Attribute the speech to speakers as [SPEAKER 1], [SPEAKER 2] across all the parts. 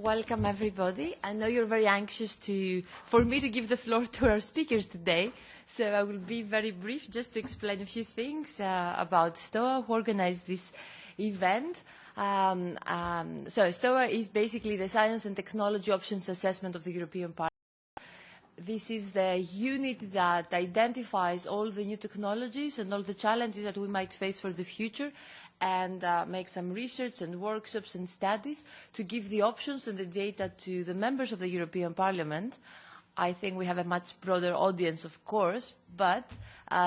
[SPEAKER 1] Welcome, everybody. I know you're very anxious for me to give the floor to our speakers today, so I will be very brief just to explain a few things about STOA, who organized this event. So STOA is basically the Science and Technology Options Assessment of the European Parliament. This is the unit that identifies all the new technologies and all the challenges that we might face for the future, and make some research and workshops and studies to give the options and the data to the members of the European Parliament. I think we have a much broader audience, of course, but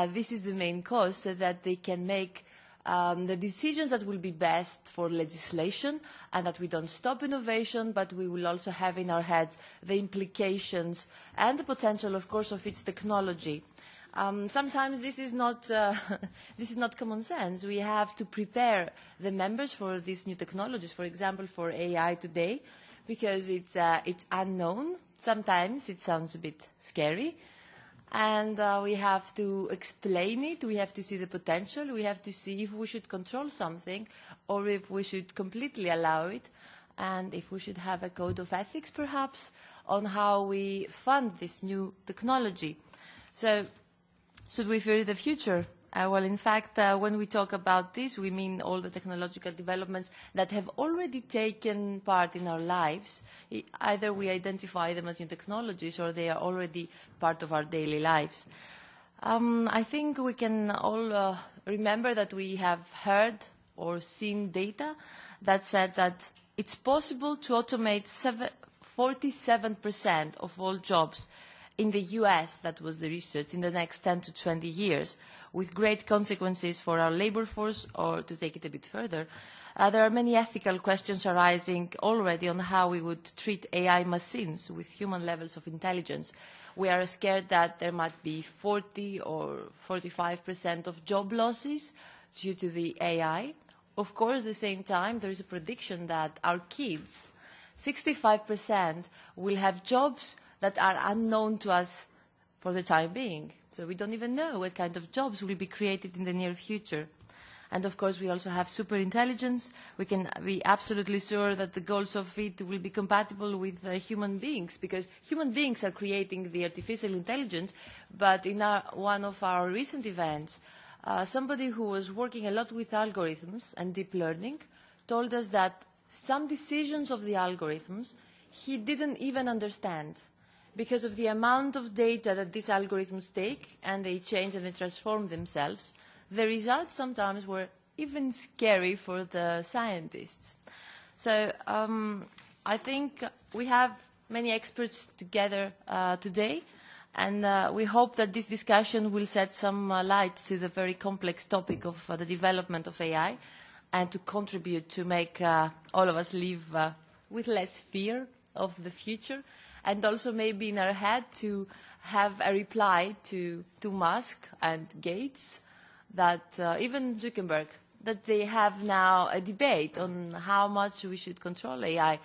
[SPEAKER 1] this is the main cause, so that they can make the decisions that will be best for legislation, and that we don't stop innovation, but we will also have in our heads the implications and the potential, of course, of its technology. Sometimes this is not common sense. We have to prepare the members for these new technologies, for example, for AI today, because it's unknown. Sometimes it sounds a bit scary, and we have to explain it. We have to see the potential. We have to see if we should control something or if we should completely allow it, and if we should have a code of ethics, perhaps, on how we fund this new technology. So, should we fear the future? Well, in fact, when we talk about this, we mean all the technological developments that have already taken part in our lives. Either we identify them as new technologies or they are already part of our daily lives. I think we can all remember that we have heard or seen data that said that it's possible to automate 47% of all jobs in the US, that was the research, in the next 10 to 20 years, with great consequences for our labor force. Or to take it a bit further, there are many ethical questions arising already on how we would treat AI machines with human levels of intelligence. We are scared that there might be 40 or 45% of job losses due to the AI. Of course, at the same time, there is a prediction that our kids, 65%, will have jobs that are unknown to us for the time being. So we don't even know what kind of jobs will be created in the near future. And of course, we also have superintelligence. We can be absolutely sure that the goals of it will be compatible with human beings, because human beings are creating the artificial intelligence. But in one of our recent events, somebody who was working a lot with algorithms and deep learning told us that some decisions of the algorithms he didn't even understand, because of the amount of data that these algorithms take, and they change and they transform themselves. The results sometimes were even scary for the scientists. So I think we have many experts together today, and we hope that this discussion will shed some light to the very complex topic of the development of AI, and to contribute to make all of us live with less fear of the future, and also maybe in our head to have a reply to Musk and Gates, that even Gutenberg, that they have now a debate on how much we should control AI.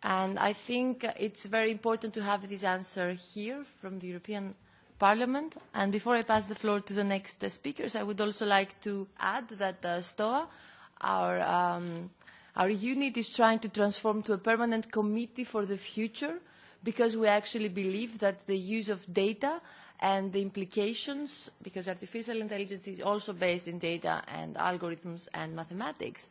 [SPEAKER 1] And I think it's very important to have this answer here from the European Parliament. And before I pass the floor to the next speakers, I would also like to add that STOA, our unit, is trying to transform to a permanent committee for the future, because we actually believe that the use of data and the implications, because artificial intelligence is also based in data and algorithms and mathematics,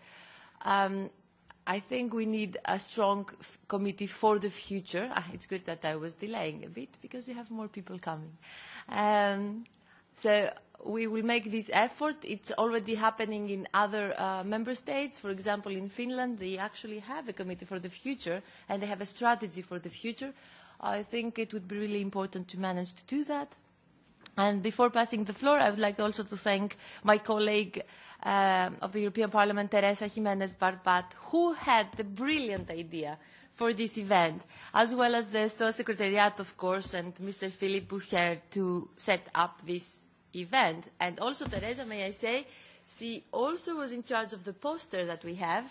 [SPEAKER 1] I think we need a strong committee for the future. It's good that I was delaying a bit, because we have more people coming. So we will make this effort. It's already happening in other member states. For example, in Finland, they actually have a committee for the future, and they have a strategy for the future. I think it would be really important to manage to do that. And before passing the floor, I would like also to thank my colleague of the European Parliament, Teresa Jimenez Barbat, who had the brilliant idea for this event, as well as the STOA Secretariat, of course, and Mr. Philippe Boucher to set up this event. And also, Teresa, may I say, she also was in charge of the poster that we have,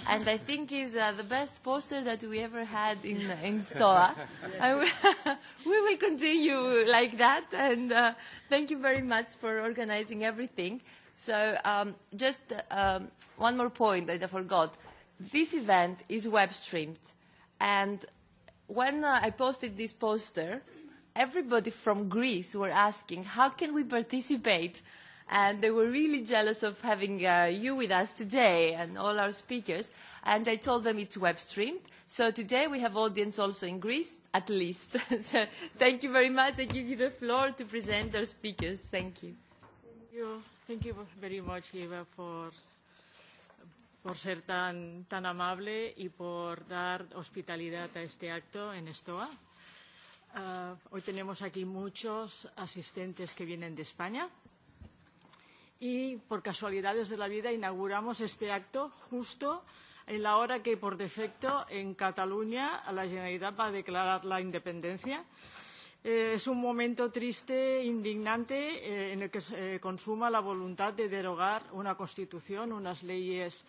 [SPEAKER 1] and I think is the best poster that we ever had in STOA. We will continue like that, and thank you very much for organizing everything. So just one more point that I forgot. This event is web streamed, And when I posted this poster, everybody from Greece were asking, how can we participate? And they were really jealous of having you with us today and all our speakers. And I told them it's web streamed. So today we have audience also in Greece, at least. So thank you very much. I give you the floor to present our speakers. Thank you.
[SPEAKER 2] Thank you very much, Eva, por ser tan amable y por dar hospitalidad a este acto en Stoa. Hoy tenemos aquí muchos asistentes que vienen de España y, por casualidades de la vida, inauguramos este acto justo en la hora que, por defecto, en Cataluña la Generalitat va a declarar la independencia. Es un momento triste, indignante, en el que se consuma la voluntad de derogar una constitución, unas leyes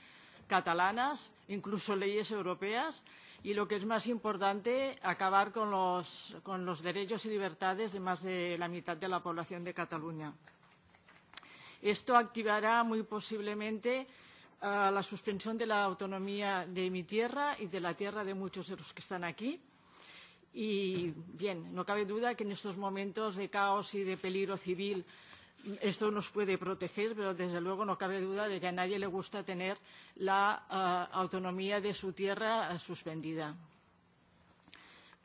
[SPEAKER 2] catalanas, incluso leyes europeas, y lo que es más importante, acabar con los derechos y libertades de más de la mitad de la población de Cataluña. Esto activará muy posiblemente la suspensión de la autonomía de mi tierra y de la tierra de muchos de los que están aquí. Y, bien, no cabe duda que en estos momentos de caos y de peligro civil esto nos puede proteger, pero desde luego no cabe duda de que a nadie le gusta tener la autonomía de su tierra suspendida.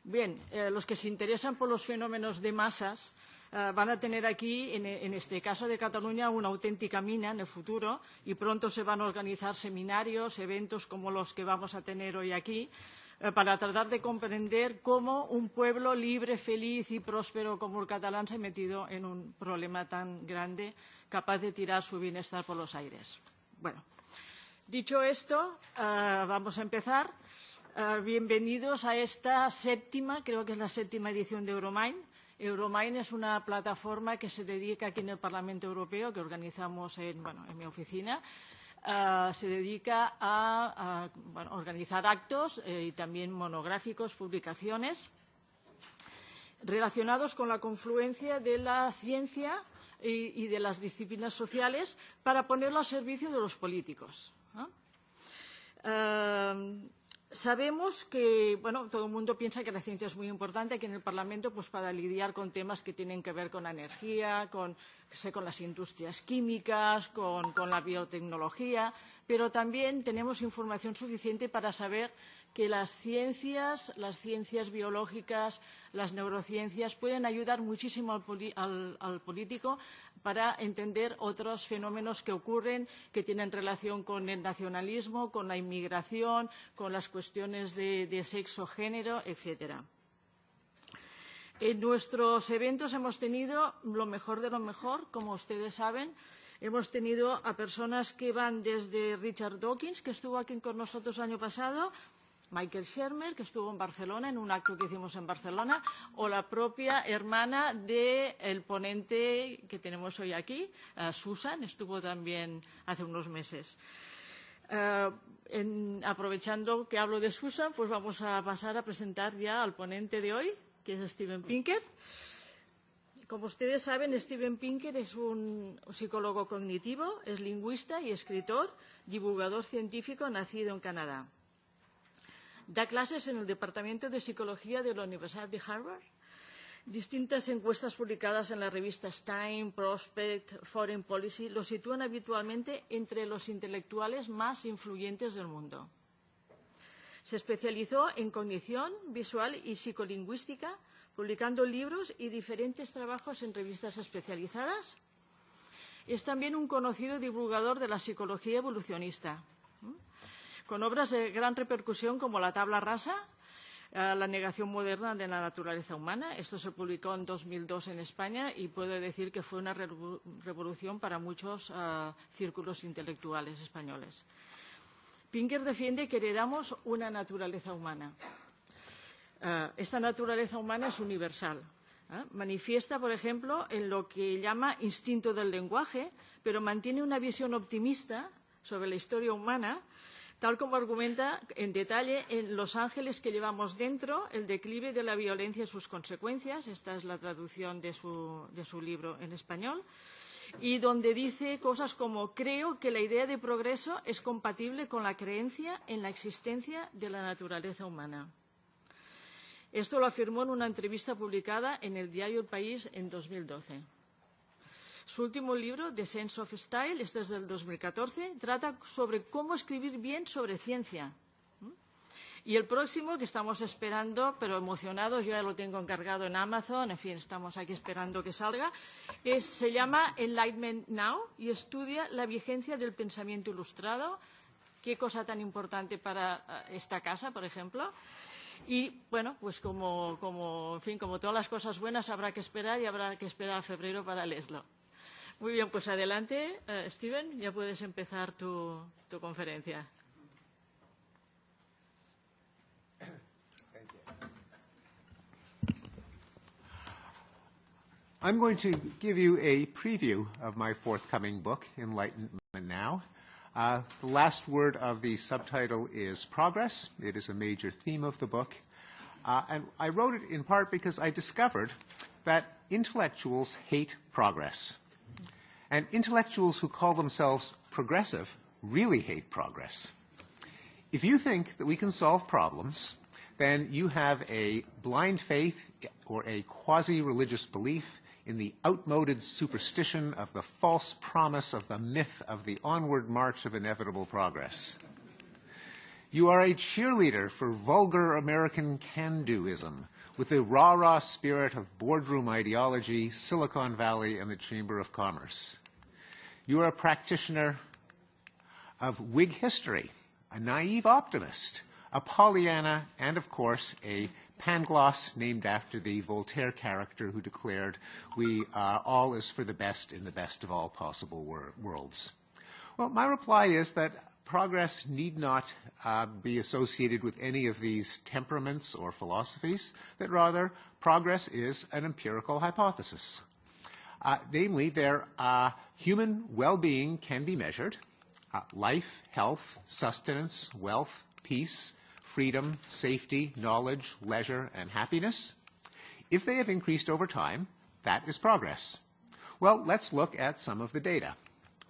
[SPEAKER 2] Bien, los que se interesan por los fenómenos de masas van a tener aquí, en este caso de Cataluña, una auténtica mina en el futuro, y pronto se van a organizar seminarios, eventos como los que vamos a tener hoy aquí, para tratar de comprender cómo un pueblo libre, feliz y próspero como el catalán se ha metido en un problema tan grande, capaz de tirar su bienestar por los aires. Bueno, dicho esto, vamos a empezar. Bienvenidos a esta séptima, creo que es la séptima edición de Euromain. Euromain es una plataforma que se dedica aquí en el Parlamento Europeo, que organizamos en mi oficina. Se dedica a organizar actos y también monográficos, publicaciones relacionados con la confluencia de la ciencia y de las disciplinas sociales para ponerlo al servicio de los políticos. Sabemos que, todo el mundo piensa que la ciencia es muy importante aquí en el Parlamento, pues para lidiar con temas que tienen que ver con la energía, con las industrias químicas, con la biotecnología, pero también tenemos información suficiente para saber que las ciencias biológicas, las neurociencias pueden ayudar muchísimo al político para entender otros fenómenos que ocurren, que tienen relación con el nacionalismo, con la inmigración, con las cuestiones de sexo, género, etcétera. En nuestros eventos hemos tenido lo mejor de lo mejor, como ustedes saben. Hemos tenido a personas que van desde Richard Dawkins, que estuvo aquí con nosotros el año pasado, Michael Shermer, que estuvo en Barcelona, en un acto que hicimos en Barcelona, o la propia hermana del ponente que tenemos hoy aquí, Susan, estuvo también hace unos meses. Aprovechando que hablo de Susan, pues vamos a pasar a presentar ya al ponente de hoy, que es Steven Pinker. Como ustedes saben, Steven Pinker es un psicólogo cognitivo, es lingüista y escritor, divulgador científico, nacido en Canadá. Da clases en el Departamento de Psicología de la Universidad de Harvard. Distintas encuestas publicadas en las revistas Time, Prospect, Foreign Policy lo sitúan habitualmente entre los intelectuales más influyentes del mundo. Se especializó en cognición visual y psicolingüística, publicando libros y diferentes trabajos en revistas especializadas. Es también un conocido divulgador de la psicología evolucionista, con obras de gran repercusión como La tabla rasa, La negación moderna de la naturaleza humana. Esto se publicó en 2002 en España y puedo decir que fue una revolución para muchos círculos intelectuales españoles. Pinker defiende que heredamos una naturaleza humana. Esta naturaleza humana es universal. Manifiesta, por ejemplo, en lo que llama instinto del lenguaje, pero mantiene una visión optimista sobre la historia humana, tal como argumenta en detalle en Los ángeles que llevamos dentro, el declive de la violencia y sus consecuencias. Esta es la traducción de su libro en español. Y donde dice cosas como: creo que la idea de progreso es compatible con la creencia en la existencia de la naturaleza humana. Esto lo afirmó en una entrevista publicada en el diario El País en 2012. Su último libro, The Sense of Style, este es del 2014, trata sobre cómo escribir bien sobre ciencia. Y el próximo, que estamos esperando, pero emocionados, yo ya lo tengo encargado en Amazon, en fin, estamos aquí esperando que salga, se llama Enlightenment Now y estudia la vigencia del pensamiento ilustrado. Qué cosa tan importante para esta casa, por ejemplo. Y, bueno, pues como todas las cosas buenas, habrá que esperar y habrá que esperar a febrero para leerlo. Muy bien, pues adelante, Steven, ya puedes empezar tu conferencia.
[SPEAKER 3] I'm going to give you a preview of my forthcoming book, Enlightenment Now. The last word of the subtitle is progress. It is a major theme of the book. And I wrote it in part because I discovered that intellectuals hate progress. And intellectuals who call themselves progressive really hate progress. If you think that we can solve problems, then you have a blind faith or a quasi-religious belief in the outmoded superstition of the false promise of the myth of the onward march of inevitable progress. You are a cheerleader for vulgar American can-doism with the rah-rah spirit of boardroom ideology, Silicon Valley, and the Chamber of Commerce. You are a practitioner of Whig history, a naive optimist, a Pollyanna, and, of course, a Pangloss named after the Voltaire character who declared, "We all is for the best in the best of all possible worlds." Well, my reply is that progress need not be associated with any of these temperaments or philosophies, that rather progress is an empirical hypothesis. Namely, human well-being can be measured. Life, health, sustenance, wealth, peace, freedom, safety, knowledge, leisure, and happiness. If they have increased over time, that is progress. Well, let's look at some of the data.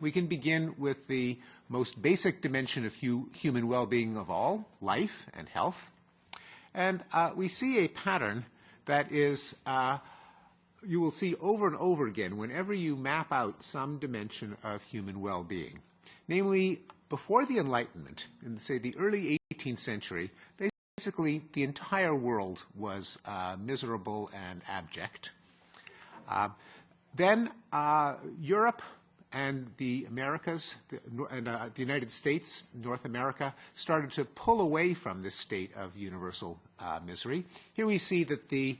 [SPEAKER 3] We can begin with the most basic dimension of human well-being of all, life and health. And we see a pattern that is, you will see over and over again whenever you map out some dimension of human well-being. Namely, before the Enlightenment, in, say, the early 18th century, basically the entire world was miserable and abject. Then Europe and the Americas, the United States, North America, started to pull away from this state of universal misery. Here we see that the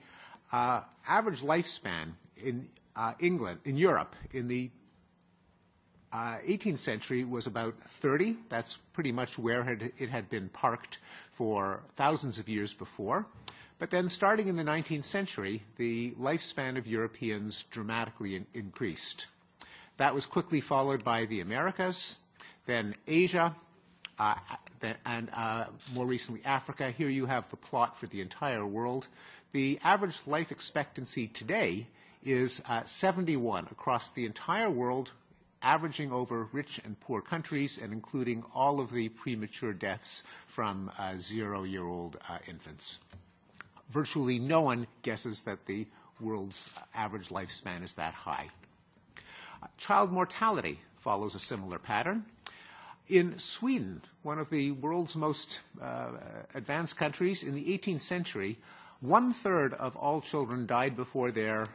[SPEAKER 3] average lifespan in Europe, in the 18th century was about 30. That's pretty much where it had been parked for thousands of years before. But then starting in the 19th century, the lifespan of Europeans dramatically increased. That was quickly followed by the Americas, then Asia, and more recently Africa. Here you have the plot for the entire world. The average life expectancy today is 71 across the entire world, averaging over rich and poor countries and including all of the premature deaths from 0-year-old infants. Virtually no one guesses that the world's average lifespan is that high. Child mortality follows a similar pattern. In Sweden, one of the world's most advanced countries, in the 18th century, 1/3 of all children died before their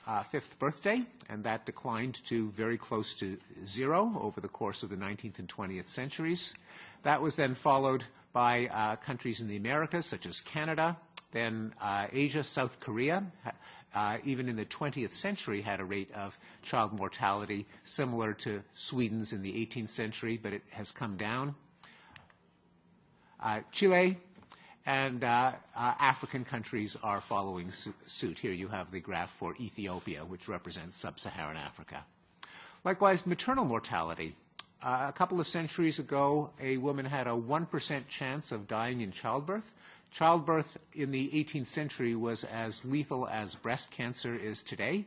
[SPEAKER 3] 5th birthday, and that declined to very close to 0 over the course of the 19th and 20th centuries. That was then followed by countries in the Americas, such as Canada, then Asia, South Korea, even in the 20th century had a rate of child mortality similar to Sweden's in the 18th century, but it has come down. Chile and African countries are following suit. Here you have the graph for Ethiopia, which represents sub-Saharan Africa. Likewise, maternal mortality. A couple of centuries ago, a woman had a 1% chance of dying in childbirth. Childbirth in the 18th century was as lethal as breast cancer is today.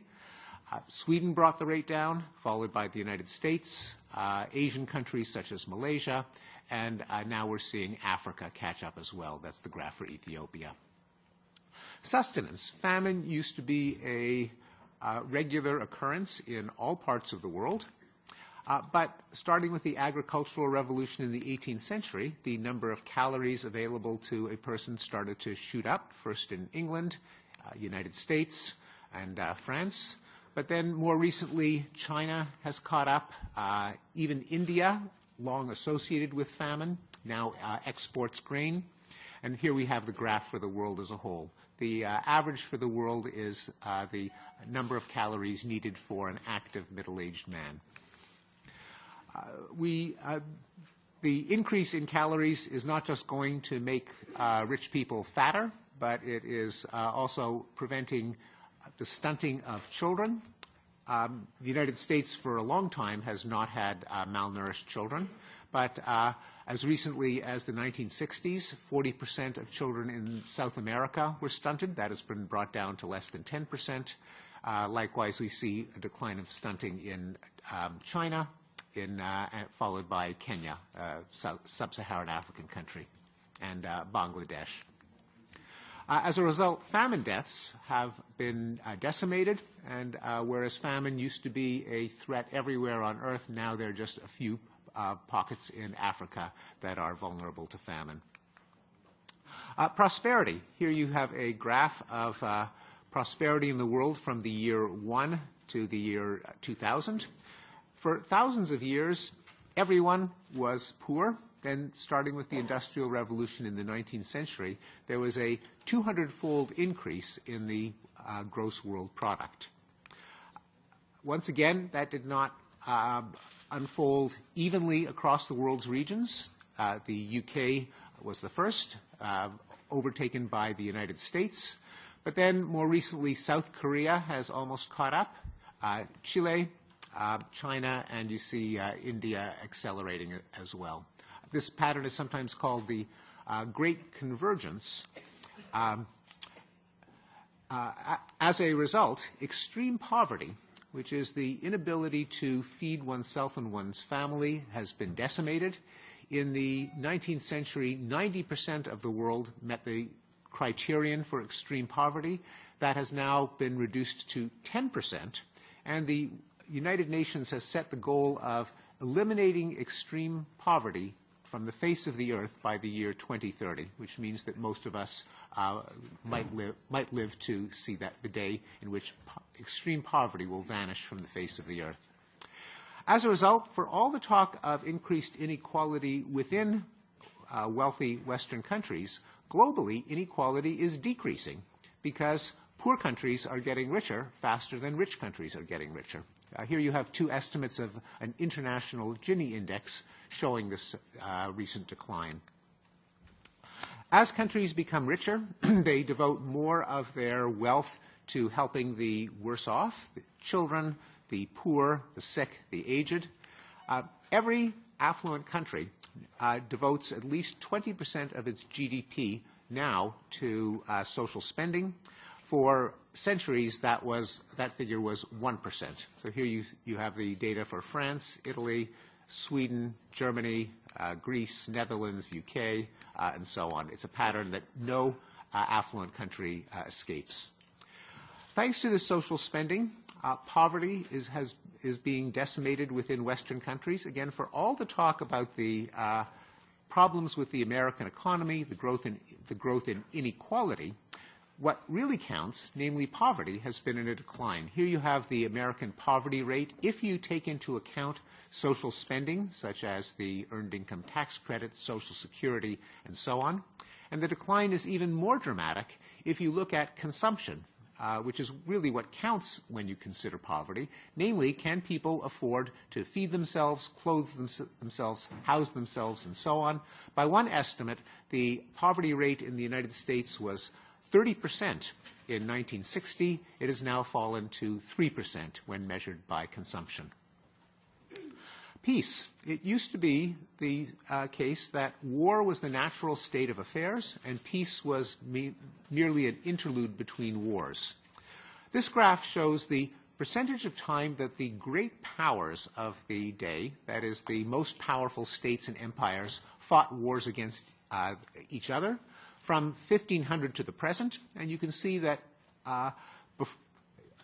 [SPEAKER 3] Sweden brought the rate down, followed by the United States, Asian countries such as Malaysia, and now we're seeing Africa catch up as well. That's the graph for Ethiopia. Sustenance. Famine used to be a regular occurrence in all parts of the world. But starting with the agricultural revolution in the 18th century, the number of calories available to a person started to shoot up, first in England, United States, and France. But then more recently, China has caught up. Even India, long associated with famine, now exports grain. And here we have the graph for the world as a whole. The average for the world is the number of calories needed for an active middle-aged man. The increase in calories is not just going to make rich people fatter, but it is also preventing the stunting of children. The United States for a long time has not had malnourished children, but as recently as the 1960s, 40% of children in South America were stunted. That has been brought down to less than 10%. Likewise, we see a decline of stunting in China, followed by Kenya, sub-Saharan African country, and Bangladesh. As a result, famine deaths have been decimated, and whereas famine used to be a threat everywhere on Earth, now there are just a few pockets in Africa that are vulnerable to famine. Prosperity. Here you have a graph of prosperity in the world from the year 1 to the year 2000. For thousands of years, everyone was poor. Then, starting with the Industrial Revolution in the 19th century, there was a 200-fold increase in the gross world product. Once again, that did not unfold evenly across the world's regions. The UK was the first, overtaken by the United States. But then, more recently, South Korea has almost caught up. Chile, China, and you see India accelerating as well. This pattern is sometimes called the Great Convergence. As a result, extreme poverty, which is the inability to feed oneself and one's family, has been decimated. In the 19th century, 90% of the world met the criterion for extreme poverty. That has now been reduced to 10%, and the United Nations has set the goal of eliminating extreme poverty from the face of the earth by the year 2030, which means that most of us might live to see the day in which extreme poverty will vanish from the face of the earth. As a result, for all the talk of increased inequality within wealthy Western countries, globally inequality is decreasing because poor countries are getting richer faster than rich countries are getting richer. Here you have two estimates of an international Gini index showing this recent decline. As countries become richer, they devote more of their wealth to helping the worse off, the children, the poor, the sick, the aged. Every affluent country devotes at least 20% of its GDP now to social spending. For centuries, that figure was 1%. So here you have the data for France, Italy, Sweden, Germany, Greece, Netherlands, UK, and so on. It's a pattern that no affluent country escapes. Thanks to the social spending, poverty is being decimated within Western countries. Again, for all the talk about the problems with the American economy, the growth in inequality, what really counts, namely poverty, has been in a decline. Here you have the American poverty rate. If you take into account social spending, such as the Earned Income Tax Credit, Social Security, and so on, and the decline is even more dramatic if you look at consumption, which is really what counts when you consider poverty. Namely, can people afford to feed themselves, clothe themselves, house themselves, and so on? By one estimate, the poverty rate in the United States was 30% in 1960. It has now fallen to 3% when measured by consumption. Peace. It used to be the case that war was the natural state of affairs and peace was merely an interlude between wars. This graph shows the percentage of time that the great powers of the day, that is, the most powerful states and empires, fought wars against each other. from 1500 to the present, and you can see that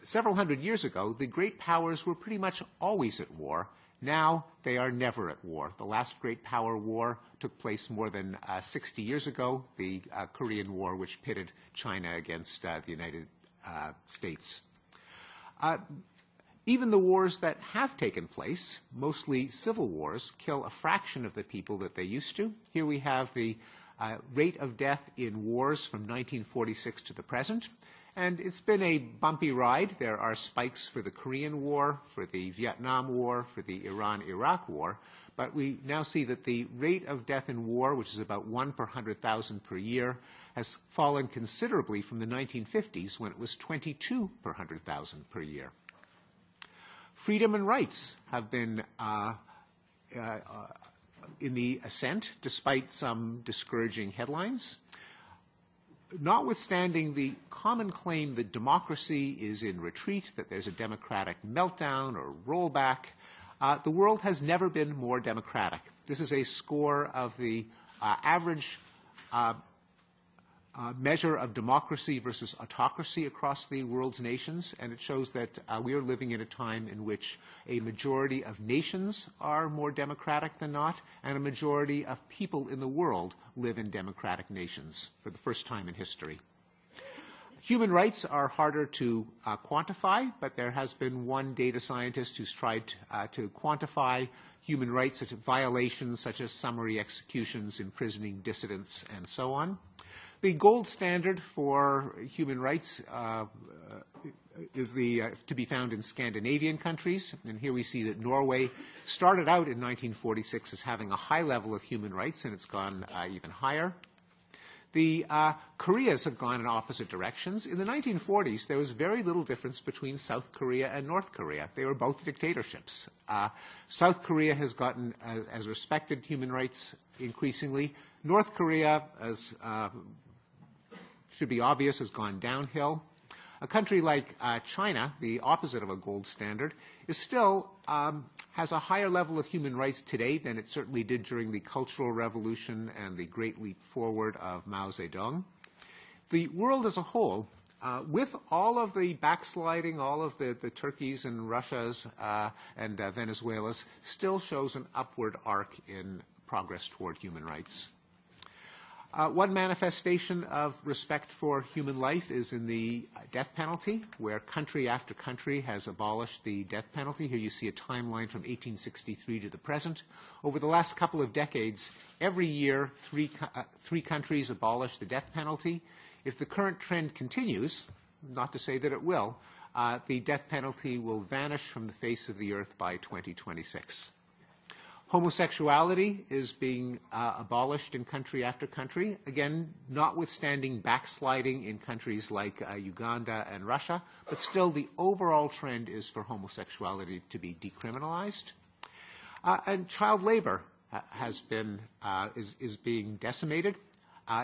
[SPEAKER 3] several hundred years ago, the great powers were pretty much always at war. Now they are never at war. The last great power war took place more than 60 years ago, the Korean War, which pitted China against the United States. Even the wars that have taken place, mostly civil wars, kill a fraction of the people that they used to. Here we have the rate of death in wars from 1946 to the present. And it's been a bumpy ride. There are spikes for the Korean War, for the Vietnam War, for the Iran-Iraq War. But we now see that the rate of death in war, which is about 1 per 100,000 per year, has fallen considerably from the 1950s when it was 22 per 100,000 per year. Freedom and rights have been in the ascent, despite some discouraging headlines. Notwithstanding the common claim that democracy is in retreat, that there's a democratic meltdown or rollback, the world has never been more democratic. This is a score of the average measure of democracy versus autocracy across the world's nations, and it shows that we are living in a time in which a majority of nations are more democratic than not, and a majority of people in the world live in democratic nations for the first time in history. Human rights are harder to quantify, but there has been one data scientist who's tried to quantify human rights violations such as summary executions, imprisoning dissidents, and so on. The gold standard for human rights is to be found in Scandinavian countries. And here we see that Norway started out in 1946 as having a high level of human rights, and it's gone even higher. The Koreas have gone in opposite directions. In the 1940s, there was very little difference between South Korea and North Korea. They were both dictatorships. South Korea has gotten as respected human rights increasingly. North Korea, as should be obvious, has gone downhill. A country like China, the opposite of a gold standard, is still has a higher level of human rights today than it certainly did during the Cultural Revolution and the Great Leap Forward of Mao Zedong. The world as a whole, with all of the backsliding, all of the Turkeys and Russias and Venezuelas, still shows an upward arc in progress toward human rights. One manifestation of respect for human life is in the death penalty, where country after country has abolished the death penalty. Here you see a timeline from 1863 to the present. Over the last couple of decades, every year, three countries abolish the death penalty. If the current trend continues, not to say that it will, the death penalty will vanish from the face of the earth by 2026. Homosexuality is being abolished in country after country, again, notwithstanding backsliding in countries like Uganda and Russia, but still the overall trend is for homosexuality to be decriminalized. And child labor has been, is being decimated.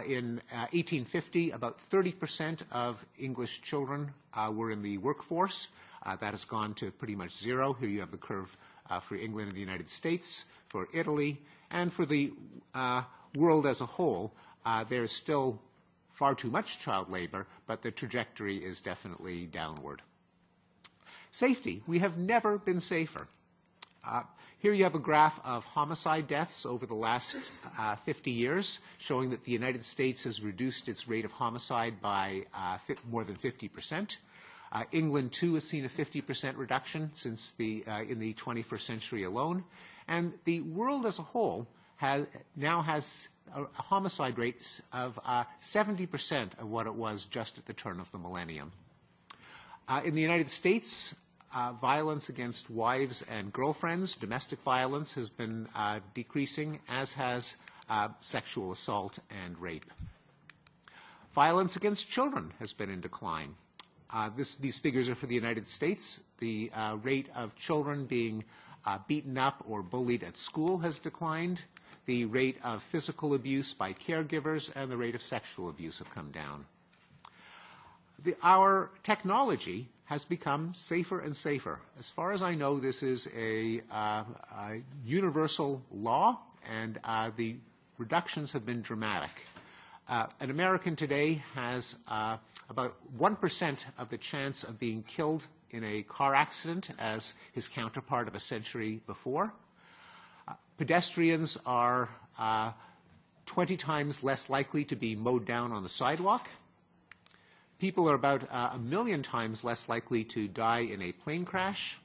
[SPEAKER 3] In 1850, about 30% of English children were in the workforce. That has gone to pretty much zero. Here you have the curve for England and the United States, for Italy, and for the world as a whole. There is still far too much child labor, but the trajectory is definitely downward. Safety. We have never been safer. Here you have a graph of homicide deaths over the last 50 years, showing that the United States has reduced its rate of homicide by more than 50%. England, too, has seen a 50% reduction since in the 21st century alone. And the world as a whole now has a homicide rate of 70% of what it was just at the turn of the millennium. In the United States, violence against wives and girlfriends, domestic violence, has been decreasing, as has sexual assault and rape. Violence against children has been in decline. These figures are for the United States. The rate of children being beaten up or bullied at school has declined. The rate of physical abuse by caregivers and the rate of sexual abuse have come down. Our technology has become safer and safer. As far as I know, this is a universal law, and the reductions have been dramatic. An American today has about 1% of the chance of being killed in a car accident as his counterpart of a century before. Pedestrians are 20 times less likely to be mowed down on the sidewalk. People are about 1 million times less likely to die in a plane crash.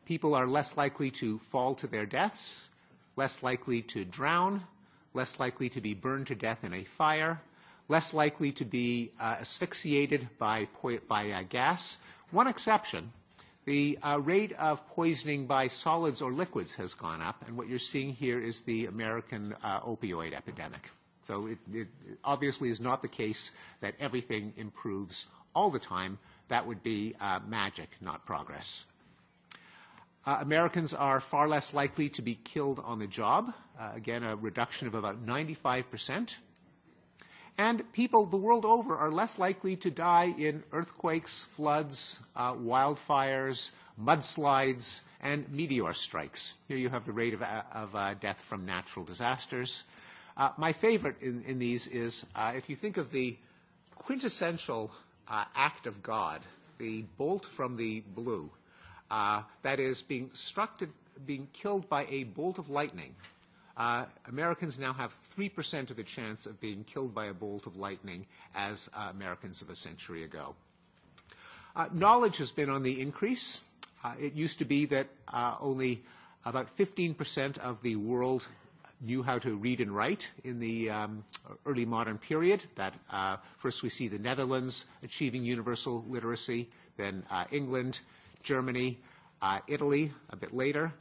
[SPEAKER 3] People are less likely to fall to their deaths, less likely to drown, less likely to be burned to death in a fire, less likely to be asphyxiated by gas. One exception, the rate of poisoning by solids or liquids has gone up, and what you're seeing here is the American opioid epidemic. So it obviously is not the case that everything improves all the time. That would be magic, not progress. Americans are far less likely to be killed on the job. Again, a reduction of about 95%. And people the world over are less likely to die in earthquakes, floods, wildfires, mudslides, and meteor strikes. Here you have the rate of death from natural disasters. My favorite in these is if you think of the quintessential act of God, the bolt from the blue, that is being killed by a bolt of lightning. Americans now have 3% of the chance of being killed by a bolt of lightning as Americans of a century ago. Knowledge has been on the increase. It used to be that only about 15% of the world knew how to read and write in the early modern period. That first we see the Netherlands achieving universal literacy, then England, Germany, Italy a bit later,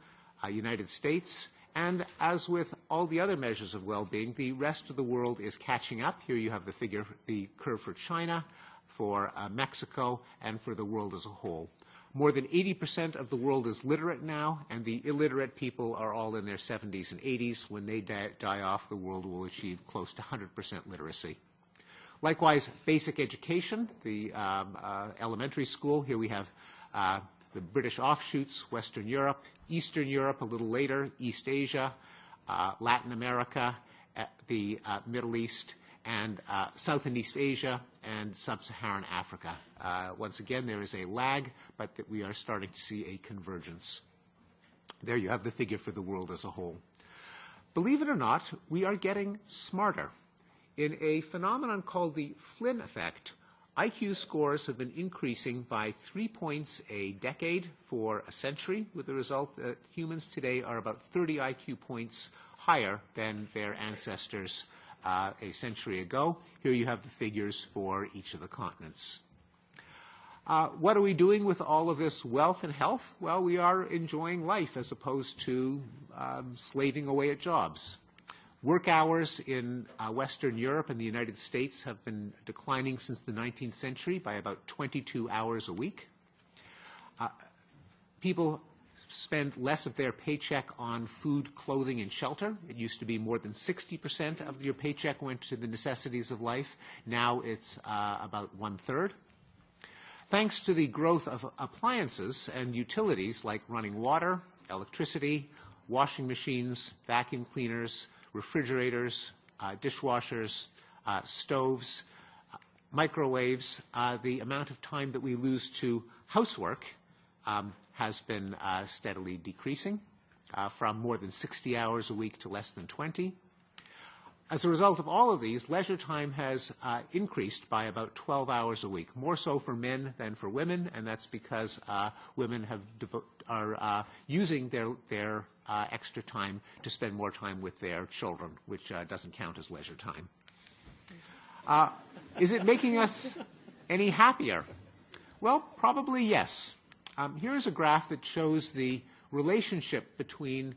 [SPEAKER 3] United States. And as with all the other measures of well-being, the rest of the world is catching up. Here you have the curve for China, for Mexico, and for the world as a whole. More than 80% of the world is literate now, and the illiterate people are all in their 70s and 80s. When they die off, the world will achieve close to 100% literacy. Likewise, basic education, the elementary school. Here we have the British offshoots, Western Europe, Eastern Europe a little later, East Asia, Latin America, the Middle East, and South and East Asia, and Sub-Saharan Africa. Once again, there is a lag, but that we are starting to see a convergence. There you have the figure for the world as a whole. Believe it or not, we are getting smarter. In a phenomenon called the Flynn Effect, IQ scores have been increasing by 3 points a decade for a century, with the result that humans today are about 30 IQ points higher than their ancestors a century ago. Here you have the figures for each of the continents. What are we doing with all of this wealth and health? Well, we are enjoying life as opposed to slaving away at jobs. Work hours in Western Europe and the United States have been declining since the 19th century by about 22 hours a week. People spend less of their paycheck on food, clothing, and shelter. It used to be more than 60% of your paycheck went to the necessities of life. Now it's about 1/3. Thanks to the growth of appliances and utilities like running water, electricity, washing machines, vacuum cleaners, refrigerators, dishwashers, stoves, microwaves, the amount of time that we lose to housework has been steadily decreasing from more than 60 hours a week to less than 20. As a result of all of these, leisure time has increased by about 12 hours a week, more so for men than for women, and that's because women are using their extra time to spend more time with their children, which doesn't count as leisure time. Is it making us any happier? Well, probably yes. Here's a graph that shows the relationship between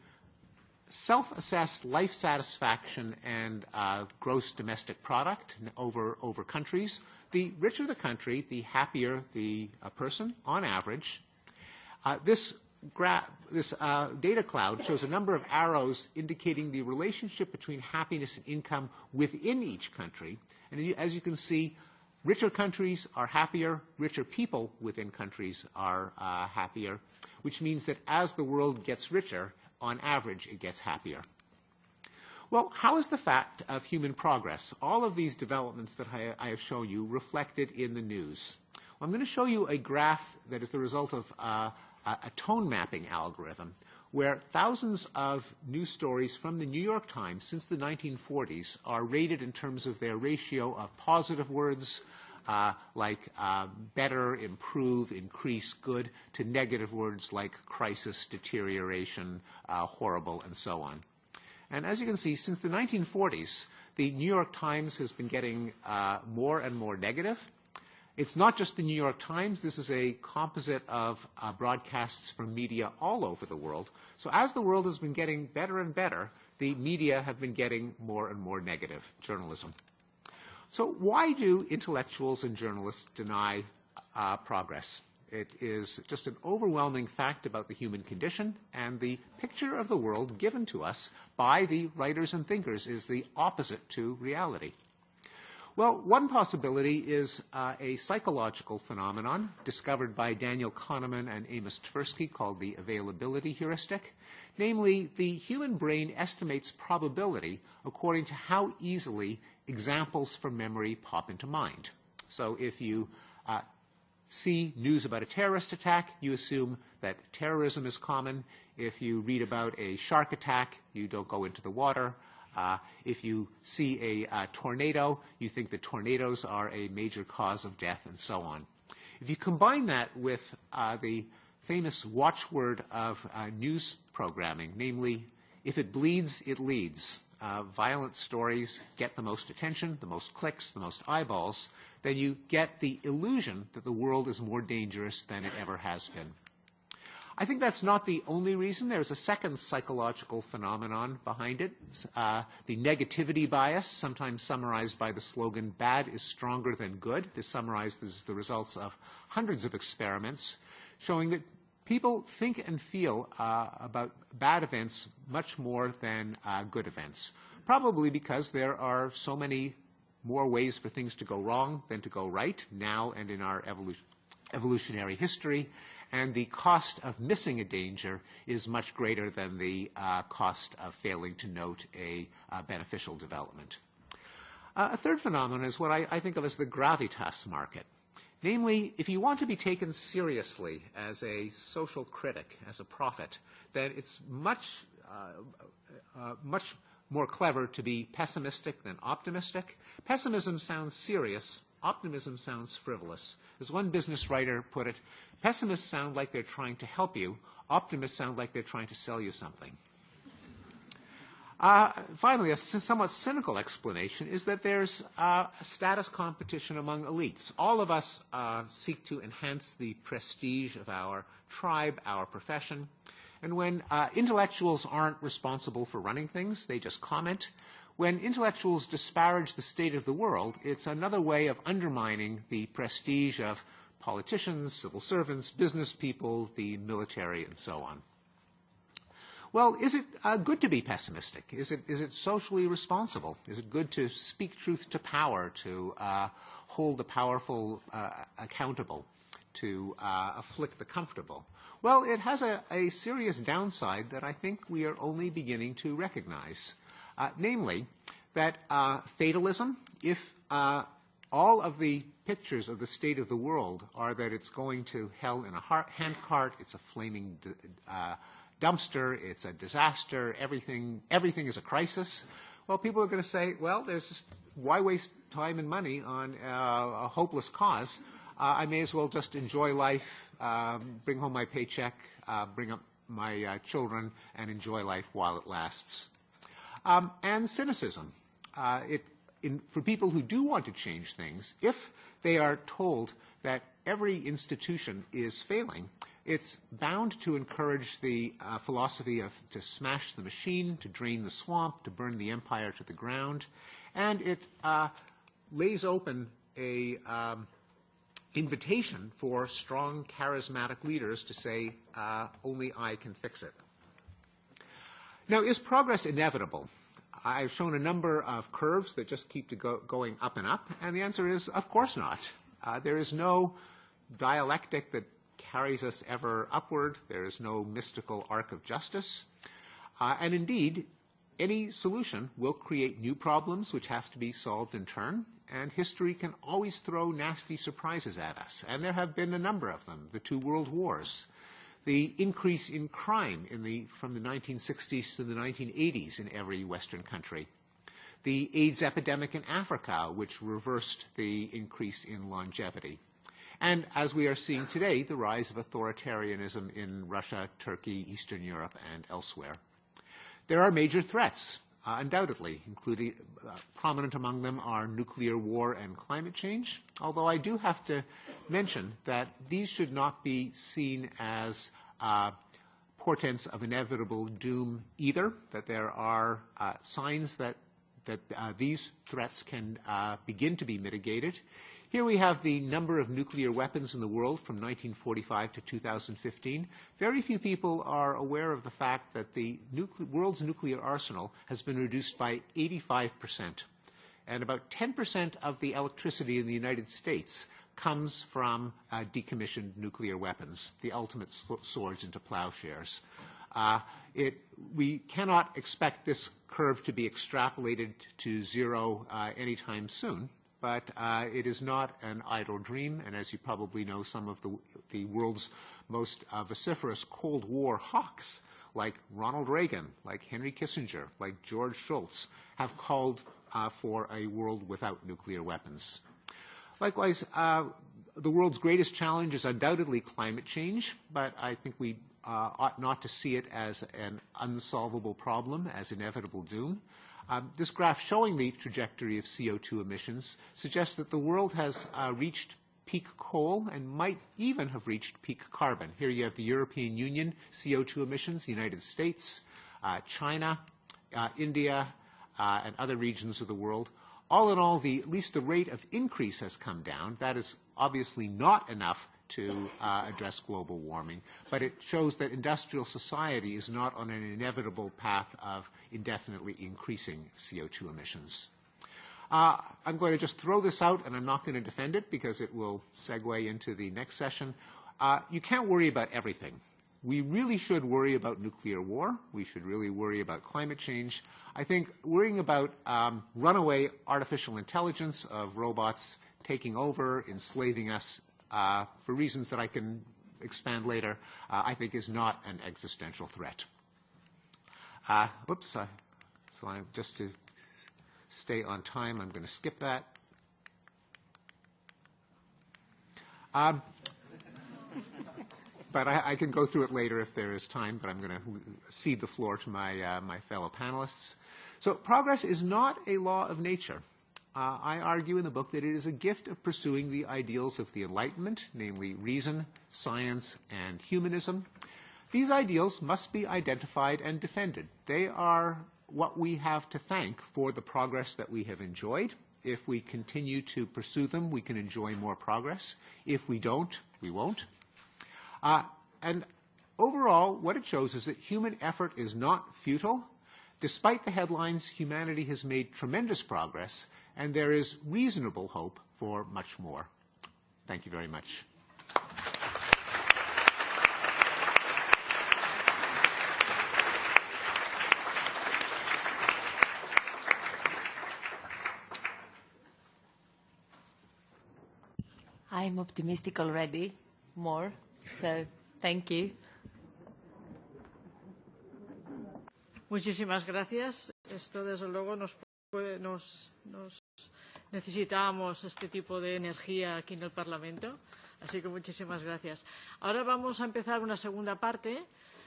[SPEAKER 3] self-assessed life satisfaction and gross domestic product over countries. The richer the country, the happier the person on average. This data cloud shows a number of arrows indicating the relationship between happiness and income within each country. And as you can see, richer countries are happier, richer people within countries are happier, which means that as the world gets richer, on average, it gets happier. Well, how is the fact of human progress, all of these developments that I have shown you, reflected in the news? Well, I'm going to show you a graph that is the result of a tone mapping algorithm, where thousands of news stories from the New York Times since the 1940s are rated in terms of their ratio of positive words like better, improve, increase, good, to negative words like crisis, deterioration, horrible, and so on. And as you can see, since the 1940s, the New York Times has been getting more and more negative. It's not just the New York Times. This is a composite of broadcasts from media all over the world. So as the world has been getting better and better, the media have been getting more and more negative journalism. So why do intellectuals and journalists deny progress? It is just an overwhelming fact about the human condition, and the picture of the world given to us by the writers and thinkers is the opposite to reality. Well, one possibility is a psychological phenomenon discovered by Daniel Kahneman and Amos Tversky called the availability heuristic. Namely, the human brain estimates probability according to how easily examples from memory pop into mind. So if you see news about a terrorist attack, you assume that terrorism is common. If you read about a shark attack, you don't go into the water. If you see a tornado, you think that tornadoes are a major cause of death, and so on. If you combine that with the famous watchword of news programming, namely, if it bleeds, it leads. Violent stories get the most attention, the most clicks, the most eyeballs, then you get the illusion that the world is more dangerous than it ever has been. I think that's not the only reason. There's a second psychological phenomenon behind it, the negativity bias, sometimes summarized by the slogan, bad is stronger than good. This summarizes the results of hundreds of experiments showing that people think and feel about bad events much more than good events, probably because there are so many more ways for things to go wrong than to go right now and in our evolutionary history, and the cost of missing a danger is much greater than the cost of failing to note a beneficial development. A third phenomenon is what I think of as the gravitas market. Namely, if you want to be taken seriously as a social critic, as a prophet, then it's much more clever to be pessimistic than optimistic. Pessimism sounds serious. Optimism sounds frivolous. As one business writer put it, pessimists sound like they're trying to help you. Optimists sound like they're trying to sell you something. Finally, a somewhat cynical explanation is that there's a status competition among elites. All of us seek to enhance the prestige of our tribe, our profession. And when intellectuals aren't responsible for running things, they just comment. When intellectuals disparage the state of the world, it's another way of undermining the prestige of politicians, civil servants, business people, the military, and so on. Well, is it good to be pessimistic? Is it socially responsible? Is it good to speak truth to power, to hold the powerful accountable, to afflict the comfortable? Well, it has a serious downside that I think we are only beginning to recognize. Namely, that fatalism, if all of the pictures of the state of the world are that it's going to hell in a handcart, it's a flaming dumpster, it's a disaster, everything is a crisis, well, people are going to say, well, there's just, why waste time and money on a hopeless cause? I may as well just enjoy life, bring home my paycheck, bring up my children, and enjoy life while it lasts. And cynicism. For people who do want to change things, if they are told that every institution is failing, it's bound to encourage the philosophy of to smash the machine, to drain the swamp, to burn the empire to the ground, and it lays open a invitation for strong, charismatic leaders to say, only I can fix it. Now, is progress inevitable? I've shown a number of curves that just keep going up and up, and the answer is, of course not. There is no dialectic that carries us ever upward. There is no mystical arc of justice. And indeed, any solution will create new problems which have to be solved in turn, and history can always throw nasty surprises at us. And there have been a number of them. The 2 world wars, the increase in crime from the 1960s to the 1980s in every Western country, the AIDS epidemic in Africa, which reversed the increase in longevity. And as we are seeing today, the rise of authoritarianism in Russia, Turkey, Eastern Europe, and elsewhere. There are major threats, undoubtedly, including prominent among them are nuclear war and climate change, although I do have to mention that these should not be seen as portents of inevitable doom either, that there are signs that these threats can begin to be mitigated. Here we have the number of nuclear weapons in the world from 1945 to 2015. Very few people are aware of the fact that the world's nuclear arsenal has been reduced by 85%. And about 10% of the electricity in the United States comes from decommissioned nuclear weapons, the ultimate swords into plowshares. We cannot expect this curve to be extrapolated to zero anytime soon, but it is not an idle dream. And as you probably know, some of the world's most vociferous Cold War hawks, like Ronald Reagan, like Henry Kissinger, like George Shultz, have called for a world without nuclear weapons. Likewise, the world's greatest challenge is undoubtedly climate change, but I think we ought not to see it as an unsolvable problem, as inevitable doom. This graph showing the trajectory of CO2 emissions suggests that the world has reached peak coal and might even have reached peak carbon. Here you have the European Union CO2 emissions, the United States, China, India, and other regions of the world. All in all, at least the rate of increase has come down. That is obviously not enough to address global warming, but it shows that industrial society is not on an inevitable path of indefinitely increasing CO2 emissions. I'm going to just throw this out, and I'm not going to defend it because it will segue into the next session. You can't worry about everything. We really should worry about nuclear war. We should really worry about climate change. I think worrying about runaway artificial intelligence of robots taking over, enslaving us, for reasons that I can expand later, I think is not an existential threat. So just to stay on time, I'm going to skip that. But I can go through it later if there is time, but I'm going to cede the floor to my fellow panelists. So progress is not a law of nature. I argue in the book that it is a gift of pursuing the ideals of the Enlightenment, namely reason, science, and humanism. These ideals must be identified and defended. They are what we have to thank for the progress that we have enjoyed. If we continue to pursue them, we can enjoy more progress. If we don't, we won't. And overall, what it shows is that human effort is not futile. Despite the headlines, humanity has made tremendous progress, and there is reasonable hope for much more. Thank you very much.
[SPEAKER 1] I'm optimistic already, more, so thank you.
[SPEAKER 2] Muchísimas gracias. Esto, desde luego, necesitamos este tipo de energía aquí en el Parlamento. Así que muchísimas gracias. Ahora vamos a empezar una segunda parte.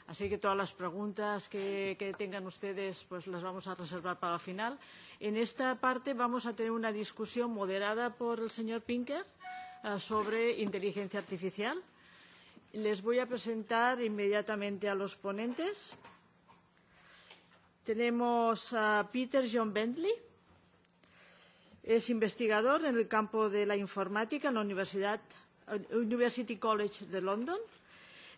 [SPEAKER 2] Así que todas las preguntas que tengan ustedes pues las vamos a reservar para el final. En esta parte vamos a tener una discusión moderada por el señor Pinker sobre inteligencia artificial. Les voy a presentar inmediatamente a los ponentes. Tenemos a Peter John Bentley. Es investigador en el campo de la informática en la University College de London.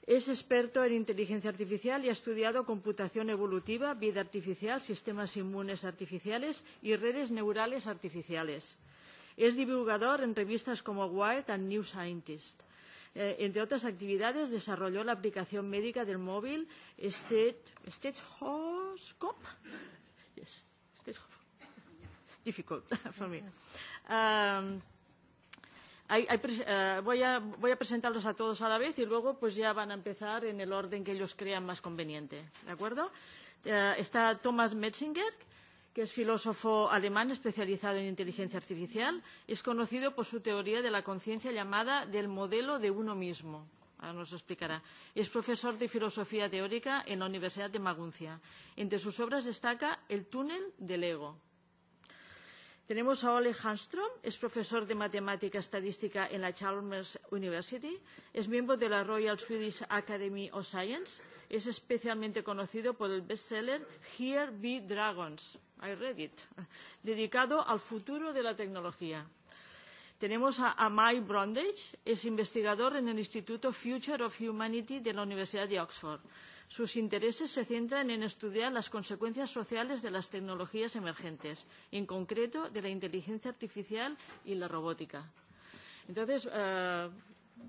[SPEAKER 2] Es experto en inteligencia artificial y ha estudiado computación evolutiva, vida artificial, sistemas inmunes artificiales y redes neurales artificiales. Es divulgador en revistas como Wired and New Scientist. Entre otras actividades, desarrolló la aplicación médica del móvil Stethoscope this is difficult for me. Voy a presentarlos a todos a la vez y luego pues ya van a empezar en el orden que ellos crean más conveniente. ¿De acuerdo? Está Thomas Metzinger, que es filósofo alemán especializado en inteligencia artificial. Es conocido por su teoría de la conciencia llamada del modelo de uno mismo. Ahora nos lo explicará. Es profesor de filosofía teórica en la Universidad de Maguncia. Entre sus obras destaca El túnel del ego. Tenemos a Olle Häggström, es profesor de matemática estadística en la Chalmers University, es miembro de la Royal Swedish Academy of Science, es especialmente conocido por el bestseller Here Be Dragons, I read it, dedicado al futuro de la tecnología. Tenemos a Mike Brundage, es investigador en el Instituto Future of Humanity de la Universidad de Oxford. Sus intereses se centran en estudiar las consecuencias sociales de las tecnologías emergentes, en concreto de la inteligencia artificial y la robótica. Entonces,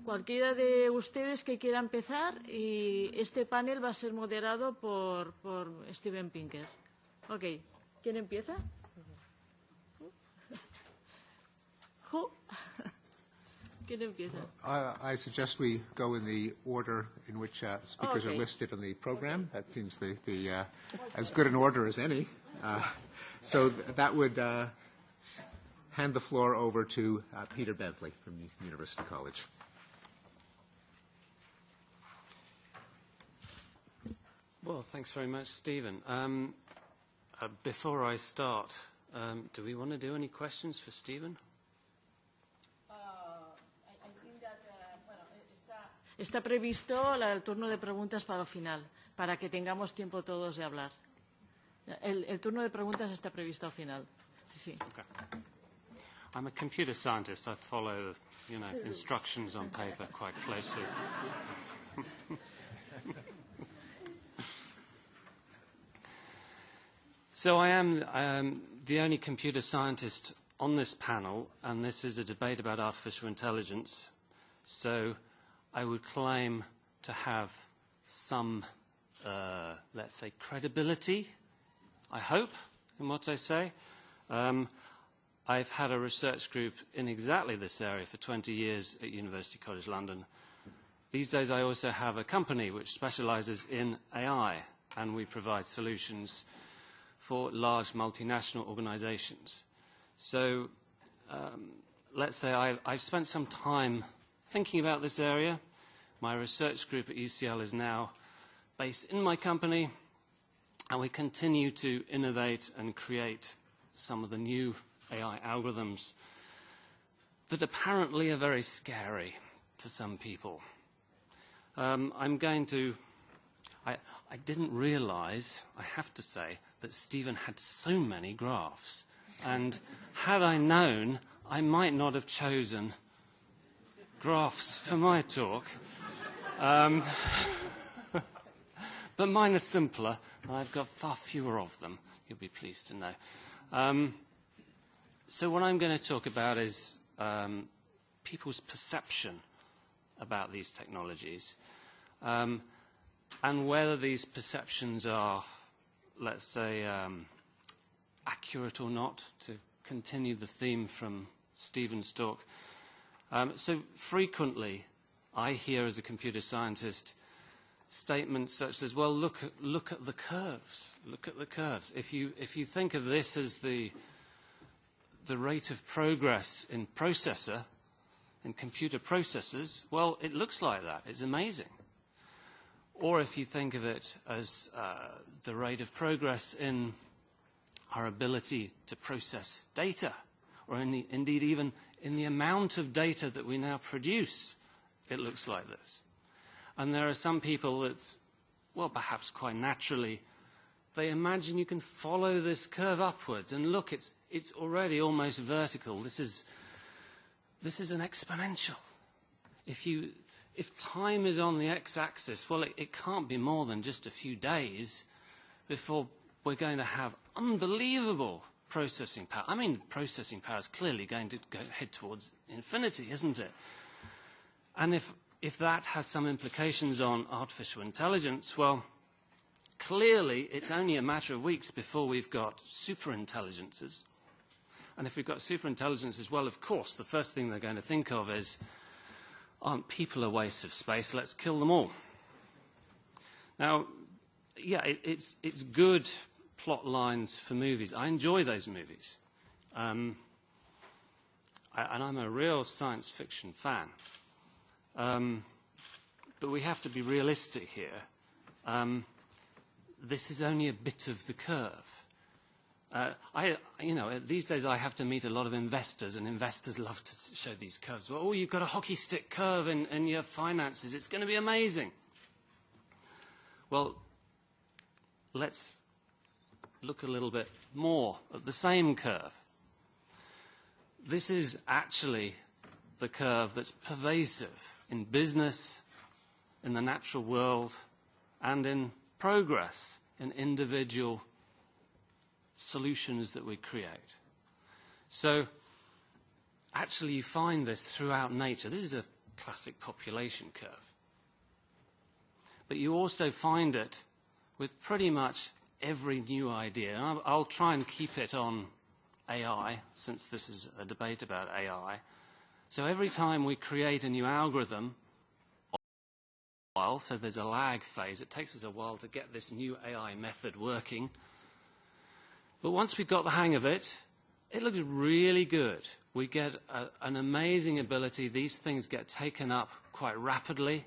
[SPEAKER 2] cualquiera de ustedes que quiera empezar, y este panel va a ser moderado por Steven Pinker. Ok, ¿quién empieza? ¿Quién empieza?
[SPEAKER 3] I suggest we go in the order in which speakers are listed on the program. That seems as good an order as any. So that would hand the floor over to Peter Bentley from the University College.
[SPEAKER 4] Well, thanks very much, Stephen. Before I start, do we want to do any questions for Stephen?
[SPEAKER 2] Está previsto el turno de preguntas para el final, para que tengamos tiempo todos de hablar. El turno de preguntas está previsto al final. Sí.
[SPEAKER 4] Okay. I'm a computer scientist. I follow, instructions on paper quite closely. So I am the only computer scientist on this panel, and this is a debate about artificial intelligence. So I would claim to have some, let's say, credibility, I hope, in what I say. I've had a research group in exactly this area for 20 years at University College London. These days I also have a company which specializes in AI, and we provide solutions for large multinational organizations. So let's say I've spent some time thinking about this area. My research group at UCL is now based in my company, and we continue to innovate and create some of the new AI algorithms that apparently are very scary to some people. I didn't realize, I have to say, that Stephen had so many graphs. And had I known, I might not have chosen graphs for my talk. But mine are simpler, and I've got far fewer of them, you'll be pleased to know. So what I'm going to talk about is people's perception about these technologies, and whether these perceptions are, let's say, accurate or not, to continue the theme from Stephen's talk. So frequently, I hear as a computer scientist statements such as, well, look at the curves. Look at the curves. If you think of this as the rate of progress in computer processors, well, it looks like that. It's amazing. Or if you think of it as the rate of progress in our ability to process data, or indeed even in the amount of data that we now produce, it looks like this. And there are some people that, well, perhaps quite naturally, they imagine you can follow this curve upwards, and look, it's already almost vertical. This is an exponential. If time is on the x-axis, well, it can't be more than just a few days before we're going to have unbelievable processing power. I mean, processing power is clearly going to head towards infinity, isn't it? And if that has some implications on artificial intelligence, well, clearly it's only a matter of weeks before we've got superintelligences. And if we've got superintelligences, well, of course, the first thing they're going to think of is, aren't people a waste of space? Let's kill them all. Now, yeah, it's good plot lines for movies. I enjoy those movies. And I'm a real science fiction fan. But we have to be realistic here. This is only a bit of the curve. These days I have to meet a lot of investors, and investors love to show these curves. Well, oh, you've got a hockey stick curve in your finances. It's going to be amazing. Well, let's look a little bit more at the same curve. This is actually the curve that's pervasive in business, in the natural world, and in progress, in individual solutions that we create. So actually you find this throughout nature. This is a classic population curve. But you also find it with pretty much every new idea. And I'll try and keep it on AI, since this is a debate about AI. So every time we create a new algorithm, so there's a lag phase. It takes us a while to get this new AI method working. But once we've got the hang of it, it looks really good. We get an amazing ability. These things get taken up quite rapidly.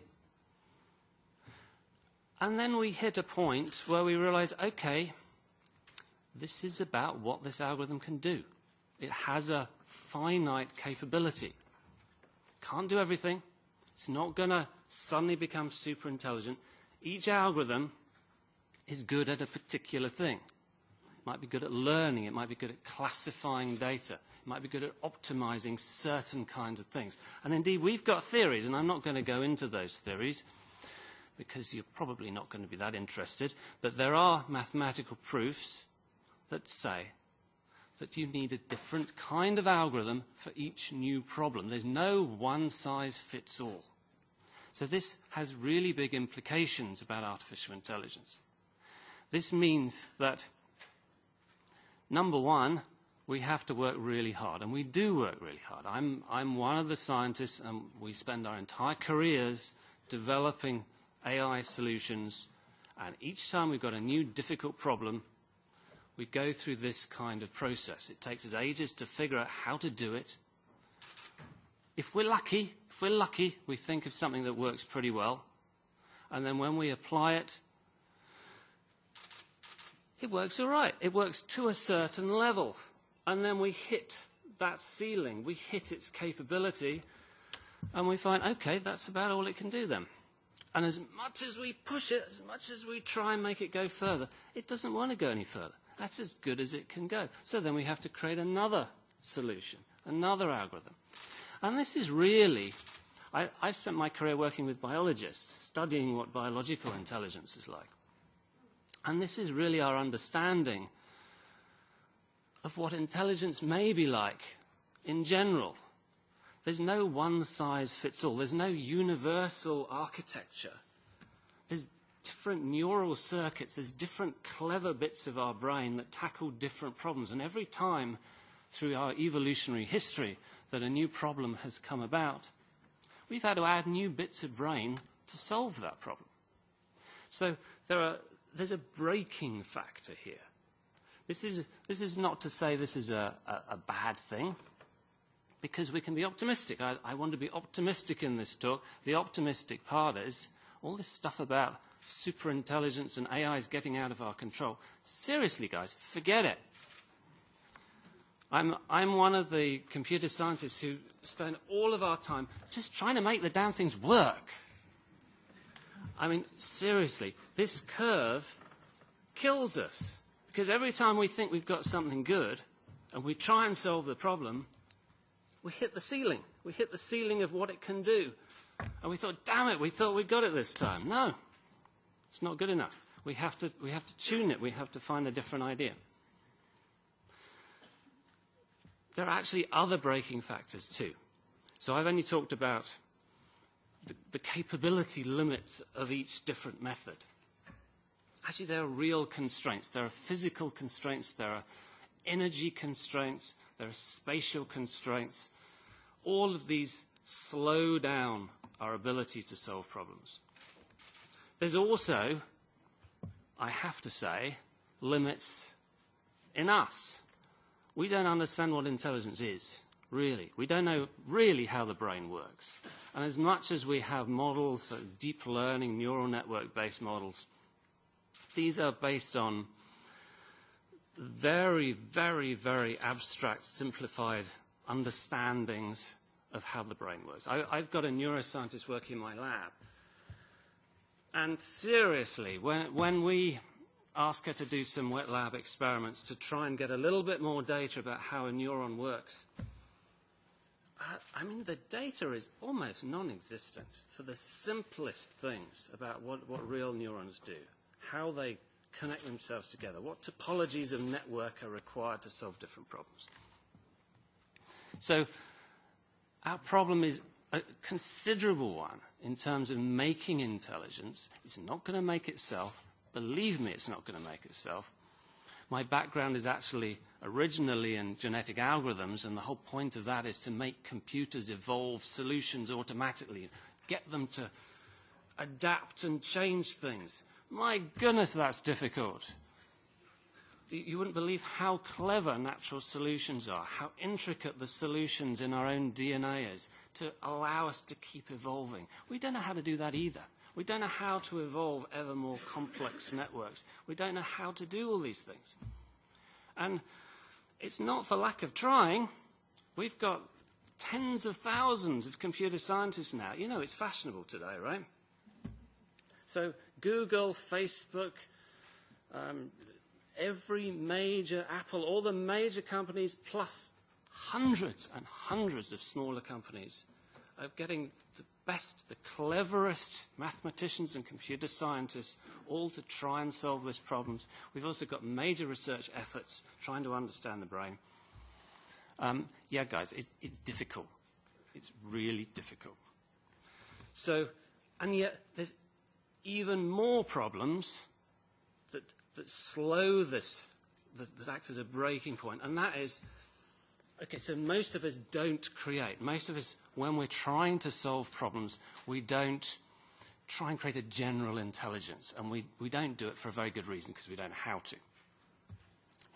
[SPEAKER 4] And then we hit a point where we realize, okay, this is about what this algorithm can do. It has a finite capability. Can't do everything. It's not going to suddenly become super intelligent. Each algorithm is good at a particular thing. It might be good at learning. It might be good at classifying data. It might be good at optimizing certain kinds of things. And indeed, we've got theories, and I'm not going to go into those theories because you're probably not going to be that interested, but there are mathematical proofs that say that you need a different kind of algorithm for each new problem. There's no one-size-fits-all. So this has really big implications about artificial intelligence. This means that, number one, we have to work really hard, and we do work really hard. I'm one of the scientists, and we spend our entire careers developing AI solutions, and each time we've got a new difficult problem, we go through this kind of process. It takes us ages to figure out how to do it. If we're lucky, we think of something that works pretty well, and then when we apply it, it works all right. It works to a certain level, and then we hit that ceiling. We hit its capability, and we find, okay, that's about all it can do then. And as much as we push it, as much as we try and make it go further, it doesn't want to go any further. That's as good as it can go. So then we have to create another solution, another algorithm. And this is really, I've spent my career working with biologists, studying what biological intelligence is like. And this is really our understanding of what intelligence may be like in general. There's no one-size-fits-all. There's no universal architecture. There's different neural circuits. There's different clever bits of our brain that tackle different problems. And every time through our evolutionary history that a new problem has come about, we've had to add new bits of brain to solve that problem. So there's a breaking factor here. This is not to say this is a bad thing, because we can be optimistic. I want to be optimistic in this talk. The optimistic part is all this stuff about superintelligence and AI is getting out of our control. Seriously, guys, forget it. I'm one of the computer scientists who spend all of our time just trying to make the damn things work. I mean, seriously, this curve kills us, because every time we think we've got something good and we try and solve the problem, we hit the ceiling. We hit the ceiling of what it can do. And we thought, damn it, we thought we'd got it this time. No, it's not good enough. We have to tune it. We have to find a different idea. There are actually other breaking factors too. So I've only talked about the capability limits of each different method. Actually, there are real constraints. There are physical constraints. There are energy constraints. There are spatial constraints. All of these slow down our ability to solve problems. There's also, I have to say, limits in us. We don't understand what intelligence is, really. We don't know really how the brain works. And as much as we have models, deep learning, neural network-based models, these are based on very, very, very abstract, simplified understandings of how the brain works. I've got a neuroscientist working in my lab. And seriously, when we ask her to do some wet lab experiments to try and get a little bit more data about how a neuron works, I mean, the data is almost non-existent for the simplest things about what real neurons do, how they connect themselves together, what topologies of network are required to solve different problems. So our problem is a considerable one in terms of making intelligence. It's not going to make itself. Believe me, it's not going to make itself. My background is actually originally in genetic algorithms, and the whole point of that is to make computers evolve solutions automatically, get them to adapt and change things. My goodness, that's difficult. You wouldn't believe how clever natural solutions are, how intricate the solutions in our own DNA is to allow us to keep evolving. We don't know how to do that either. We don't know how to evolve ever more complex networks. We don't know how to do all these things. And it's not for lack of trying. We've got tens of thousands of computer scientists now. You know, it's fashionable today, right? So Google, Facebook, every major, Apple, all the major companies, plus hundreds and hundreds of smaller companies are getting the best, the cleverest mathematicians and computer scientists all to try and solve these problems. We've also got major research efforts trying to understand the brain. Yeah, guys, it's difficult. It's really difficult. So, and yet there's even more problems that slow this, that act as a breaking point, and that is, okay, so most of us don't create. Most of us, when we're trying to solve problems, we don't try and create a general intelligence, and we don't do it for a very good reason, because we don't know how to.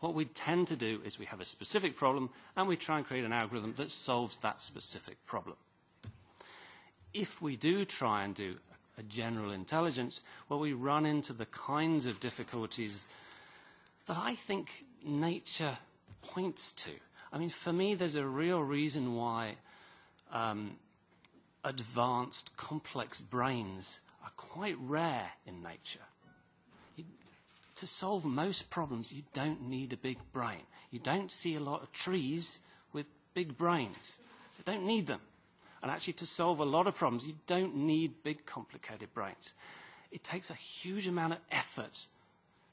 [SPEAKER 4] What we tend to do is we have a specific problem, and we try and create an algorithm that solves that specific problem. If we do try and do a general intelligence, well, we run into the kinds of difficulties that I think nature points to. I mean, for me, there's a real reason why advanced, complex brains are quite rare in nature. To solve most problems, you don't need a big brain. You don't see a lot of trees with big brains. You don't need them. And actually, to solve a lot of problems, you don't need big, complicated brains. It takes a huge amount of effort,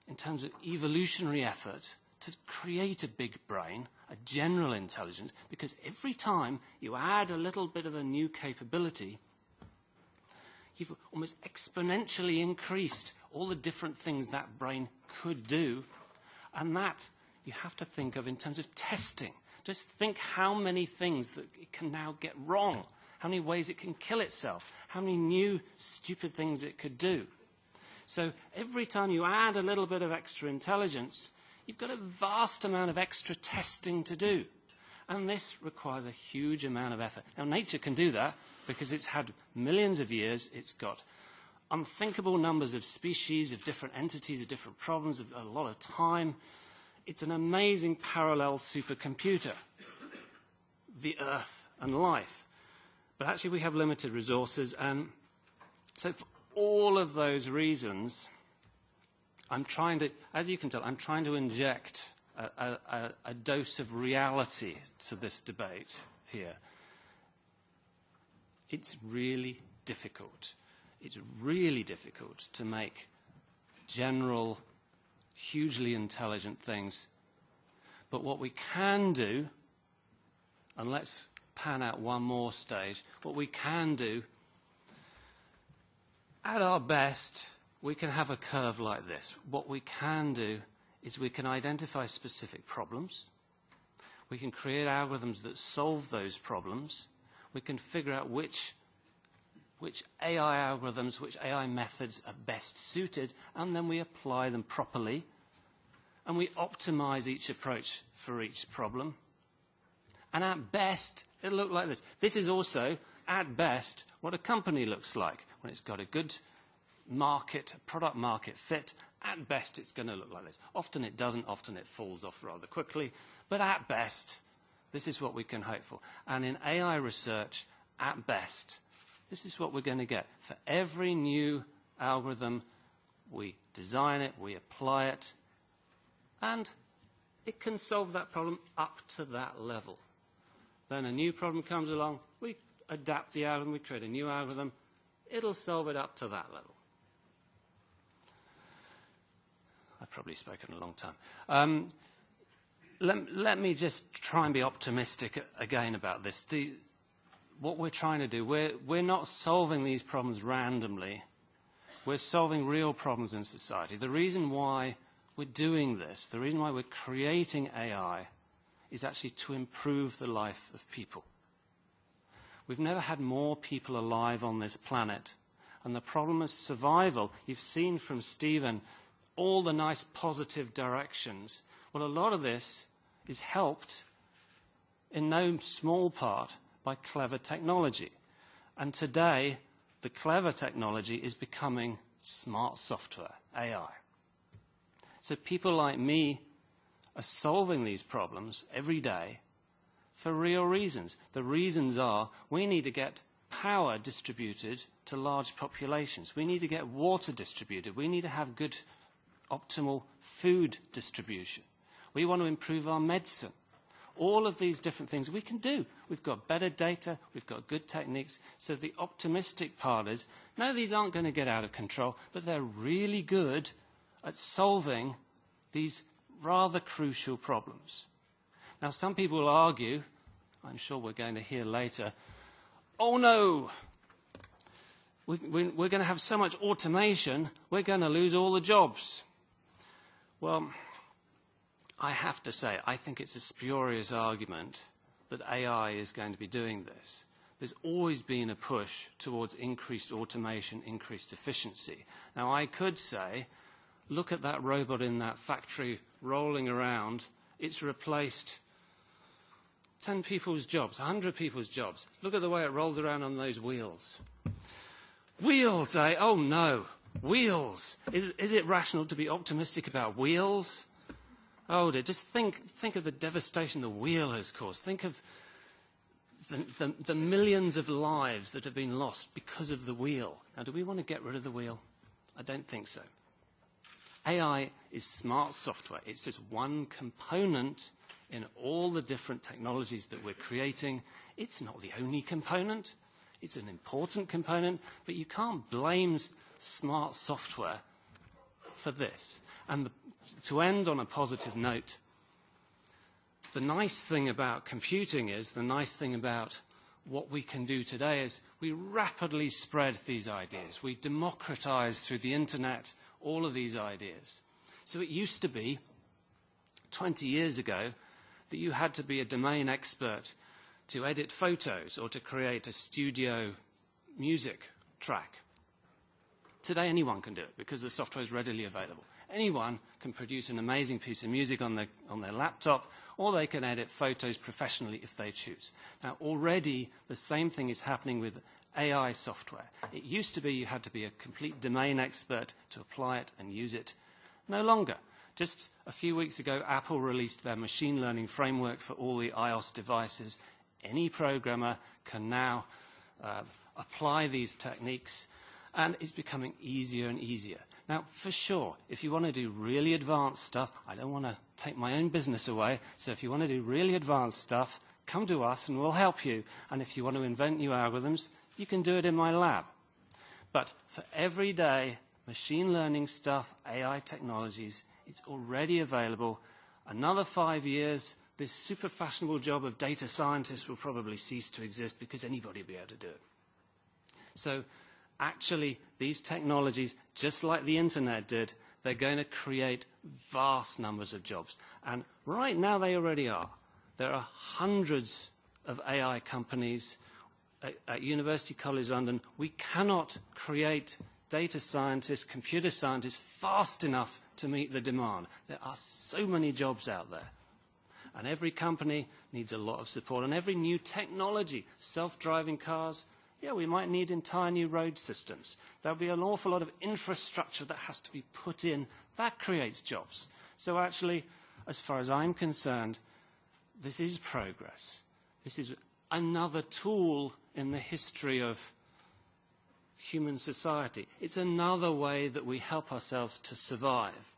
[SPEAKER 4] in terms of evolutionary effort, to create a big brain, a general intelligence, because every time you add a little bit of a new capability, you've almost exponentially increased all the different things that brain could do, and that you have to think of in terms of testing. Just think how many things that it can now get wrong, how many ways it can kill itself, how many new stupid things it could do. So every time you add a little bit of extra intelligence, you've got a vast amount of extra testing to do. And this requires a huge amount of effort. Now, nature can do that because it's had millions of years. It's got unthinkable numbers of species, of different entities, of different problems, of a lot of time. It's an amazing parallel supercomputer, the Earth and life. But actually, we have limited resources. And so for all of those reasons, I'm trying to, as you can tell, I'm trying to inject a dose of reality to this debate here. It's really difficult. It's really difficult to make general, hugely intelligent things. But what we can do, and let's pan out one more stage, what we can do, at our best, we can have a curve like this. What we can do is we can identify specific problems. We can create algorithms that solve those problems. We can figure out which AI algorithms, which AI methods are best suited, and then we apply them properly. And we optimize each approach for each problem. And at best, it'll look like this. This is also, at best, what a company looks like. When it's got a good product market fit, at best it's going to look like this. Often it doesn't, often it falls off rather quickly. But at best, this is what we can hope for. And in AI research, at best, this is what we're going to get. For every new algorithm, we design it, we apply it, and it can solve that problem up to that level. Then a new problem comes along, we adapt the algorithm, we create a new algorithm, it'll solve it up to that level. I've probably spoken a long time. Let me just try and be optimistic again about this. What we're trying to do, we're not solving these problems randomly. We're solving real problems in society. The reason why we're doing this, the reason why we're creating AI, is actually to improve the life of people. We've never had more people alive on this planet. And the problem of survival, you've seen from Stephen all the nice positive directions. Well, a lot of this is helped in no small part by clever technology. And today, the clever technology is becoming smart software, AI. So people like me are solving these problems every day for real reasons. The reasons are we need to get power distributed to large populations. We need to get water distributed. We need to have good, optimal food distribution. We want to improve our medicine. All of these different things we can do. We've got better data. We've got good techniques. So the optimistic part is, no, these aren't going to get out of control, but they're really good at solving these rather crucial problems. Now, some people will argue, I'm sure we're going to hear later, oh no, we're going to have so much automation, we're going to lose all the jobs. Well, I have to say, I think it's a spurious argument that AI is going to be doing this. There's always been a push towards increased automation, increased efficiency. Now, I could say, look at that robot in that factory rolling around. It's replaced 10 people's jobs, 100 people's jobs. Look at the way it rolls around on those wheels. Wheels, eh? Oh, no. Wheels. Is it rational to be optimistic about wheels? Oh, dear. Just think of the devastation the wheel has caused. Think of the millions of lives that have been lost because of the wheel. Now, do we want to get rid of the wheel? I don't think so. AI is smart software. It's just one component in all the different technologies that we're creating. It's not the only component. It's an important component, but you can't blame smart software for this. And to end on a positive note, the nice thing about computing is, the nice thing about what we can do today is we rapidly spread these ideas. We democratize through the internet all of these ideas. So it used to be, 20 years ago, that you had to be a domain expert to edit photos or to create a studio music track. Today anyone can do it because the software is readily available. Anyone can produce an amazing piece of music on their laptop, or they can edit photos professionally if they choose. Now, already the same thing is happening with AI software. It used to be you had to be a complete domain expert to apply it and use it. No longer. Just a few weeks ago, Apple released their machine learning framework for all the iOS devices. Any programmer can now apply these techniques, and it's becoming easier and easier. Now, for sure, if you want to do really advanced stuff, I don't want to take my own business away, so if you want to do really advanced stuff, come to us and we'll help you. And if you want to invent new algorithms, you can do it in my lab. But for everyday machine learning stuff, AI technologies, it's already available. Another 5 years, this super fashionable job of data scientist will probably cease to exist because anybody will be able to do it. So actually these technologies, just like the internet did, they're going to create vast numbers of jobs. And right now they already are. There are hundreds of AI companies at University College London. We cannot create data scientists, computer scientists fast enough to meet the demand. There are so many jobs out there. And every company needs a lot of support. And every new technology, self-driving cars, yeah, we might need entire new road systems. There'll be an awful lot of infrastructure that has to be put in. That creates jobs. So actually, as far as I'm concerned, this is progress. This is another tool in the history of human society. It's another way that we help ourselves to survive.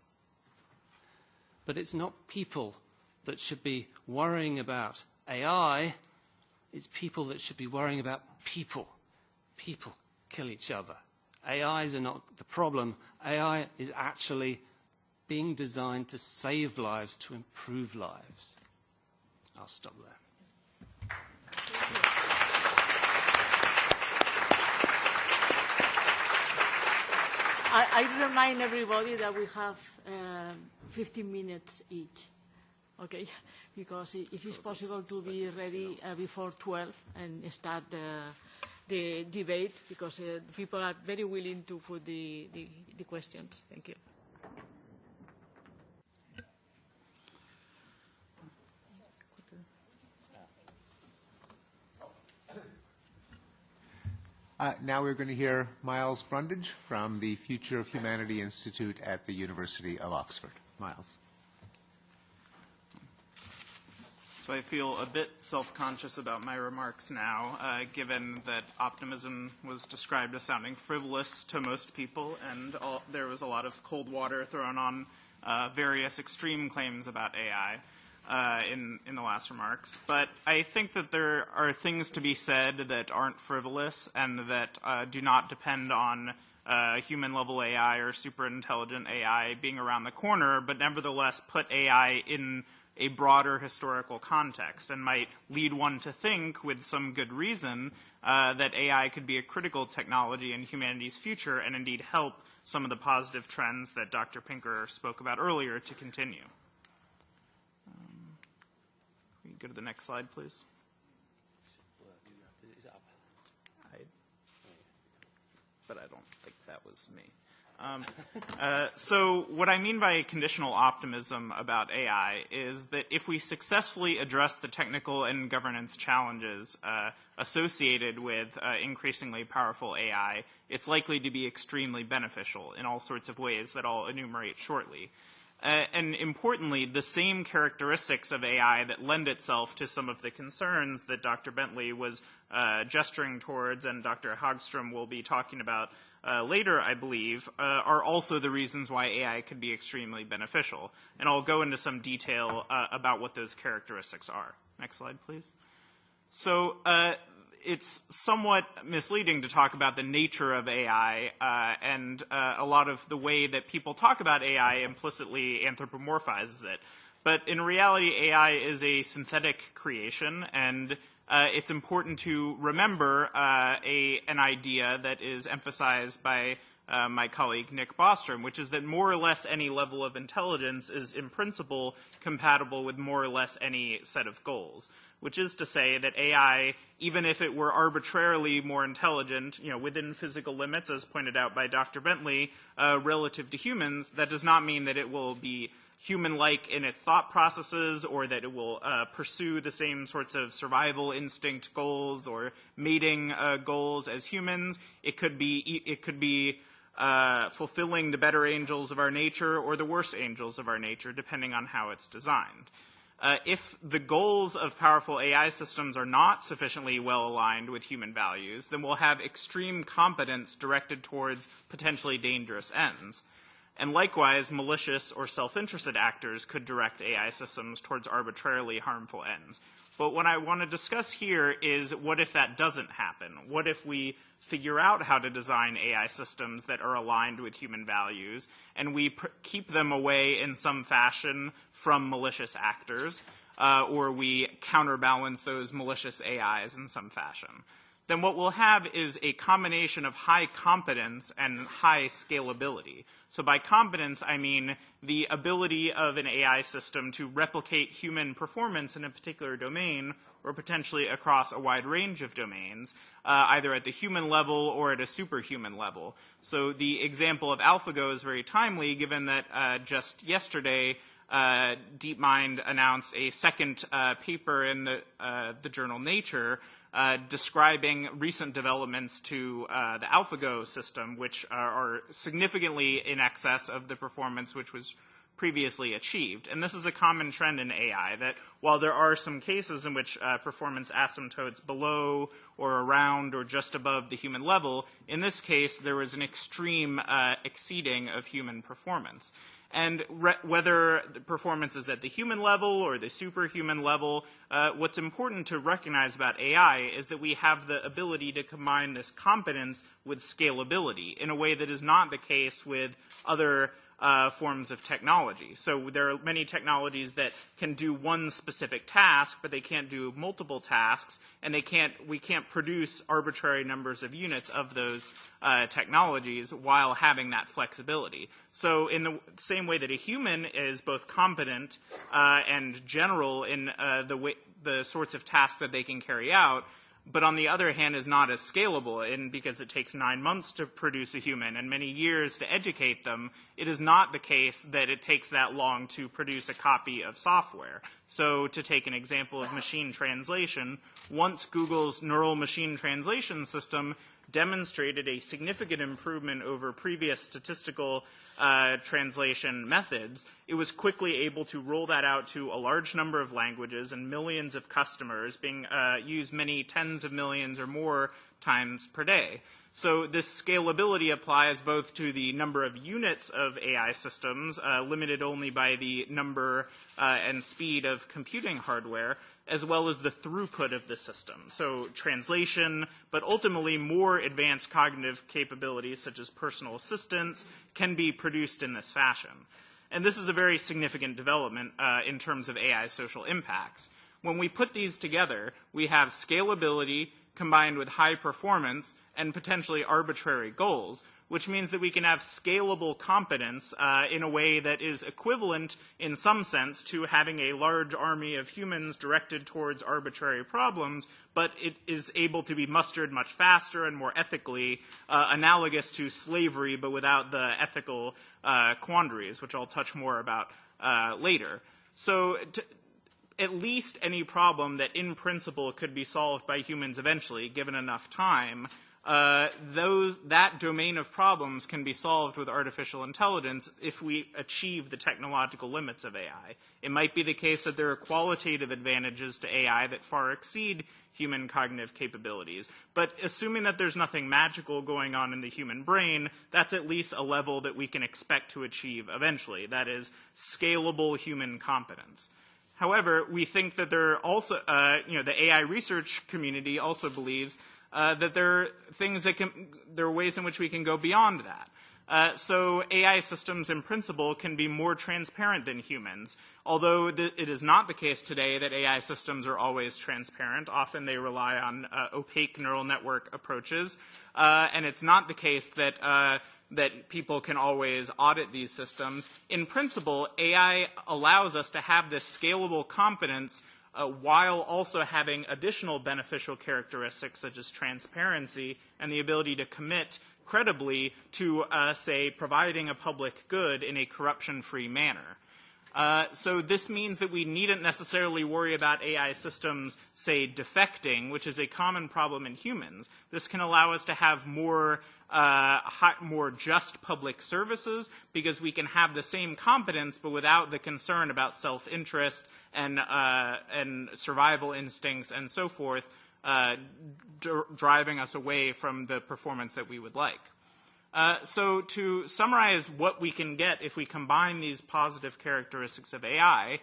[SPEAKER 4] But it's not people that should be worrying about AI. It's people that should be worrying about people. People kill each other. AIs are not the problem. AI is actually being designed to save lives, to improve lives. I'll stop there.
[SPEAKER 2] I remind everybody that we have 15 minutes each, okay? Because if it's possible to be ready before 12 and start the debate, because people are very willing to put the questions. Thank you.
[SPEAKER 3] Now we're going to hear Miles Brundage from the Future of Humanity Institute at the University of Oxford. Miles.
[SPEAKER 5] So I feel a bit self-conscious about my remarks now, given that optimism was described as sounding frivolous to most people, and there was a lot of cold water thrown on various extreme claims about AI. In the last remarks. But I think that there are things to be said that aren't frivolous and that do not depend on human-level AI or super-intelligent AI being around the corner, but nevertheless put AI in a broader historical context and might lead one to think, with some good reason, that AI could be a critical technology in humanity's future and indeed help some of the positive trends that Dr. Pinker spoke about earlier to continue. Go to the next slide, please. But I don't think that was me. So what I mean by conditional optimism about AI is that if we successfully address the technical and governance challenges associated with increasingly powerful AI, it's likely to be extremely beneficial in all sorts of ways that I'll enumerate shortly. And importantly, the same characteristics of AI that lend itself to some of the concerns that Dr. Bentley was gesturing towards and Dr. Häggström will be talking about later, I believe, are also the reasons why AI could be extremely beneficial. And I'll go into some detail about what those characteristics are. Next slide, please. So it's somewhat misleading to talk about the nature of AI, and a lot of the way that people talk about AI implicitly anthropomorphizes it. But in reality, AI is a synthetic creation, and it's important to remember an idea that is emphasized by my colleague Nick Bostrom, which is that more or less any level of intelligence is in principle compatible with more or less any set of goals, which is to say that AI, even if it were arbitrarily more intelligent, within physical limits, as pointed out by Dr. Bentley, relative to humans, that does not mean that it will be human-like in its thought processes or that it will pursue the same sorts of survival instinct goals or mating goals as humans. It could be fulfilling the better angels of our nature or the worse angels of our nature, depending on how it's designed. If the goals of powerful AI systems are not sufficiently well aligned with human values, then we'll have extreme competence directed towards potentially dangerous ends. And likewise, malicious or self-interested actors could direct AI systems towards arbitrarily harmful ends. But what I want to discuss here is what if that doesn't happen? What if we figure out how to design AI systems that are aligned with human values and we keep them away in some fashion from malicious actors, or we counterbalance those malicious AIs in some fashion? then what we'll have is a combination of high competence and high scalability. So by competence, I mean the ability of an AI system to replicate human performance in a particular domain or potentially across a wide range of domains, either at the human level or at a superhuman level. So the example of AlphaGo is very timely, given that just yesterday DeepMind announced a second paper in the journal Nature describing recent developments to the AlphaGo system, which are significantly in excess of the performance which was previously achieved. And this is a common trend in AI, that while there are some cases in which performance asymptotes below or around or just above the human level, in this case there was an extreme exceeding of human performance. And whether the performance is at the human level or the superhuman level, what's important to recognize about AI is that we have the ability to combine this competence with scalability in a way that is not the case with other forms of technology. So there are many technologies that can do one specific task, but they can't do multiple tasks, and we can't produce arbitrary numbers of units of those technologies while having that flexibility. So in the same way that a human is both competent and general in the sorts of tasks that they can carry out, but on the other hand is not as scalable, because it takes 9 months to produce a human and many years to educate them, it is not the case that it takes that long to produce a copy of software. So to take an example of machine translation, once Google's neural machine translation system demonstrated a significant improvement over previous statistical translation methods, it was quickly able to roll that out to a large number of languages and millions of customers, being used many tens of millions or more times per day. So this scalability applies both to the number of units of AI systems, limited only by the number and speed of computing hardware, as well as the throughput of the system. So translation, but ultimately more advanced cognitive capabilities, such as personal assistance, can be produced in this fashion. And this is a very significant development in terms of AI's social impacts. When we put these together, we have scalability combined with high performance and potentially arbitrary goals, which means that we can have scalable competence in a way that is equivalent in some sense to having a large army of humans directed towards arbitrary problems, but it is able to be mustered much faster and more ethically, analogous to slavery, but without the ethical quandaries, which I'll touch more about later. So at least any problem that in principle could be solved by humans eventually, given enough time, that domain of problems can be solved with artificial intelligence if we achieve the technological limits of AI. It might be the case that there are qualitative advantages to AI that far exceed human cognitive capabilities. But assuming that there's nothing magical going on in the human brain, that's at least a level that we can expect to achieve eventually. That is scalable human competence. However, we think that there are also, the AI research community also believes that there are ways in which we can go beyond that. So AI systems in principle can be more transparent than humans. Although it is not the case today that AI systems are always transparent. Often they rely on opaque neural network approaches. And it's not the case that people can always audit these systems. In principle, AI allows us to have this scalable competence while also having additional beneficial characteristics such as transparency and the ability to commit credibly to, say, providing a public good in a corruption-free manner. So this means that we needn't necessarily worry about AI systems, say, defecting, which is a common problem in humans. This can allow us to have more just public services because we can have the same competence but without the concern about self-interest and survival instincts and so forth driving us away from the performance that we would like. So to summarize what we can get if we combine these positive characteristics of AI,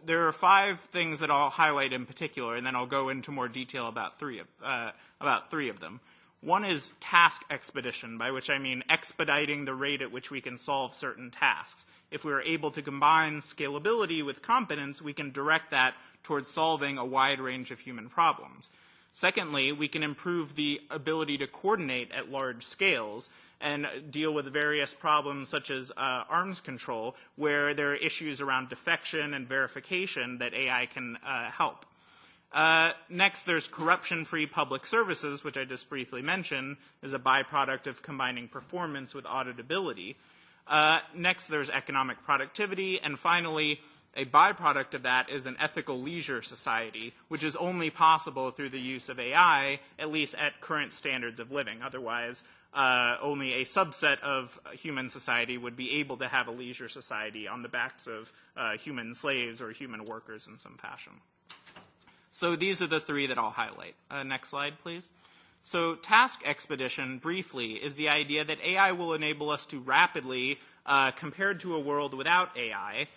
[SPEAKER 5] there are 5 things that I'll highlight in particular, and then I'll go into more detail about three of them. One is task expedition, by which I mean expediting the rate at which we can solve certain tasks. If we are able to combine scalability with competence, we can direct that towards solving a wide range of human problems. Secondly, we can improve the ability to coordinate at large scales and deal with various problems such as arms control, where there are issues around defection and verification that AI can help. Next, there's corruption-free public services, which I just briefly mentioned, is a byproduct of combining performance with auditability. Next, there's economic productivity. And finally, a byproduct of that is an ethical leisure society, which is only possible through the use of AI, at least at current standards of living. Otherwise, only a subset of human society would be able to have a leisure society on the backs of human slaves or human workers in some fashion. So these are the three that I'll highlight. Next slide, please. So task expedition, briefly, is the idea that AI will enable us to rapidly, compared to a world without AI,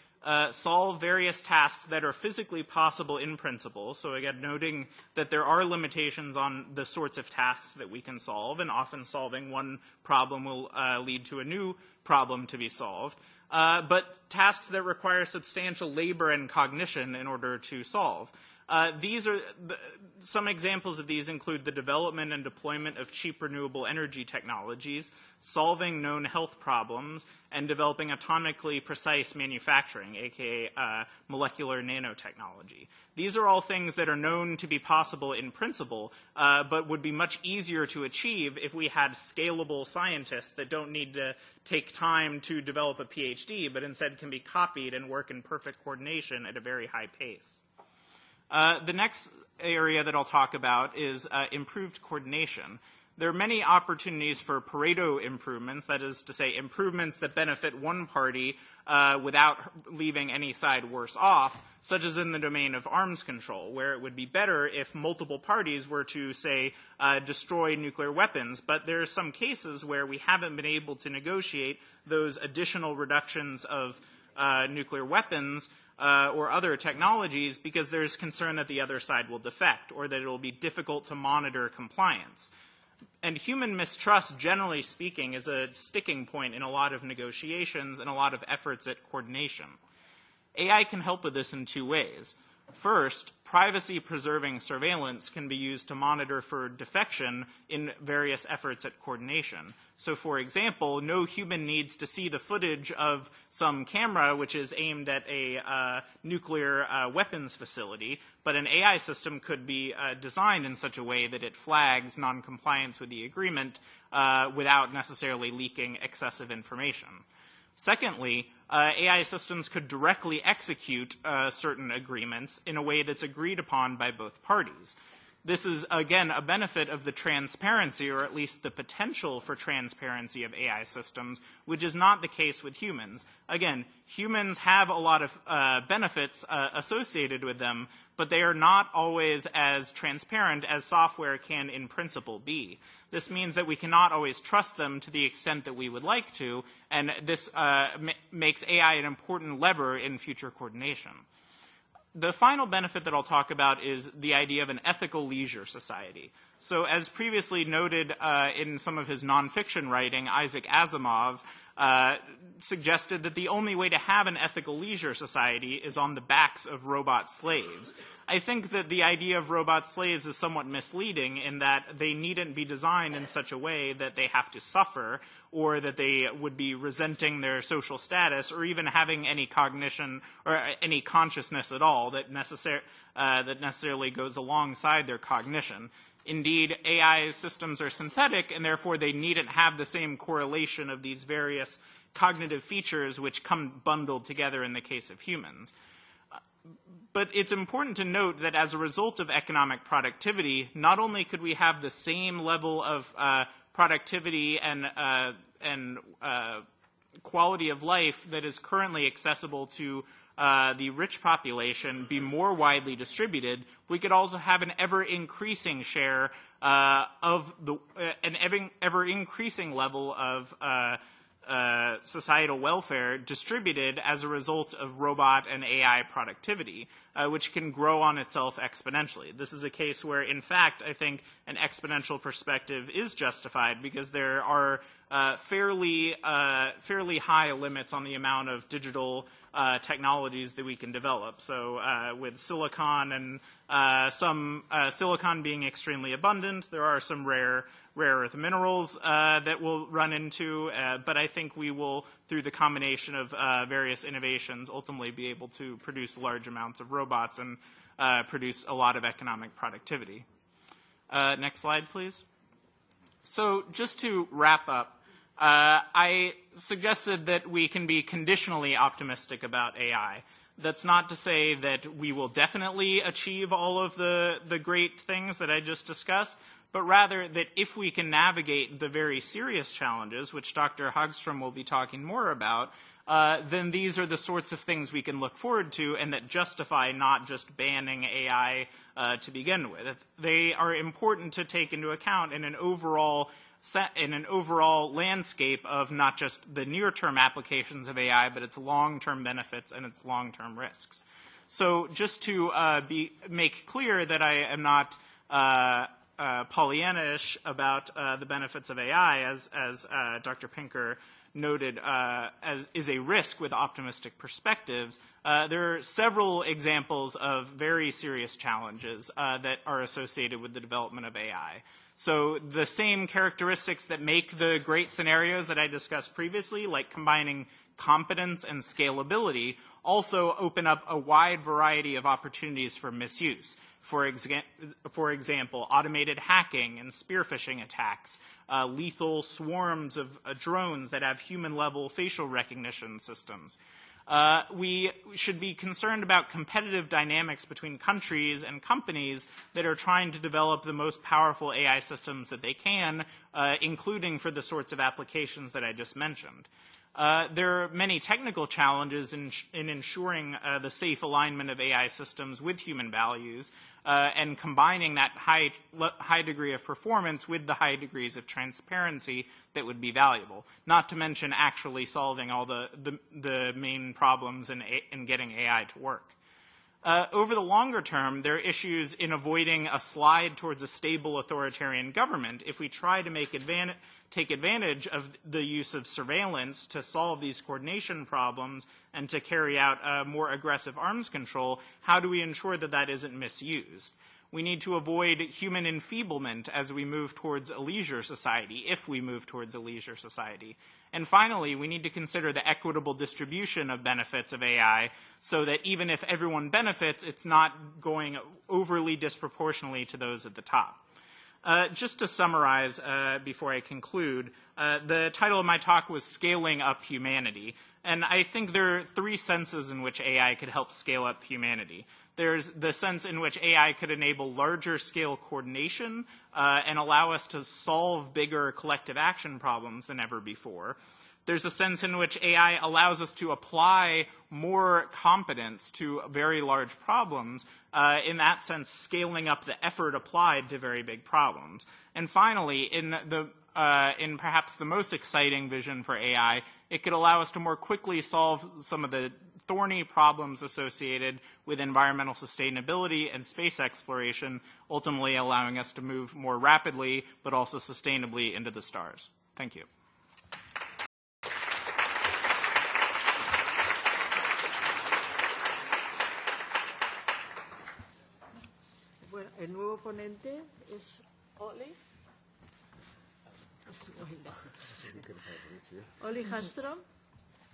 [SPEAKER 5] solve various tasks that are physically possible in principle. So again, noting that there are limitations on the sorts of tasks that we can solve, and often solving one problem will lead to a new problem to be solved. But tasks that require substantial labor and cognition in order to solve. Some examples of these include the development and deployment of cheap renewable energy technologies, solving known health problems, and developing atomically precise manufacturing, aka molecular nanotechnology. These are all things that are known to be possible in principle, but would be much easier to achieve if we had scalable scientists that don't need to take time to develop a PhD, but instead can be copied and work in perfect coordination at a very high pace. The next area that I'll talk about is improved coordination. There are many opportunities for Pareto improvements, that is to say improvements that benefit one party without leaving any side worse off, such as in the domain of arms control, where it would be better if multiple parties were to, say, destroy nuclear weapons. But there are some cases where we haven't been able to negotiate those additional reductions of nuclear weapons or other technologies because there's concern that the other side will defect or that it will be difficult to monitor compliance. And human mistrust, generally speaking, is a sticking point in a lot of negotiations and a lot of efforts at coordination. AI can help with this in two ways. First, privacy-preserving surveillance can be used to monitor for defection in various efforts at coordination. So, for example, no human needs to see the footage of some camera which is aimed at a nuclear weapons facility, but an AI system could be designed in such a way that it flags noncompliance with the agreement without necessarily leaking excessive information. Secondly, AI systems could directly execute certain agreements in a way that's agreed upon by both parties. This is, again, a benefit of the transparency, or at least the potential for transparency of AI systems, which is not the case with humans. Again, humans have a lot of benefits associated with them, but they are not always as transparent as software can in principle be. This means that we cannot always trust them to the extent that we would like to, and this makes AI an important lever in future coordination. The final benefit that I'll talk about is the idea of an ethical leisure society. So as previously noted in some of his nonfiction writing, Isaac Asimov suggested that the only way to have an ethical leisure society is on the backs of robot slaves. I think that the idea of robot slaves is somewhat misleading in that they needn't be designed in such a way that they have to suffer or that they would be resenting their social status or even having any cognition or any consciousness at all that necessarily goes alongside their cognition. Indeed, AI systems are synthetic, and therefore they needn't have the same correlation of these various cognitive features which come bundled together in the case of humans. But it's important to note that as a result of economic productivity, not only could we have the same level of productivity and quality of life that is currently accessible to the rich population be more widely distributed, we could also have an ever-increasing share of an ever-increasing level of societal welfare distributed as a result of robot and AI productivity, which can grow on itself exponentially. This is a case where, in fact, I think an exponential perspective is justified because there are fairly high limits on the amount of digital technologies that we can develop. So with silicon and some silicon being extremely abundant, there are some rare earth minerals that we'll run into, but I think we will, through the combination of various innovations, ultimately be able to produce large amounts of robots and produce a lot of economic productivity. Next slide, please. So just to wrap up, I suggested that we can be conditionally optimistic about AI. That's not to say that we will definitely achieve all of the great things that I just discussed, but rather that if we can navigate the very serious challenges, which Dr. Häggström will be talking more about, then these are the sorts of things we can look forward to and that justify not just banning AI to begin with. They are important to take into account in an overall landscape of not just the near-term applications of AI, but its long-term benefits and its long-term risks. So just to make clear that I am not Pollyanna-ish about the benefits of AI, as Dr. Pinker noted, is a risk with optimistic perspectives, there are several examples of very serious challenges that are associated with the development of AI. So the same characteristics that make the great scenarios that I discussed previously, like combining competence and scalability, also open up a wide variety of opportunities for misuse. For example, automated hacking and spear phishing attacks, lethal swarms of drones that have human-level facial recognition systems. We should be concerned about competitive dynamics between countries and companies that are trying to develop the most powerful AI systems that they can, including for the sorts of applications that I just mentioned. There are many technical challenges in ensuring the safe alignment of AI systems with human values and combining that high degree of performance with the high degrees of transparency that would be valuable, not to mention actually solving all the main problems in getting AI to work. Over the longer term, there are issues in avoiding a slide towards a stable authoritarian government if we try to take advantage of the use of surveillance to solve these coordination problems and to carry out more aggressive arms control. How do we ensure that that isn't misused? We need to avoid human enfeeblement as we move towards a leisure society, if we move towards a leisure society. And finally, we need to consider the equitable distribution of benefits of AI so that even if everyone benefits, it's not going overly disproportionately to those at the top. Just to summarize before I conclude, the title of my talk was Scaling Up Humanity. And I think there are three senses in which AI could help scale up humanity. There's the sense in which AI could enable larger scale coordination and allow us to solve bigger collective action problems than ever before. There's a sense in which AI allows us to apply more competence to very large problems, in that sense scaling up the effort applied to very big problems. And finally, in perhaps the most exciting vision for AI, it could allow us to more quickly solve some of the thorny problems associated with environmental sustainability and space exploration, ultimately allowing us to move more rapidly but also sustainably into the stars. Thank you.
[SPEAKER 2] Bueno, el nuevo ponente es Olle. Olle Häggström,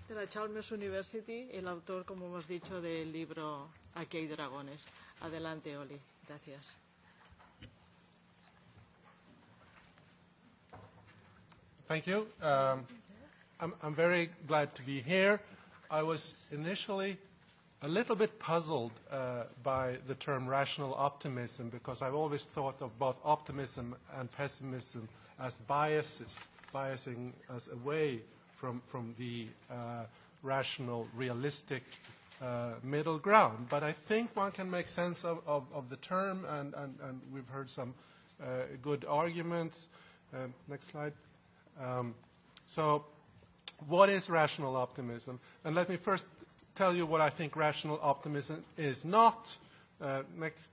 [SPEAKER 2] de la Chalmers University, el autor, como hemos dicho, del libro Aquí hay dragones. Adelante, Olle. Gracias.
[SPEAKER 6] Thank you. I'm very glad to be here. I was initially a little bit puzzled by the term rational optimism because I've always thought of both optimism and pessimism as biasing us away from the rational, realistic middle ground. But I think one can make sense of the term, and we've heard some good arguments. Next slide. So what is rational optimism? And let me first tell you what I think rational optimism is not. Next.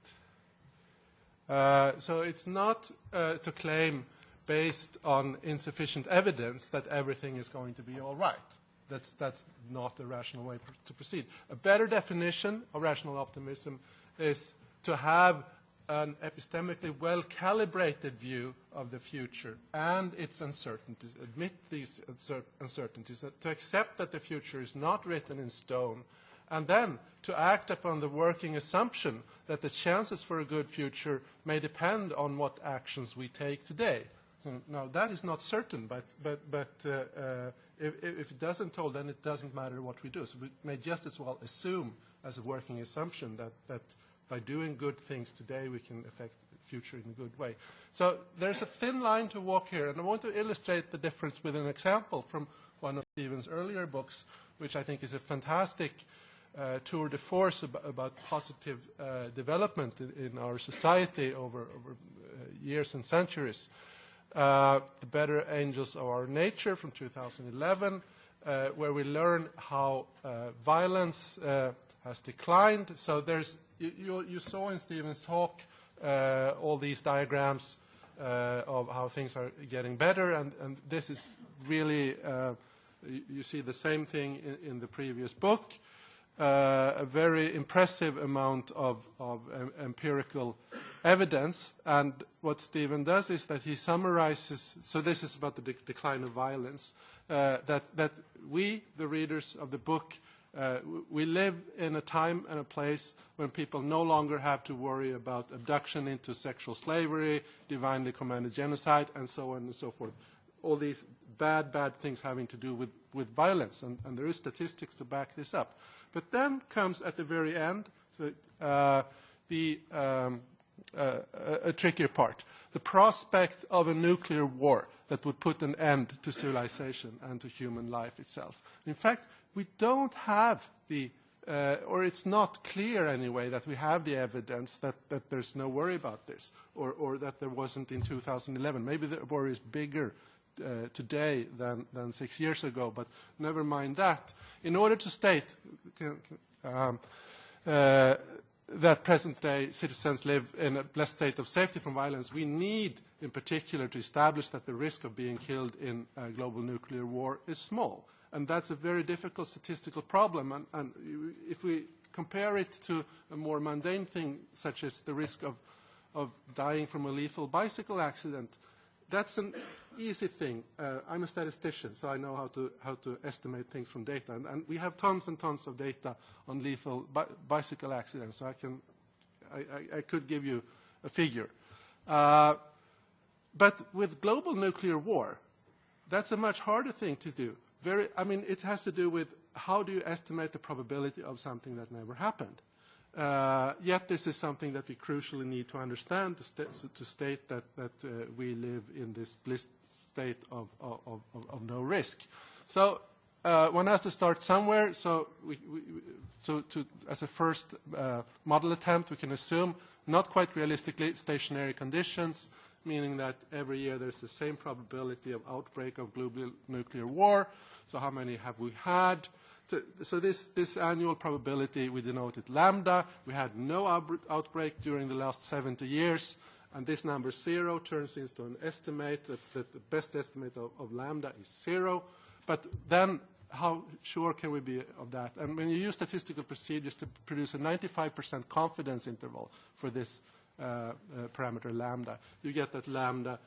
[SPEAKER 6] So it's not to claim based on insufficient evidence that everything is going to be all right. That's not a rational way to proceed. A better definition of rational optimism is to have an epistemically well-calibrated view of the future and its uncertainties, admit these uncertainties, to accept that the future is not written in stone, and then to act upon the working assumption that the chances for a good future may depend on what actions we take today. So now, that is not certain, but if it doesn't hold, then it doesn't matter what we do. So we may just as well assume as a working assumption that by doing good things today, we can affect the future in a good way. So there's a thin line to walk here, and I want to illustrate the difference with an example from one of Stephen's earlier books, which I think is a fantastic tour de force about positive development in our society over years and centuries. The Better Angels of Our Nature from 2011, where we learn how violence has declined. So there's you saw in Stephen's talk all these diagrams of how things are getting better, and this is really you see the same thing in the previous book. A very impressive amount of empirical evidence, and what Stephen does is that he summarizes, so this is about the decline of violence, that we, the readers of the book, we live in a time and a place when people no longer have to worry about abduction into sexual slavery, divinely commanded genocide, and so on and so forth. All these bad things having to do with violence, and there is statistics to back this up. But then comes at the very end a trickier part, the prospect of a nuclear war that would put an end to civilization and to human life itself. In fact, we don't have or it's not clear anyway that we have the evidence that there's no worry about this, or that there wasn't in 2011. Maybe the worry is bigger today than 6 years ago, but never mind that. In order to state that present-day citizens live in a blessed state of safety from violence, we need, in particular, to establish that the risk of being killed in a global nuclear war is small. And that's a very difficult statistical problem. And if we compare it to a more mundane thing, such as the risk of dying from a lethal bicycle accident, that's an easy thing. I'm a statistician, so I know how to estimate things from data. And we have tons and tons of data on lethal bicycle accidents, so I could give you a figure. But with global nuclear war, that's a much harder thing to do. It has to do with how do you estimate the probability of something that never happened. Yet this is something that we crucially need to understand to state that we live in this blissed state of no risk. So one has to start somewhere. So as a first model attempt, we can assume not quite realistically stationary conditions, meaning that every year there's the same probability of outbreak of global nuclear war. So how many have we had? So this annual probability, we denoted lambda. We had no outbreak during the last 70 years. And this number 0 turns into an estimate that the best estimate of lambda is 0. But then how sure can we be of that? And when you use statistical procedures to produce a 95% confidence interval for this parameter lambda, you get that lambda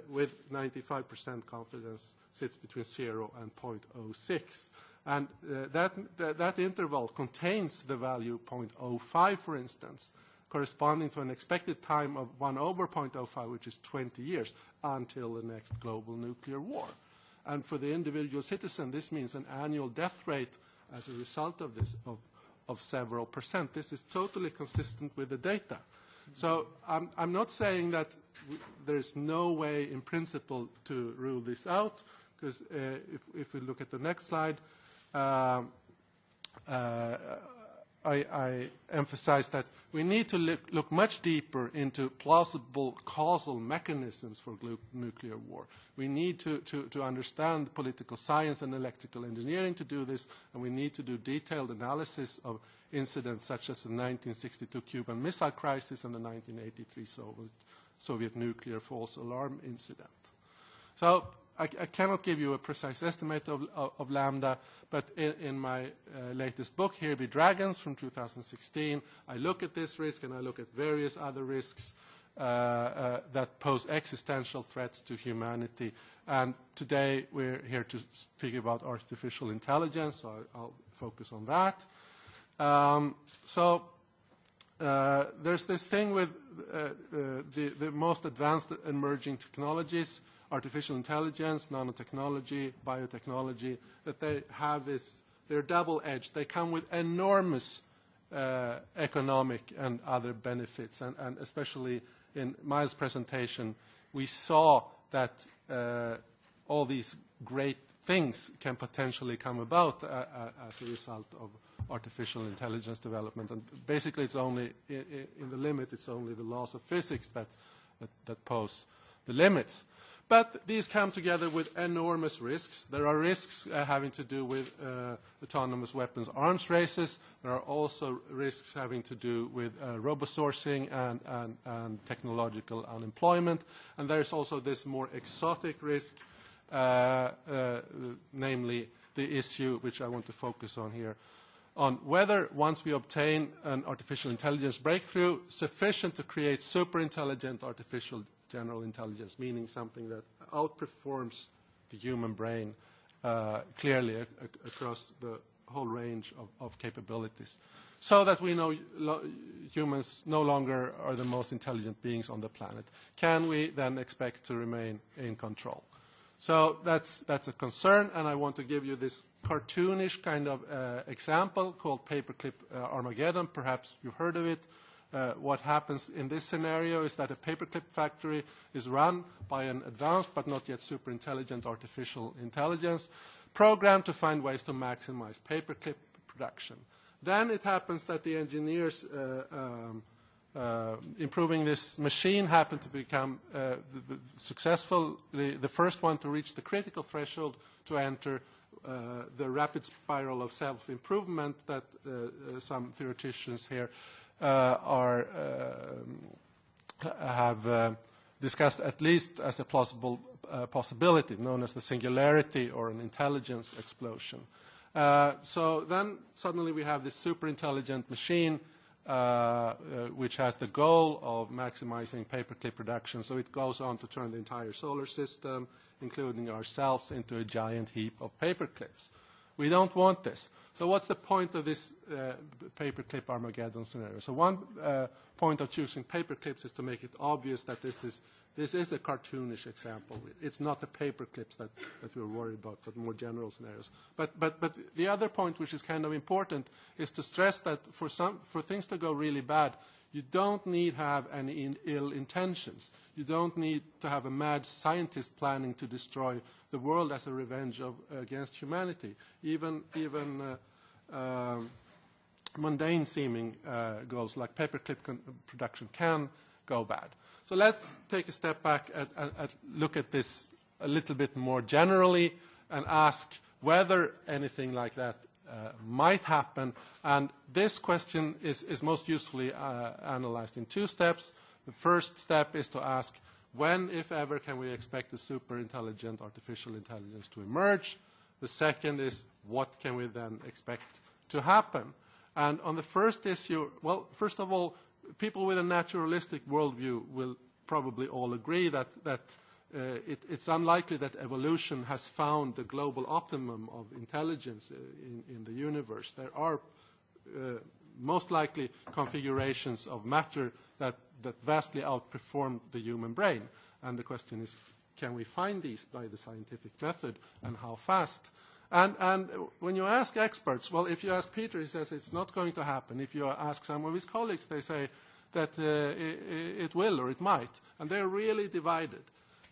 [SPEAKER 6] with 95% confidence sits between 0 and 0.06. And that interval contains the value 0.05, for instance, corresponding to an expected time of 1 over 0.05, which is 20 years, until the next global nuclear war. And for the individual citizen, this means an annual death rate as a result of this of several percent. This is totally consistent with the data. So I'm not saying that there's no way in principle to rule this out, because if we look at the next slide, I emphasize that we need to look much deeper into plausible causal mechanisms for nuclear war. We need to understand political science and electrical engineering to do this, and we need to do detailed analysis of incidents such as the 1962 Cuban Missile Crisis and the 1983 Soviet nuclear false alarm incident. So I cannot give you a precise estimate of lambda, but in my latest book, Here Be Dragons, from 2016, I look at this risk and I look at various other risks that pose existential threats to humanity. And today we're here to speak about artificial intelligence, so I'll focus on that. There's this thing with the most advanced emerging technologies, artificial intelligence, nanotechnology, biotechnology, that they have this, they're double-edged. They come with enormous economic and other benefits, and especially in Miles' presentation, we saw that all these great things can potentially come about as a result of artificial intelligence development. And basically, it's only, in the limit, it's only the laws of physics that pose the limits. But these come together with enormous risks. There are risks having to do with autonomous weapons arms races. There are also risks having to do with robo-sourcing and technological unemployment. And there's also this more exotic risk, namely the issue which I want to focus on here, on whether once we obtain an artificial intelligence breakthrough sufficient to create super-intelligent artificial general intelligence, meaning something that outperforms the human brain clearly across the whole range of capabilities, so that we know humans no longer are the most intelligent beings on the planet. Can we then expect to remain in control? So that's a concern, and I want to give you this cartoonish kind of example called Paperclip Armageddon. Perhaps you've heard of it. What happens in this scenario is that a paperclip factory is run by an advanced but not yet super intelligent artificial intelligence programmed to find ways to maximize paperclip production. Then it happens that the engineers improving this machine happen to become successfully the first one to reach the critical threshold to enter the rapid spiral of self-improvement that some theoreticians here have discussed, at least as a plausible possibility, known as the singularity or an intelligence explosion. So then suddenly we have this super intelligent machine which has the goal of maximizing paperclip production. So it goes on to turn the entire solar system, including ourselves, into a giant heap of paperclips. We don't want this. So what's the point of this paperclip Armageddon scenario? So one point of choosing paperclips is to make it obvious that this is a cartoonish example. It's not the paperclips that we're worried about, but more general scenarios. But the other point, which is kind of important, is to stress that for things to go really bad, you don't need to have any ill intentions. You don't need to have a mad scientist planning to destroy the world as a revenge against humanity. Even mundane-seeming goals like paperclip production can go bad. So let's take a step back and look at this a little bit more generally and ask whether anything like that might happen. And this question is most usefully analyzed in two steps. The first step is to ask, when, if ever, can we expect a super intelligent artificial intelligence to emerge? The second is, what can we then expect to happen? And on the first issue, well, first of all, people with a naturalistic worldview will probably all agree that it's unlikely that evolution has found the global optimum of intelligence in the universe. There are most likely configurations of matter that vastly outperform the human brain. And the question is, can we find these by the scientific method, and how fast? And when you ask experts, well, if you ask Peter, he says it's not going to happen. If you ask some of his colleagues, they say that it will or it might. And they're really divided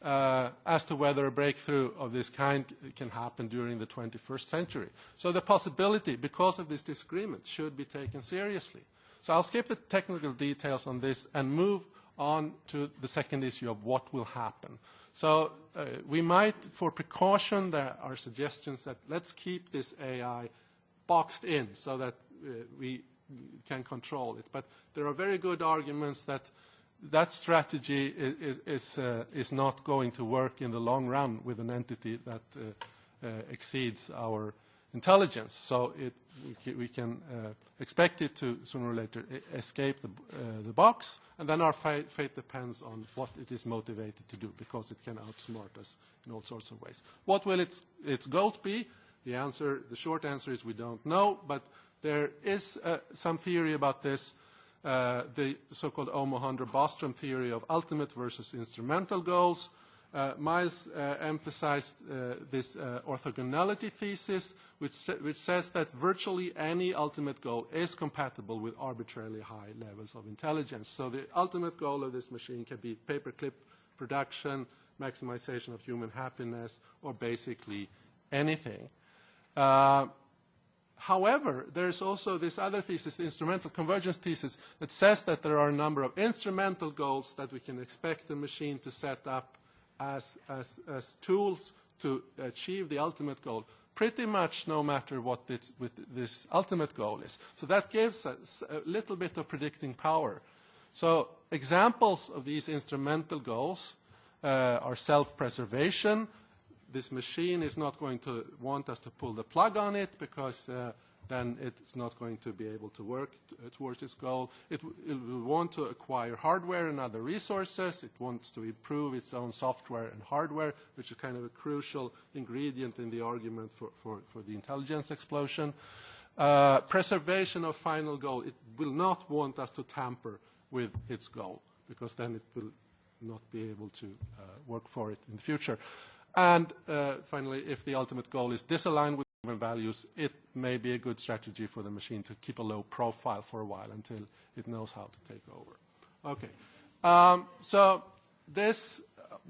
[SPEAKER 6] as to whether a breakthrough of this kind can happen during the 21st century. So the possibility, because of this disagreement, should be taken seriously. So I'll skip the technical details on this and move on to the second issue of what will happen. So we might, for precaution, there are suggestions that let's keep this AI boxed in so that we can control it. But there are very good arguments that that strategy is not going to work in the long run with an entity that exceeds our intelligence. So we can expect it to sooner or later escape the box, and then our fate depends on what it is motivated to do, because it can outsmart us in all sorts of ways. What will its goals be? The short answer is we don't know, but there is some theory about this, the so-called Omohundro-Bostrom theory of ultimate versus instrumental goals. Miles emphasized this orthogonality thesis, which says that virtually any ultimate goal is compatible with arbitrarily high levels of intelligence. So the ultimate goal of this machine can be paperclip production, maximization of human happiness, or basically anything. However, there's also this other thesis, the instrumental convergence thesis, that says that there are a number of instrumental goals that we can expect the machine to set up as tools to achieve the ultimate goal, pretty much no matter what this ultimate goal is. So that gives us a little bit of predicting power. So examples of these instrumental goals are self-preservation. This machine is not going to want us to pull the plug on it, because then it's not going to be able to work towards its goal. It will want to acquire hardware and other resources. It wants to improve its own software and hardware, which is kind of a crucial ingredient in the argument for the intelligence explosion. Preservation of final goal. It will not want us to tamper with its goal, because then it will not be able to work for it in the future. And finally, if the ultimate goal is disaligned with human values, it may be a good strategy for the machine to keep a low profile for a while until it knows how to take over. Okay. So this,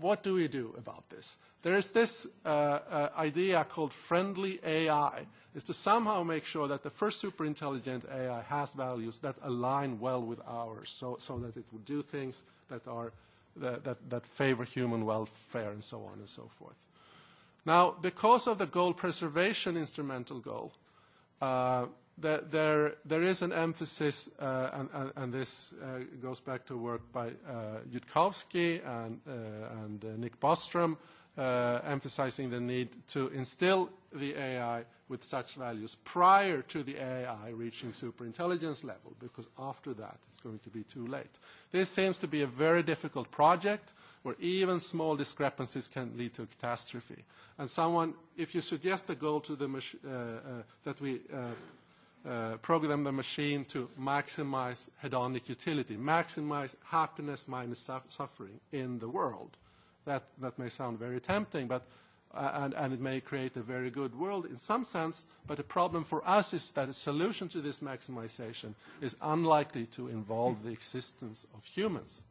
[SPEAKER 6] what do we do about this? There is this idea called friendly AI, is to somehow make sure that the first superintelligent AI has values that align well with ours, so that it will do things that are that favor human welfare and so on and so forth. Now, because of the goal preservation instrumental goal, there is an emphasis, and this goes back to work by Gutkowski and Nick Bostrom, emphasizing the need to instill the AI with such values prior to the AI reaching superintelligence level, because after that it's going to be too late. This seems to be a very difficult project where even small discrepancies can lead to a catastrophe. And if you suggest the goal to the that we program the machine to maximize hedonic utility, maximize happiness minus suffering in the world, that may sound very tempting, but and it may create a very good world in some sense, but the problem for us is that a solution to this maximization is unlikely to involve the existence of humans.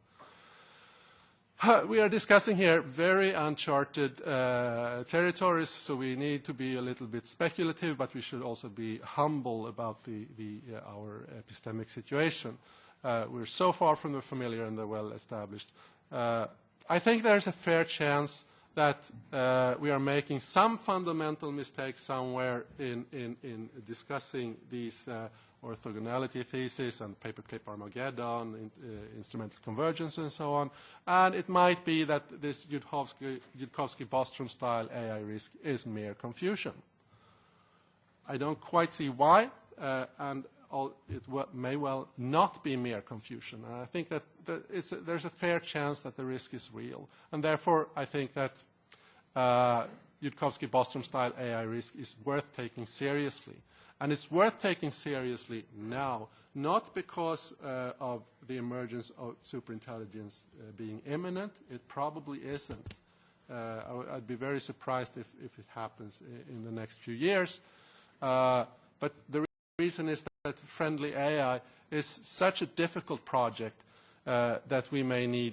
[SPEAKER 6] We are discussing here very uncharted territories, so we need to be a little bit speculative, but we should also be humble about our epistemic situation. We're so far from the familiar and the well-established. I think there's a fair chance that we are making some fundamental mistakes somewhere in discussing these orthogonality thesis and paperclip Armageddon, instrumental convergence, and so on. And it might be that this Gutkowski-Bostrom style AI risk is mere confusion. I don't quite see why, and it may well not be mere confusion. And I think that there's a fair chance that the risk is real. And therefore, I think that Gutkowski-Bostrom style AI risk is worth taking seriously. And it's worth taking seriously now, not because of the emergence of superintelligence being imminent. It probably isn't. I'd be very surprised if it happens in the next few years. But the reason is that friendly AI is such a difficult project that we may need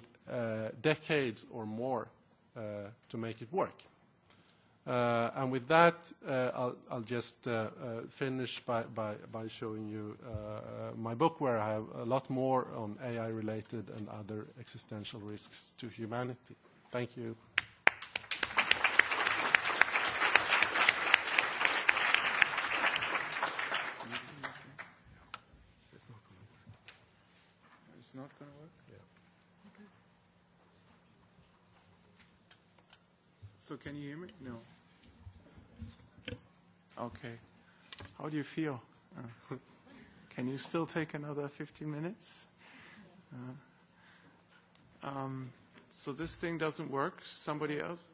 [SPEAKER 6] decades or more to make it work. And with that, I'll just finish by showing you my book, where I have a lot more on AI-related and other existential risks to humanity. Thank you.
[SPEAKER 7] It's not going to work? Yeah. So can you hear me? No. Okay. How do you feel? Can you still take another 15 minutes? So this thing doesn't work. Somebody else?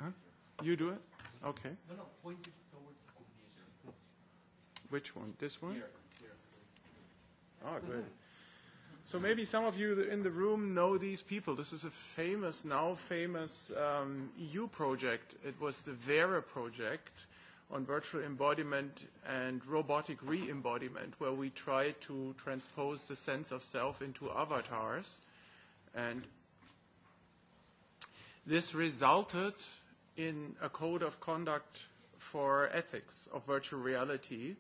[SPEAKER 7] Huh? You do it? Okay.
[SPEAKER 8] No, point it towards the computer.
[SPEAKER 7] Which one? This one?
[SPEAKER 8] Here.
[SPEAKER 7] Oh, good. So maybe some of you in the room know these people. This is a now famous EU project. It was the VERA project on virtual embodiment and robotic re-embodiment, where we try to transpose the sense of self into avatars. And this resulted in a code of conduct for ethics of virtual reality.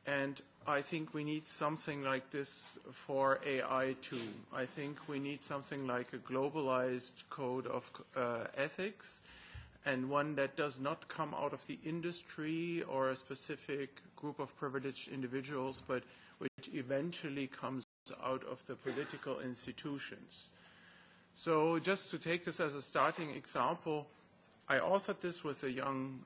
[SPEAKER 7] And I think we need something like this for AI too. I think we need something like a globalized code of ethics, and one that does not come out of the industry or a specific group of privileged individuals, but which eventually comes out of the political institutions. So just to take this as a starting example, I authored this with a young,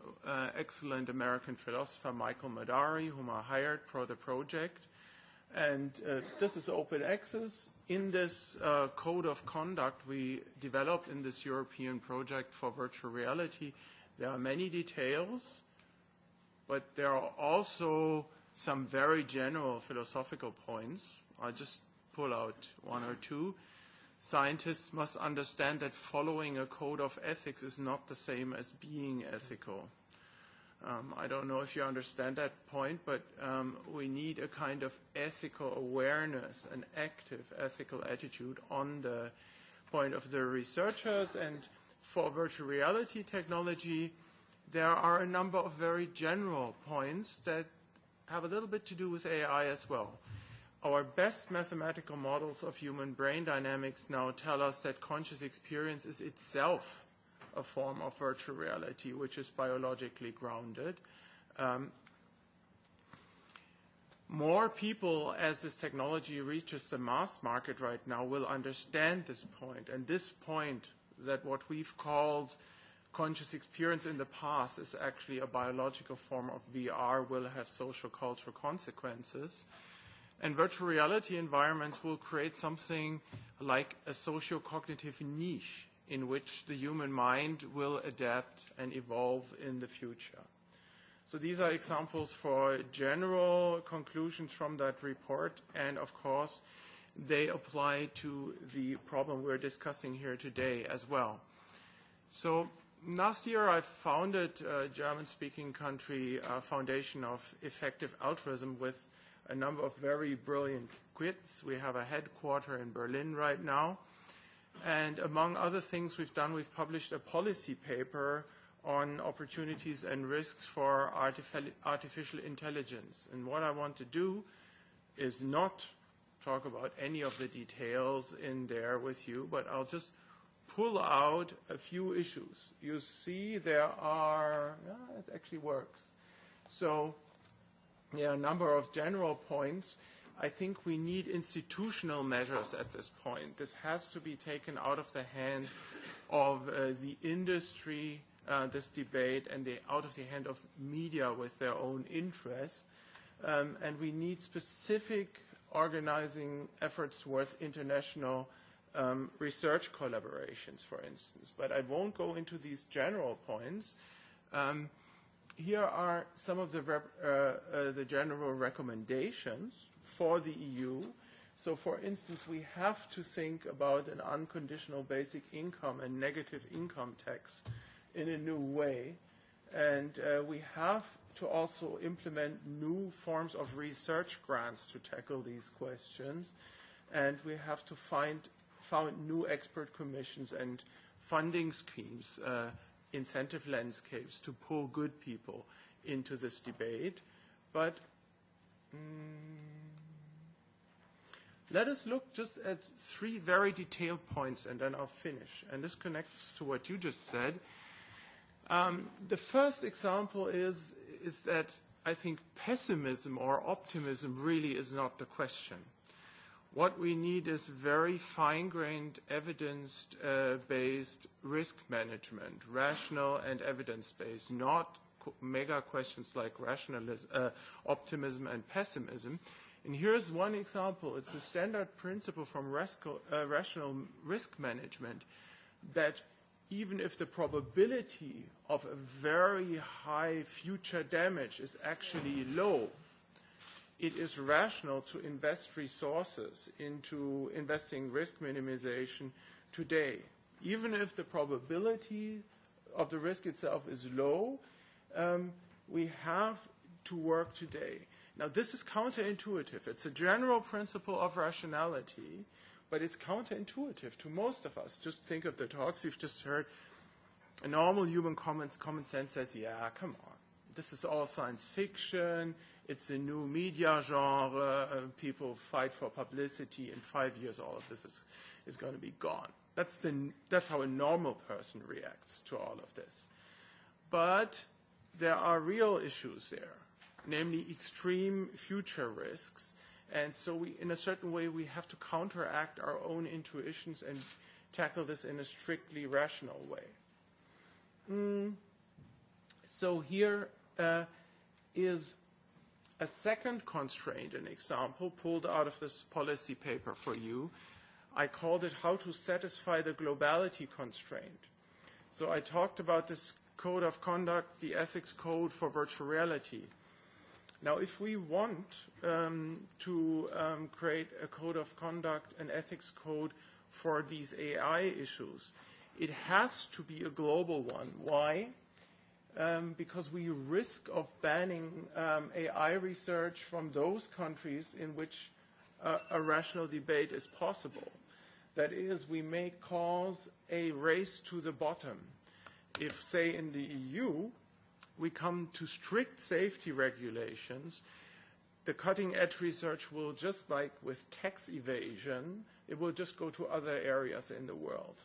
[SPEAKER 7] excellent American philosopher, Michael Madari, whom I hired for the project. And this is open access. In this code of conduct we developed in this European project for virtual reality, there are many details, but there are also some very general philosophical points. I'll just pull out one or two. Scientists must understand that following a code of ethics is not the same as being ethical. I don't know if you understand that point, but we need a kind of ethical awareness, an active ethical attitude on the point of the researchers. And for virtual reality technology, there are a number of very general points that have a little bit to do with AI as well. Our best mathematical models of human brain dynamics now tell us that conscious experience is itself a form of virtual reality, which is biologically grounded. More people, as this technology reaches the mass market right now, will understand this point. And this point, that what we've called conscious experience in the past is actually a biological form of VR, will have social cultural consequences. And virtual reality environments will create something like a socio-cognitive niche in which the human mind will adapt and evolve in the future. So these are examples for general conclusions from that report, and of course they apply to the problem we're discussing here today as well. So last year I founded a German-speaking country foundation of effective altruism with a number of very brilliant kids. We have a headquarter in Berlin right now. And among other things we've published a policy paper on opportunities and risks for artificial intelligence. And what I want to do is not talk about any of the details in there with you, but I'll just pull out a few issues. You see there are, it actually works. So there are a number of general points. I think we need institutional measures at this point. This has to be taken out of the hand of the industry, this debate, and out of the hand of media with their own interests. And we need specific organizing efforts towards international research collaborations, for instance. But I won't go into these general points. Here are some of the general recommendations for the EU. So, for instance, we have to think about an unconditional basic income and negative income tax in a new way. And we have to also implement new forms of research grants to tackle these questions. And we have to found new expert commissions and funding schemes, incentive landscapes to pull good people into this debate. But let us look just at three very detailed points, and then I'll finish. And this connects to what you just said. The first example is that I think pessimism or optimism really is not the question. What we need is very fine-grained, evidence-based risk management, rational and evidence-based, not mega questions like optimism and pessimism. And here's one example. It's a standard principle from rational risk management that even if the probability of a very high future damage is actually low, it is rational to invest resources into investing risk minimization today. Even if the probability of the risk itself is low, we have to work today. Now, this is counterintuitive. It's a general principle of rationality, but it's counterintuitive to most of us. Just think of the talks you've just heard. A normal human common sense says, yeah, come on. This is all science fiction. It's a new media genre. People fight for publicity. In 5 years, all of this is going to be gone. That's how a normal person reacts to all of this. But there are real issues there, namely extreme future risks. And so in a certain way, we have to counteract our own intuitions and tackle this in a strictly rational way. So here is a second constraint, an example pulled out of this policy paper for you. I called it How to Satisfy the Globality Constraint. So I talked about this code of conduct, the ethics code for virtual reality. Now, if we want to create a code of conduct, an ethics code for these AI issues, it has to be a global one. Why? Because we risk of banning AI research from those countries in which a rational debate is possible. That is, we may cause a race to the bottom. If, say, in the EU, we come to strict safety regulations, the cutting-edge research will, just like with tax evasion, it will just go to other areas in the world.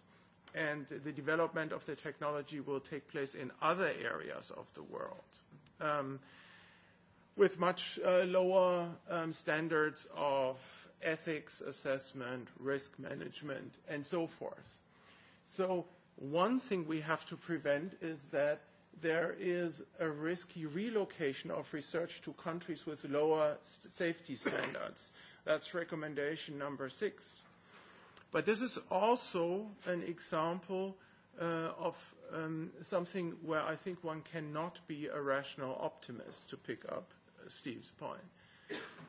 [SPEAKER 7] And the development of the technology will take place in other areas of the world with much lower standards of ethics assessment, risk management, and so forth. So one thing we have to prevent is that there is a risky relocation of research to countries with lower safety standards. That's recommendation number 6. But this is also an example of something where I think one cannot be a rational optimist, to pick up Steve's point.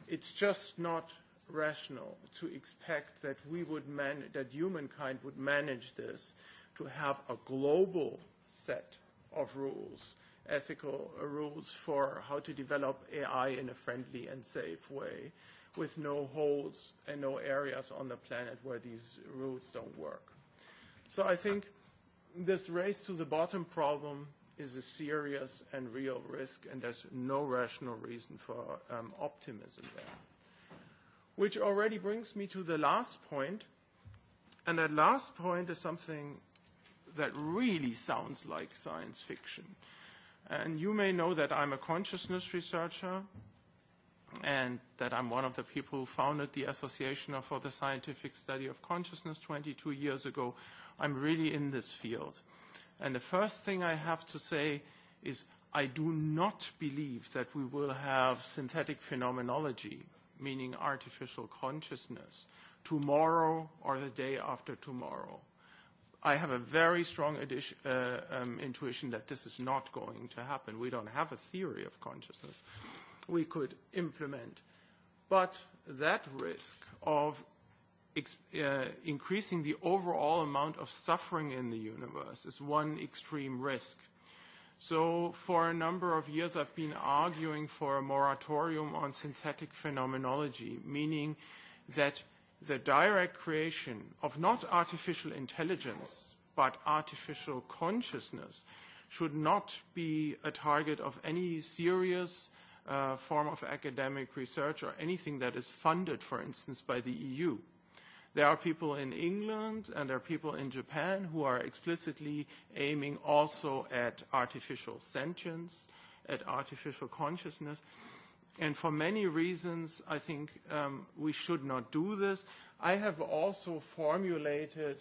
[SPEAKER 7] It's just not rational to expect that that humankind would manage this, to have a global set of rules, ethical rules for how to develop AI in a friendly and safe way, with no holes and no areas on the planet where these rules don't work. So I think this race to the bottom problem is a serious and real risk, and there's no rational reason for optimism there. Which already brings me to the last point, and that last point is something that really sounds like science fiction. And you may know that I'm a consciousness researcher, and that I'm one of the people who founded the Association for the Scientific Study of Consciousness 22 years ago. I'm really in this field. And the first thing I have to say is I do not believe that we will have synthetic phenomenology, meaning artificial consciousness, tomorrow or the day after tomorrow. I have a very strong intuition that this is not going to happen. We don't have a theory of consciousness we could implement. But that risk of increasing the overall amount of suffering in the universe is one extreme risk. So for a number of years, I've been arguing for a moratorium on synthetic phenomenology, meaning that the direct creation of not artificial intelligence, but artificial consciousness should not be a target of any serious form of academic research or anything that is funded, for instance, by the EU. There are people in England and there are people in Japan who are explicitly aiming also at artificial sentience, at artificial consciousness. And for many reasons, I think we should not do this. I have also formulated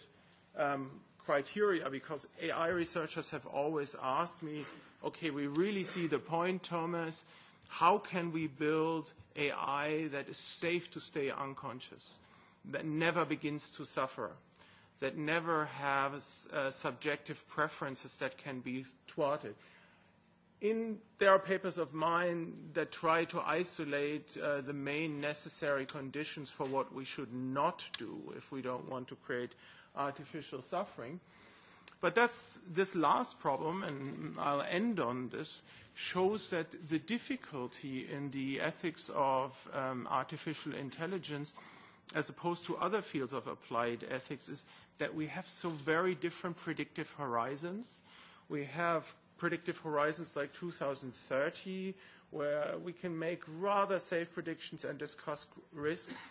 [SPEAKER 7] criteria, because AI researchers have always asked me, okay, we really see the point, Thomas. How can we build AI that is safe to stay unconscious, that never begins to suffer, that never has subjective preferences that can be thwarted? There are papers of mine that try to isolate the main necessary conditions for what we should not do if we don't want to create artificial suffering. But this last problem, and I'll end on this, shows that the difficulty in the ethics of artificial intelligence, as opposed to other fields of applied ethics, is that we have so very different predictive horizons. We have predictive horizons like 2030, where we can make rather safe predictions and discuss risks.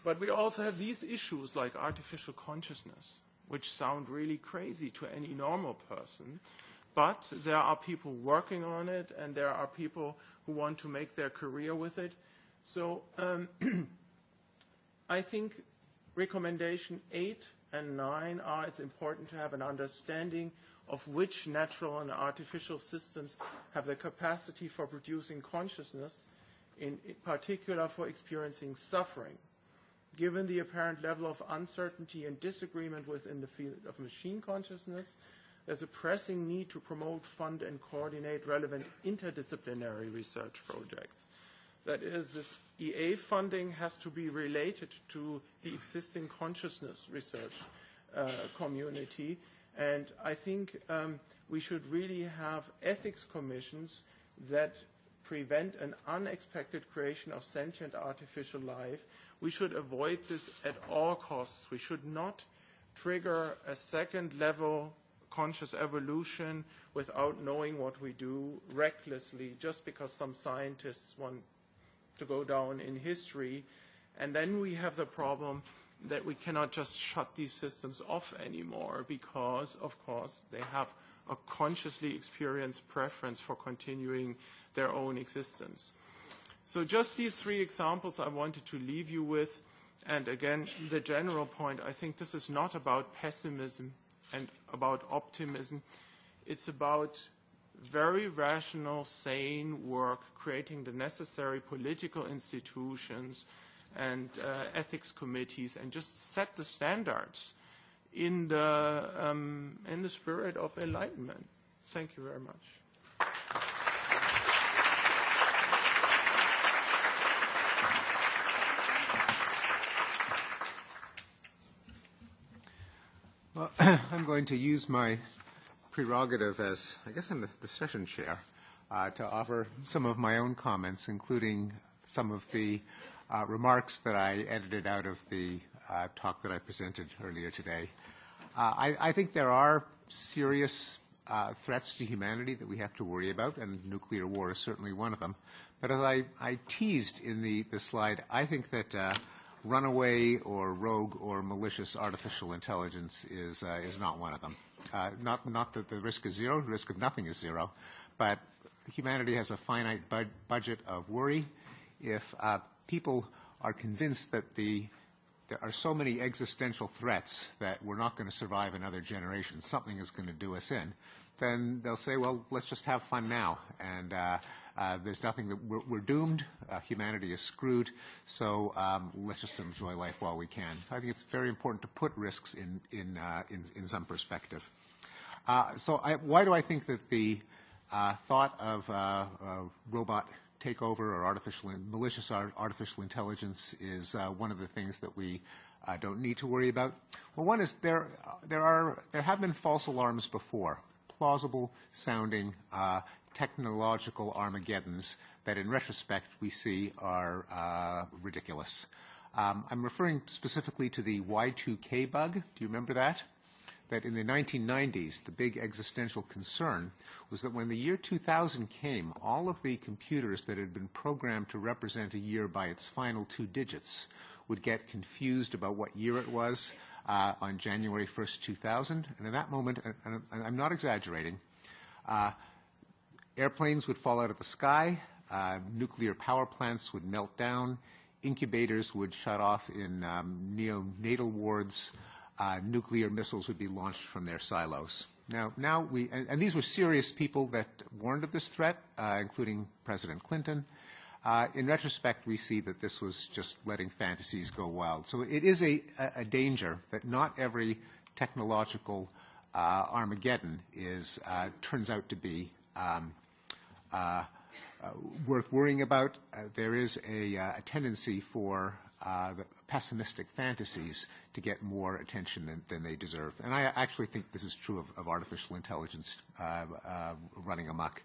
[SPEAKER 7] But we also have these issues like artificial consciousness, which sound really crazy to any normal person. But there are people working on it, and there are people who want to make their career with it. So I think recommendation 8 and 9 are it's important to have an understanding of which natural and artificial systems have the capacity for producing consciousness, in particular for experiencing suffering. Given the apparent level of uncertainty and disagreement within the field of machine consciousness, there's a pressing need to promote, fund, and coordinate relevant interdisciplinary research projects. That is, this EA funding has to be related to the existing consciousness research community. And I think we should really have ethics commissions that prevent an unexpected creation of sentient artificial life. We should avoid this at all costs. We should not trigger a second-level conscious evolution without knowing what we do recklessly, just because some scientists want to go down in history. And then we have the problem that we cannot just shut these systems off anymore because, of course, they have a consciously experienced preference for continuing their own existence. So just these 3 examples I wanted to leave you with. And again, the general point, I think this is not about pessimism and about optimism. It's about very rational, sane work, creating the necessary political institutions and ethics committees, and just set the standards in the spirit of enlightenment. Thank you very much.
[SPEAKER 3] Well, I'm going to use my prerogative as, I guess I'm the session chair, to offer some of my own comments, including some of the remarks that I edited out of the talk that I presented earlier today. I think there are serious threats to humanity that we have to worry about, and nuclear war is certainly one of them. But as I teased in the slide, I think that runaway or rogue or malicious artificial intelligence is not one of them. Not that the risk is zero, the risk of nothing is zero, but humanity has a finite budget of worry. If people are convinced that there are so many existential threats that we're not going to survive another generation, something is going to do us in, then they'll say, well, let's just have fun now. And there's nothing that we're doomed. Humanity is screwed. So let's just enjoy life while we can. I think it's very important to put risks in some perspective. Why do I think that the thought of robot takeover or malicious artificial intelligence is one of the things that we don't need to worry about? Well, one is there have been false alarms before, plausible sounding technological Armageddons that in retrospect we see are ridiculous. I'm referring specifically to the Y2K bug. Do you remember that? That in the 1990s, the big existential concern was that when the year 2000 came, all of the computers that had been programmed to represent a year by its final 2 digits would get confused about what year it was on January 1st, 2000. And in that moment, and I'm not exaggerating, airplanes would fall out of the sky, nuclear power plants would melt down, incubators would shut off in neonatal wards, nuclear missiles would be launched from their silos. Now and these were serious people that warned of this threat, including President Clinton. In retrospect, we see that this was just letting fantasies go wild. So it is a danger that not every technological Armageddon turns out to be worth worrying about. There is a tendency for the pessimistic fantasies to get more attention than they deserve. And I actually think this is true of artificial intelligence running amok.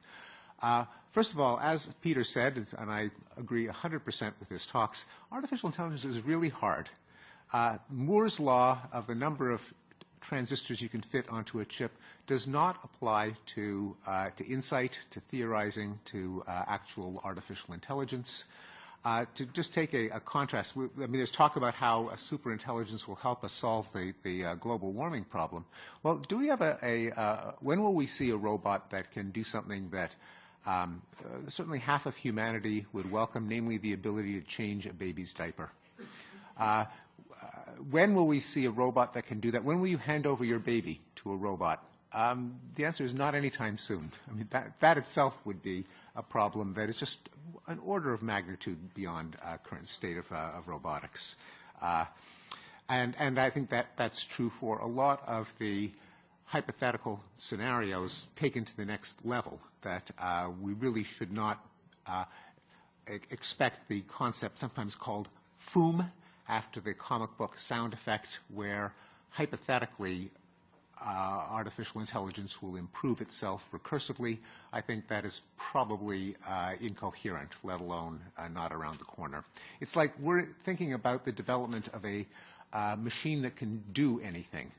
[SPEAKER 3] First of all, as Peter said, and I agree 100% with his talks, artificial intelligence is really hard. Moore's law of the number of transistors you can fit onto a chip does not apply to insight, to theorizing, to actual artificial intelligence. To just take a contrast, there's talk about how superintelligence will help us solve the global warming problem. Well, do we have when will we see a robot that can do something that certainly half of humanity would welcome, namely the ability to change a baby's diaper? When will we see a robot that can do that? When will you hand over your baby to a robot? The answer is not anytime soon. I mean, that itself would be a problem that is just an order of magnitude beyond current state of robotics. And I think that's true for a lot of the hypothetical scenarios taken to the next level, that we really should not expect the concept sometimes called FOOM, after the comic book sound effect, where hypothetically artificial intelligence will improve itself recursively. I think that is probably incoherent, let alone not around the corner. It's like we're thinking about the development of a machine that can do anything.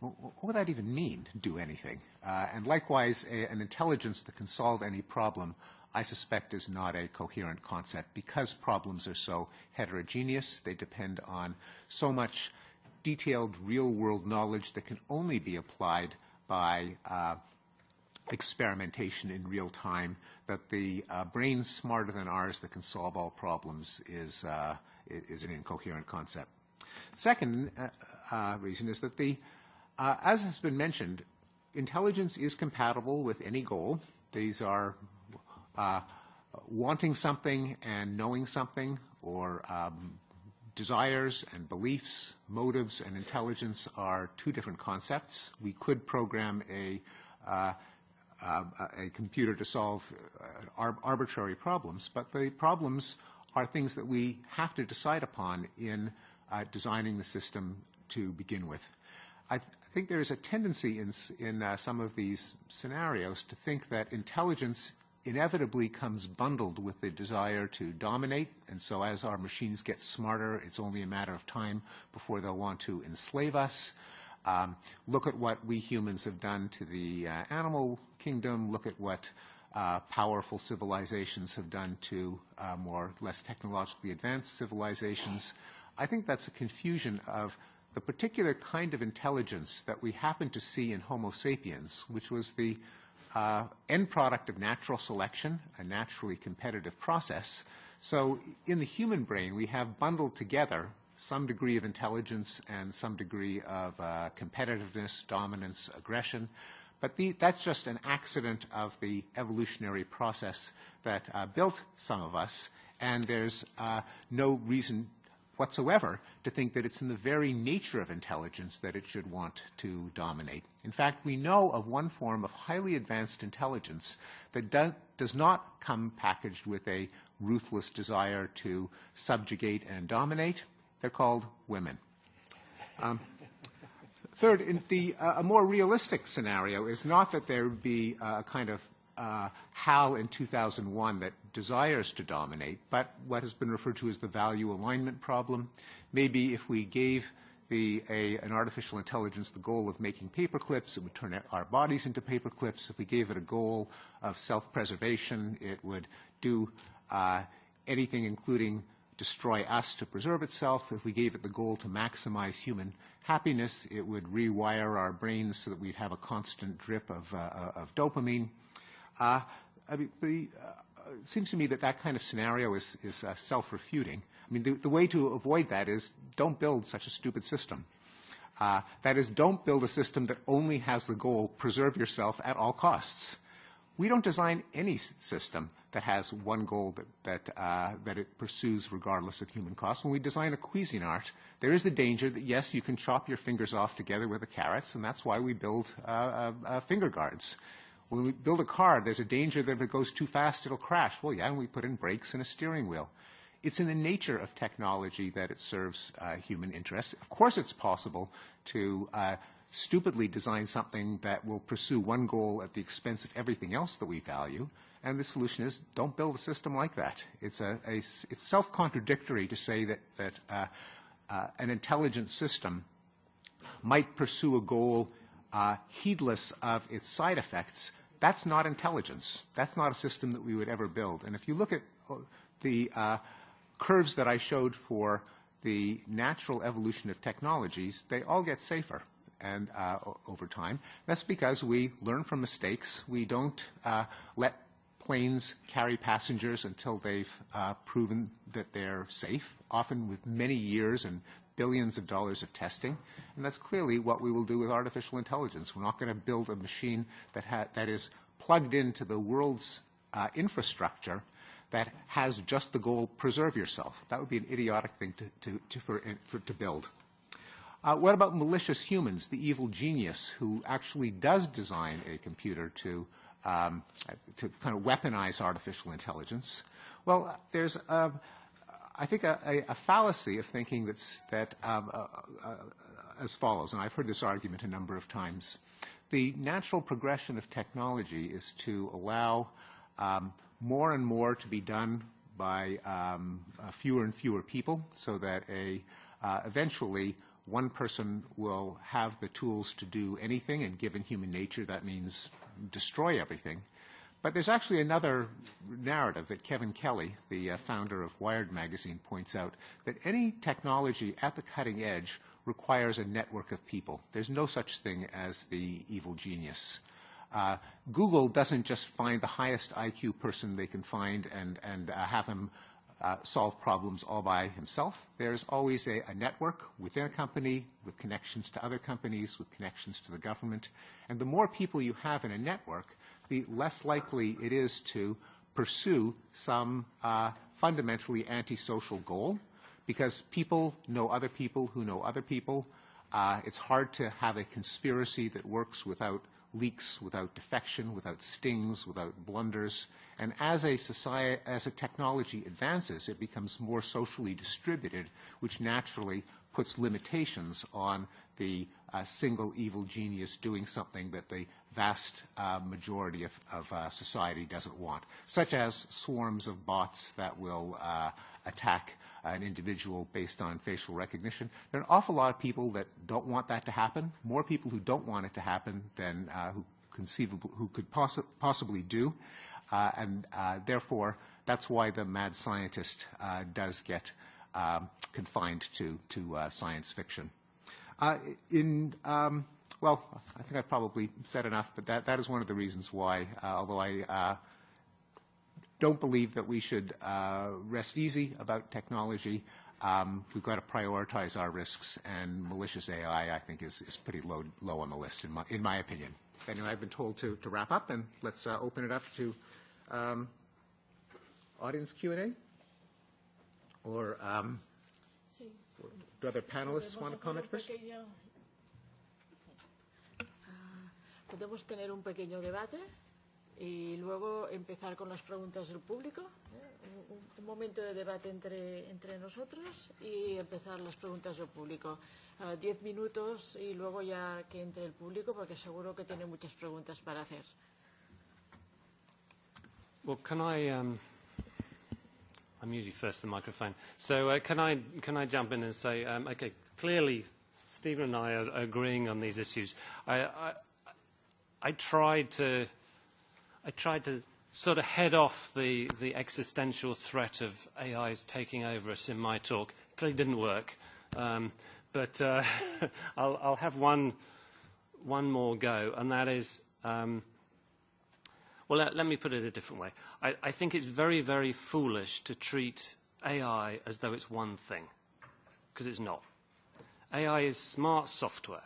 [SPEAKER 3] What would that even mean, do anything? And likewise, an intelligence that can solve any problem, I suspect, is not a coherent concept, because problems are so heterogeneous. They depend on so much detailed real-world knowledge that can only be applied by experimentation in real time, that the brain smarter than ours that can solve all problems is an incoherent concept. Second reason is that as has been mentioned, intelligence is compatible with any goal. These are wanting something and knowing something, or desires and beliefs, motives and intelligence are two different concepts. We could program a computer to solve arbitrary problems, but the problems are things that we have to decide upon in designing the system to begin with. I think there is a tendency in some of these scenarios to think that intelligence inevitably comes bundled with the desire to dominate, and so as our machines get smarter, it's only a matter of time before they'll want to enslave us. Look at what we humans have done to the animal kingdom. Look at what powerful civilizations have done to less technologically advanced civilizations. I think that's a confusion of the particular kind of intelligence that we happen to see in Homo sapiens, which was the end product of natural selection, a naturally competitive process. So in the human brain, we have bundled together some degree of intelligence and some degree of competitiveness, dominance, aggression. But that's just an accident of the evolutionary process that built some of us, and there's no reason whatsoever to think that it's in the very nature of intelligence that it should want to dominate. In fact, we know of one form of highly advanced intelligence that does not come packaged with a ruthless desire to subjugate and dominate. They're called women. Third, a more realistic scenario is not that there would be a kind of HAL in 2001 that desires to dominate, but what has been referred to as the value alignment problem. Maybe if we gave an artificial intelligence the goal of making paper clips, it would turn our bodies into paper clips. If we gave it a goal of self-preservation, it would do anything including destroy us to preserve itself. If we gave it the goal to maximize human happiness, it would rewire our brains so that we'd have a constant drip of dopamine. it seems to me that that kind of scenario is self-refuting. I mean, the way to avoid that is don't build such a stupid system. That is, don't build a system that only has the goal, preserve yourself at all costs. We don't design any system that has one goal that it pursues regardless of human cost. When we design a Cuisinart, there is the danger that, yes, you can chop your fingers off together with the carrots, and that's why we build finger guards. When we build a car, there's a danger that if it goes too fast, it'll crash. Well, yeah, and we put in brakes and a steering wheel. It's in the nature of technology that it serves human interests. Of course, it's possible to stupidly design something that will pursue one goal at the expense of everything else that we value. And the solution is don't build a system like that. It's self-contradictory to say that an intelligent system might pursue a goal heedless of its side effects. That's not intelligence. That's not a system that we would ever build. And if you look at the curves that I showed for the natural evolution of technologies, they all get safer and over time. That's because we learn from mistakes. We don't let planes carry passengers until they've proven that they're safe, often with many years and billions of dollars of testing. And that's clearly what we will do with artificial intelligence. We're not going to build a machine that is plugged into the world's infrastructure that has just the goal, preserve yourself. That would be an idiotic thing to build. What about malicious humans, the evil genius who actually does design a computer to kind of weaponize artificial intelligence? Well, there's, I think, a fallacy of thinking that as follows, and I've heard this argument a number of times. The natural progression of technology is to allow more and more to be done by fewer and fewer people, so that eventually one person will have the tools to do anything, and given human nature, that means destroy everything. But there's actually another narrative that Kevin Kelly, the founder of Wired magazine, points out, that any technology at the cutting edge requires a network of people. There's no such thing as the evil genius. Google doesn't just find the highest IQ person they can find and have him solve problems all by himself. There's always a network within a company with connections to other companies, with connections to the government. And the more people you have in a network, the less likely it is to pursue some fundamentally antisocial goal, because people know other people who know other people. It's hard to have a conspiracy that works without leaks, without defection, without stings, without blunders. And as a technology advances, it becomes more socially distributed, which naturally puts limitations on the single evil genius doing something that the vast majority of society doesn't want, such as swarms of bots that will attack an individual based on facial recognition. There are an awful lot of people that don't want that to happen, more people who don't want it to happen than who could possibly do. And therefore, that's why the mad scientist does get confined to science fiction. Well, I think I've probably said enough, but that is one of the reasons why, although I don't believe that we should rest easy about technology, we've got to prioritize our risks, and malicious AI, I think, is pretty low on the list, in my opinion. Anyway, I've been told to wrap up, and let's open it up to audience Q&A. Or do other panelists want to comment first?
[SPEAKER 2] Podemos tener un pequeño debate y luego empezar con las preguntas del público. Un momento de debate entre nosotros y empezar las preguntas del público. 10 minutos y luego ya que entre el público, porque seguro que tiene muchas preguntas para hacer.
[SPEAKER 4] Well, can I? I'm usually first to the microphone. So can I jump in and say, okay, clearly Stephen and I are agreeing on these issues. I tried to sort of head off the existential threat of AIs taking over us in my talk. Clearly didn't work, but I'll have one more go, and that is Well, let me put it a different way. I think it's very, very foolish to treat AI as though it's one thing, because it's not. AI is smart software,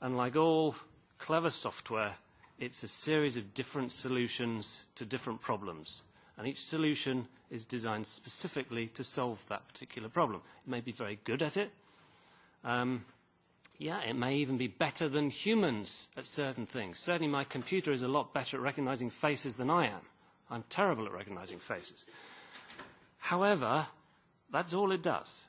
[SPEAKER 4] and like all clever software, it's a series of different solutions to different problems, and each solution is designed specifically to solve that particular problem. It may be very good at it. Yeah, it may even be better than humans at certain things. Certainly my computer is a lot better at recognizing faces than I am. I'm terrible at recognizing faces. However, that's all it does.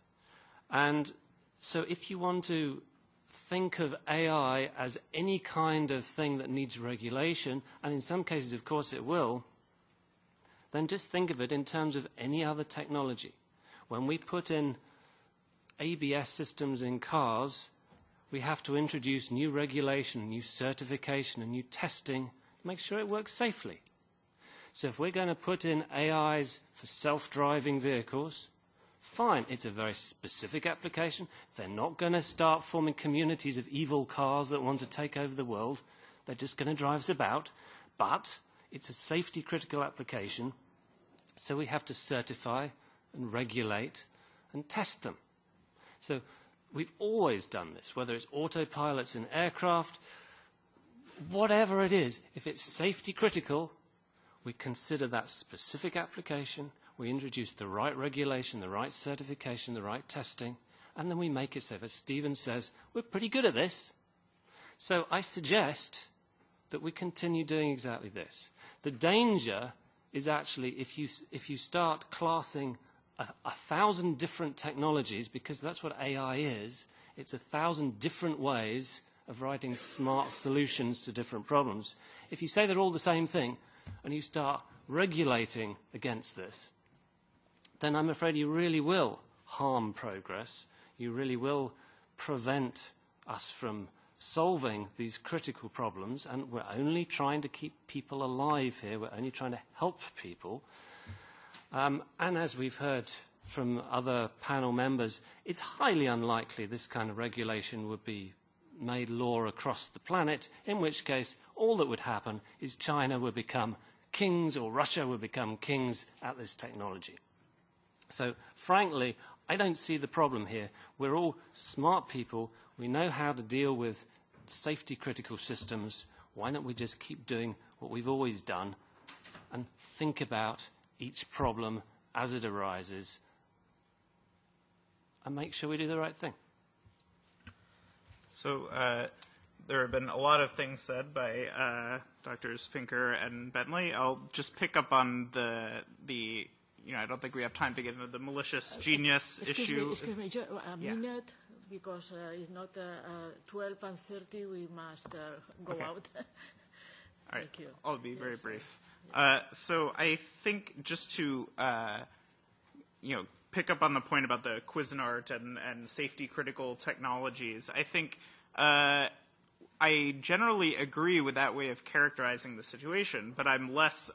[SPEAKER 4] And so if you want to think of AI as any kind of thing that needs regulation, and in some cases, of course, it will, then just think of it in terms of any other technology. When we put in ABS systems in cars, we have to introduce new regulation, new certification, and new testing to make sure it works safely. So if we're going to put in AIs for self-driving vehicles, fine, it's a very specific application. They're not going to start forming communities of evil cars that want to take over the world. They're just going to drive us about. But it's a safety-critical application, so we have to certify and regulate and test them. So we've always done this, whether it's autopilots in aircraft, whatever it is. If it's safety critical, we consider that specific application, we introduce the right regulation, the right certification, the right testing, and then we make it safe. As Stephen says, we're pretty good at this. So I suggest that we continue doing exactly this. The danger is actually if you start classing 1,000 different technologies, because that's what AI is. It's 1,000 different ways of writing smart solutions to different problems. If you say they're all the same thing and you start regulating against this, then I'm afraid you really will harm progress. You really will prevent us from solving these critical problems, and we're only trying to keep people alive here. We're only trying to help people. And as we've heard from other panel members, it's highly unlikely this kind of regulation would be made law across the planet, in which case all that would happen is China would become kings or Russia would become kings at this technology. So, frankly, I don't see the problem here. We're all smart people. We know how to deal with safety-critical systems. Why don't we just keep doing what we've always done and think about each problem as it arises and make sure we do the right thing?
[SPEAKER 5] So there have been a lot of things said by Drs. Pinker and Bentley. I'll just pick up on the I don't think we have time to get into the malicious genius issue.
[SPEAKER 2] Excuse me, a minute, because it's not 12 and 30, we must go out.
[SPEAKER 5] All right,
[SPEAKER 2] Thank you.
[SPEAKER 5] I'll be very brief. So I think just to pick up on the point about the Cuisinart and safety-critical technologies, I think I generally agree with that way of characterizing the situation, but I'm less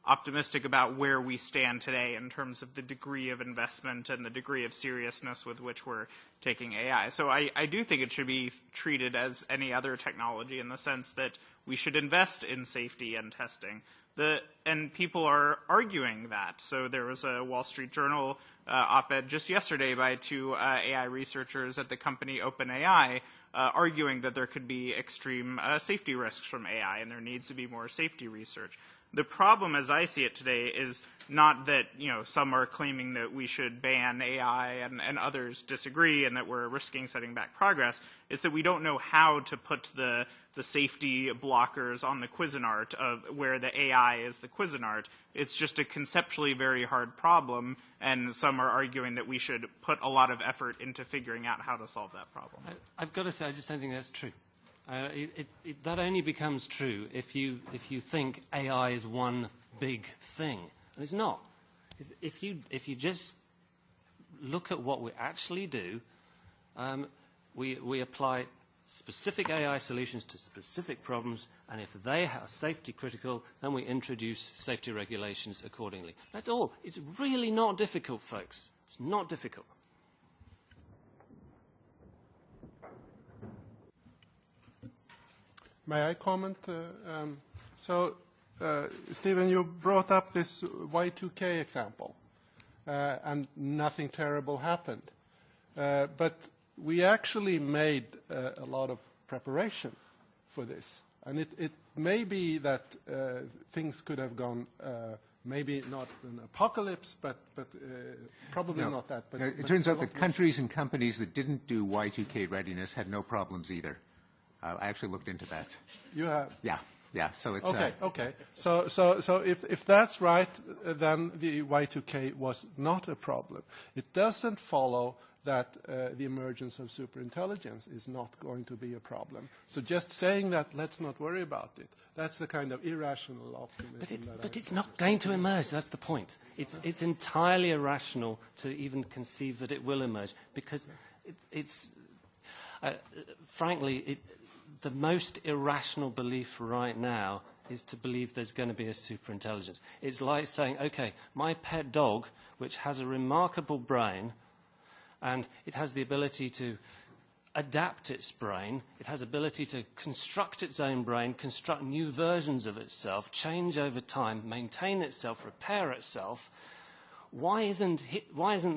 [SPEAKER 5] optimistic about where we stand today in terms of the degree of investment and the degree of seriousness with which we're taking AI. So I do think it should be treated as any other technology in the sense that we should invest in safety and testing. And people are arguing that. So there was a Wall Street Journal op-ed just yesterday by two AI researchers at the company OpenAI arguing that there could be extreme safety risks from AI and there needs to be more safety research. The problem, as I see it today, is not that some are claiming that we should ban AI and others disagree and that we're risking setting back progress. It's that we don't know how to put the safety blockers on the Cuisinart of where the AI is the Cuisinart. It's just a conceptually very hard problem, and some are arguing that we should put a lot of effort into figuring out how to solve that problem.
[SPEAKER 4] I've got to say, I just don't think that's true. That only becomes true if you think AI is one big thing, and it's not. If you just look at what we actually do, we apply specific AI solutions to specific problems, and if they are safety critical, then we introduce safety regulations accordingly. That's all. It's really not difficult, folks. It's not difficult.
[SPEAKER 6] May I comment? So Stephen, you brought up this Y2K example, and nothing terrible happened. But we actually made a lot of preparation for this. And it may be that things could have gone, maybe not an apocalypse, but probably not that. But,
[SPEAKER 3] it turns out that countries and companies that didn't do Y2K readiness had no problems either. I actually looked into that.
[SPEAKER 6] You have?
[SPEAKER 3] Yeah. So it's
[SPEAKER 6] okay. So if that's right, then the Y2K was not a problem. It doesn't follow that the emergence of superintelligence is not going to be a problem. So just saying that, let's not worry about it, that's the kind of irrational optimism.
[SPEAKER 4] But it's not going to emerge, that's the point. It's entirely irrational to even conceive that it will emerge, because frankly, the most irrational belief right now is to believe there's going to be a superintelligence. It's like saying, okay, my pet dog, which has a remarkable brain, and it has the ability to adapt its brain, it has ability to construct its own brain, construct new versions of itself, change over time, maintain itself, repair itself. Why isn't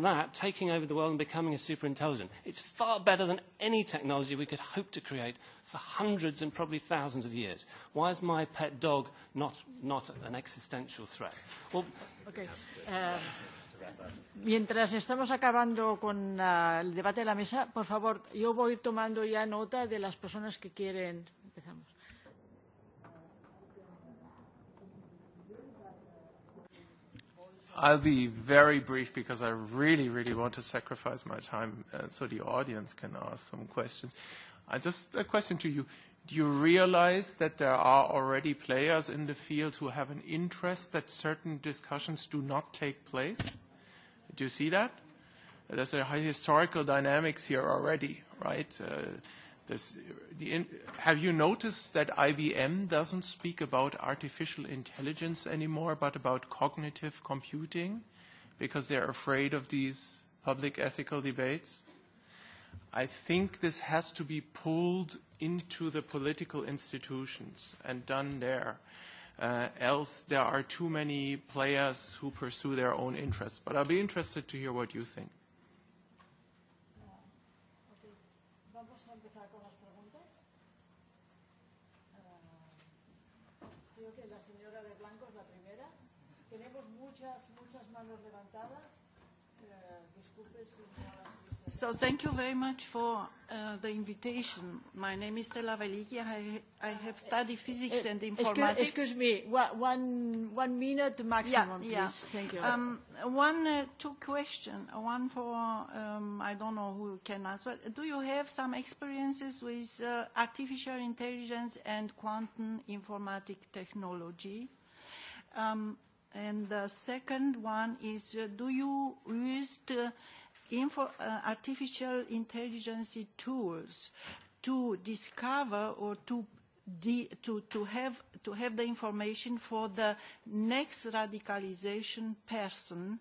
[SPEAKER 4] that taking over the world and becoming a superintelligent? It's far better than any technology we could hope to create for hundreds and probably thousands of years. Why is my pet dog not an existential threat? Well,
[SPEAKER 2] okay. Mientras estamos acabando con el debate de la mesa, por favor, yo voy tomando ya nota de las personas que quieren. Empezamos.
[SPEAKER 7] I'll be very brief because I really, really want to sacrifice my time so the audience can ask some questions. Just a question to you. Do you realize that there are already players in the field who have an interest that certain discussions do not take place? Do you see that? There's a high historical dynamics here already, right? Have you noticed that IBM doesn't speak about artificial intelligence anymore, but about cognitive computing, because they're afraid of these public ethical debates? I think this has to be pulled into the political institutions and done there. Else there are too many players who pursue their own interests. But I'll be interested to hear what you think.
[SPEAKER 2] Vamos a empezar con las preguntas. Creo que la señora de blanco es la primera. Tenemos muchas manos levantadas. Disculpe si no las he visto.
[SPEAKER 9] So thank you very much for the invitation. My name is Stella Veliki. I have studied physics and informatics.
[SPEAKER 2] Excuse me, one minute maximum, please.
[SPEAKER 9] Yeah.
[SPEAKER 2] Thank you.
[SPEAKER 9] Two questions. One for, I don't know who can answer. Do you have some experiences with artificial intelligence and quantum informatic technology? And the second one is, do you use artificial intelligence tools to discover or to have the information for the next radicalization person,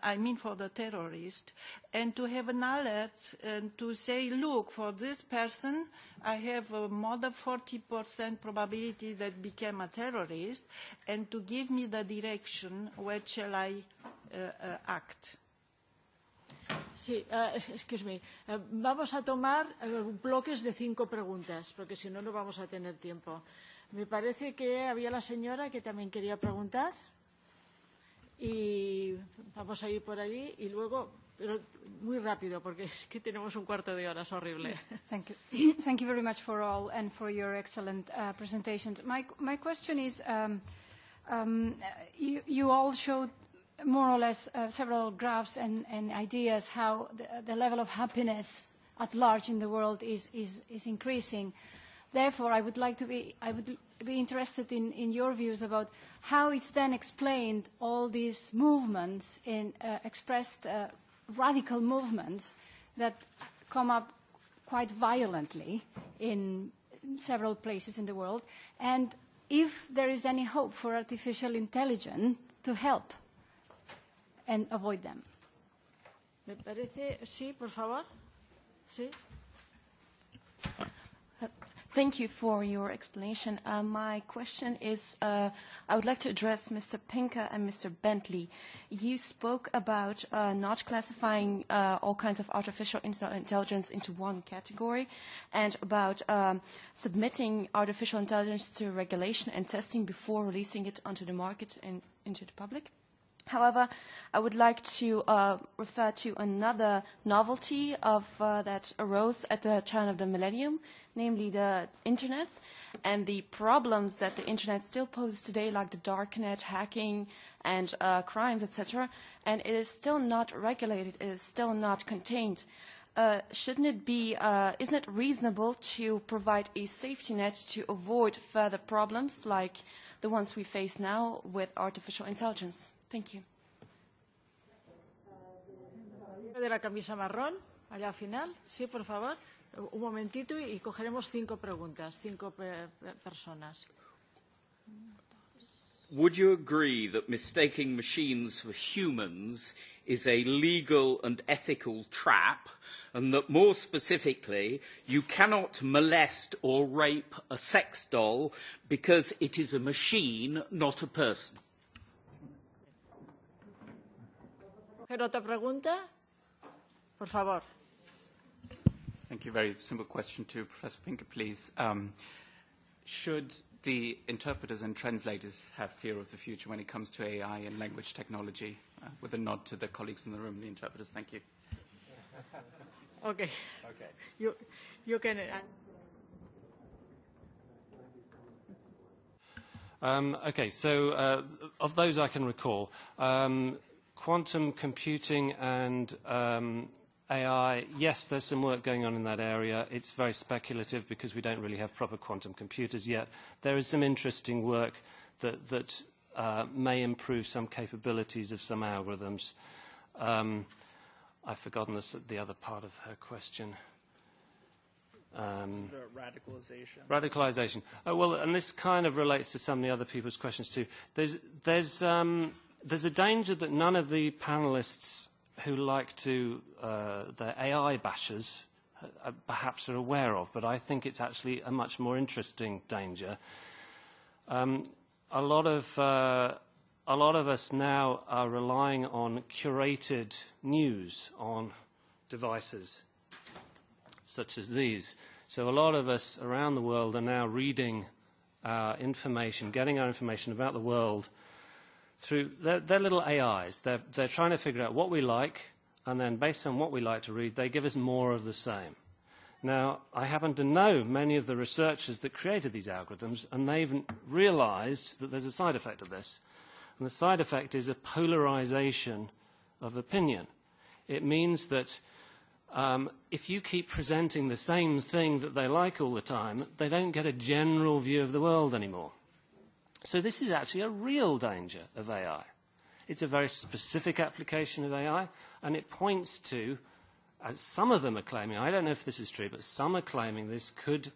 [SPEAKER 9] I mean for the terrorist, and to have an alert and to say, look, for this person, I have a more than 40% probability that became a terrorist, and to give me the direction where shall I act.
[SPEAKER 2] Sí, excuse me. Vamos a tomar bloques de 5 preguntas, porque si no, no vamos a tener tiempo. Me parece que había la señora que también quería preguntar. Y vamos a ir por allí y luego, pero muy rápido, porque es que tenemos un cuarto de hora, es horrible.
[SPEAKER 10] Thank you. Thank you very much for all and for your excellent presentations. My question is, you all showed more or less several graphs and ideas how the level of happiness at large in the world is increasing. Therefore, I would be interested in your views about how it's then explained all these movements in expressed radical movements that come up quite violently in several places in the world, and if there is any hope for artificial intelligence to help and avoid them.
[SPEAKER 2] Me parece, sí, por favor. Sí.
[SPEAKER 11] Thank you for your explanation. My question is, I would like to address Mr. Pinker and Mr. Bentley. You spoke about not classifying all kinds of artificial intelligence into one category, and about submitting artificial intelligence to regulation and testing before releasing it onto the market and into the public. However, I would like to refer to another novelty of that arose at the turn of the millennium, namely the Internet, and the problems that the Internet still poses today, like the darknet, hacking, and crimes, etc. And it is still not regulated, it is still not contained. Shouldn't it be, isn't it reasonable to provide a safety net to avoid further problems like the ones we face now with artificial intelligence? Thank you.
[SPEAKER 2] De la camisa marrón, allá al final. Sí, por favor. Un momentito y cogeremos 5 preguntas, 5 personas.
[SPEAKER 12] Would you agree that mistaking machines for humans is a legal and ethical trap, and that more specifically, you cannot molest or rape a sex doll because it is a machine, not a person?
[SPEAKER 2] ¿Otra pregunta? Por favor.
[SPEAKER 13] Thank you. Very simple question to Professor Pinker, please. Should the interpreters and translators have fear of the future when it comes to AI and language technology? With a nod to the colleagues in the room, the interpreters. Thank you.
[SPEAKER 2] Okay. You can.
[SPEAKER 4] Okay, so of those I can recall, quantum computing and AI, yes, there's some work going on in that area. It's very speculative because we don't really have proper quantum computers yet. There is some interesting work that may improve some capabilities of some algorithms. I've forgotten the other part of her question.
[SPEAKER 14] The radicalization.
[SPEAKER 4] Radicalization. Well, and this kind of relates to some of the other people's questions too. There's a danger that none of the panelists who like to, the AI bashers, perhaps are aware of, but I think it's actually a much more interesting danger. A lot of us now are relying on curated news on devices such as these. So a lot of us around the world are now reading information, getting our information about the world through their little AIs. They're trying to figure out what we like, and then based on what we like to read, they give us more of the same. Now, I happen to know many of the researchers that created these algorithms, and they've realized that there's a side effect of this. And the side effect is a polarization of opinion. It means that if you keep presenting the same thing that they like all the time, they don't get a general view of the world anymore. So this is actually a real danger of AI. It's a very specific application of AI, and it points to, as some of them are claiming, I don't know if this is true, but some are claiming this could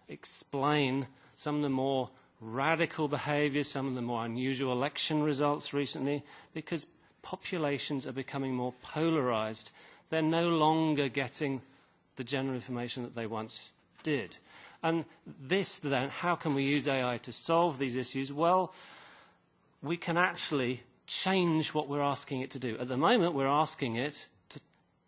[SPEAKER 4] explain some of the more radical behavior, some of the more unusual election results recently, because populations are becoming more polarized. They're no longer getting the general information that they once did. And this, then, how can we use AI to solve these issues? Well, we can actually change what we're asking it to do. At the moment, we're asking it to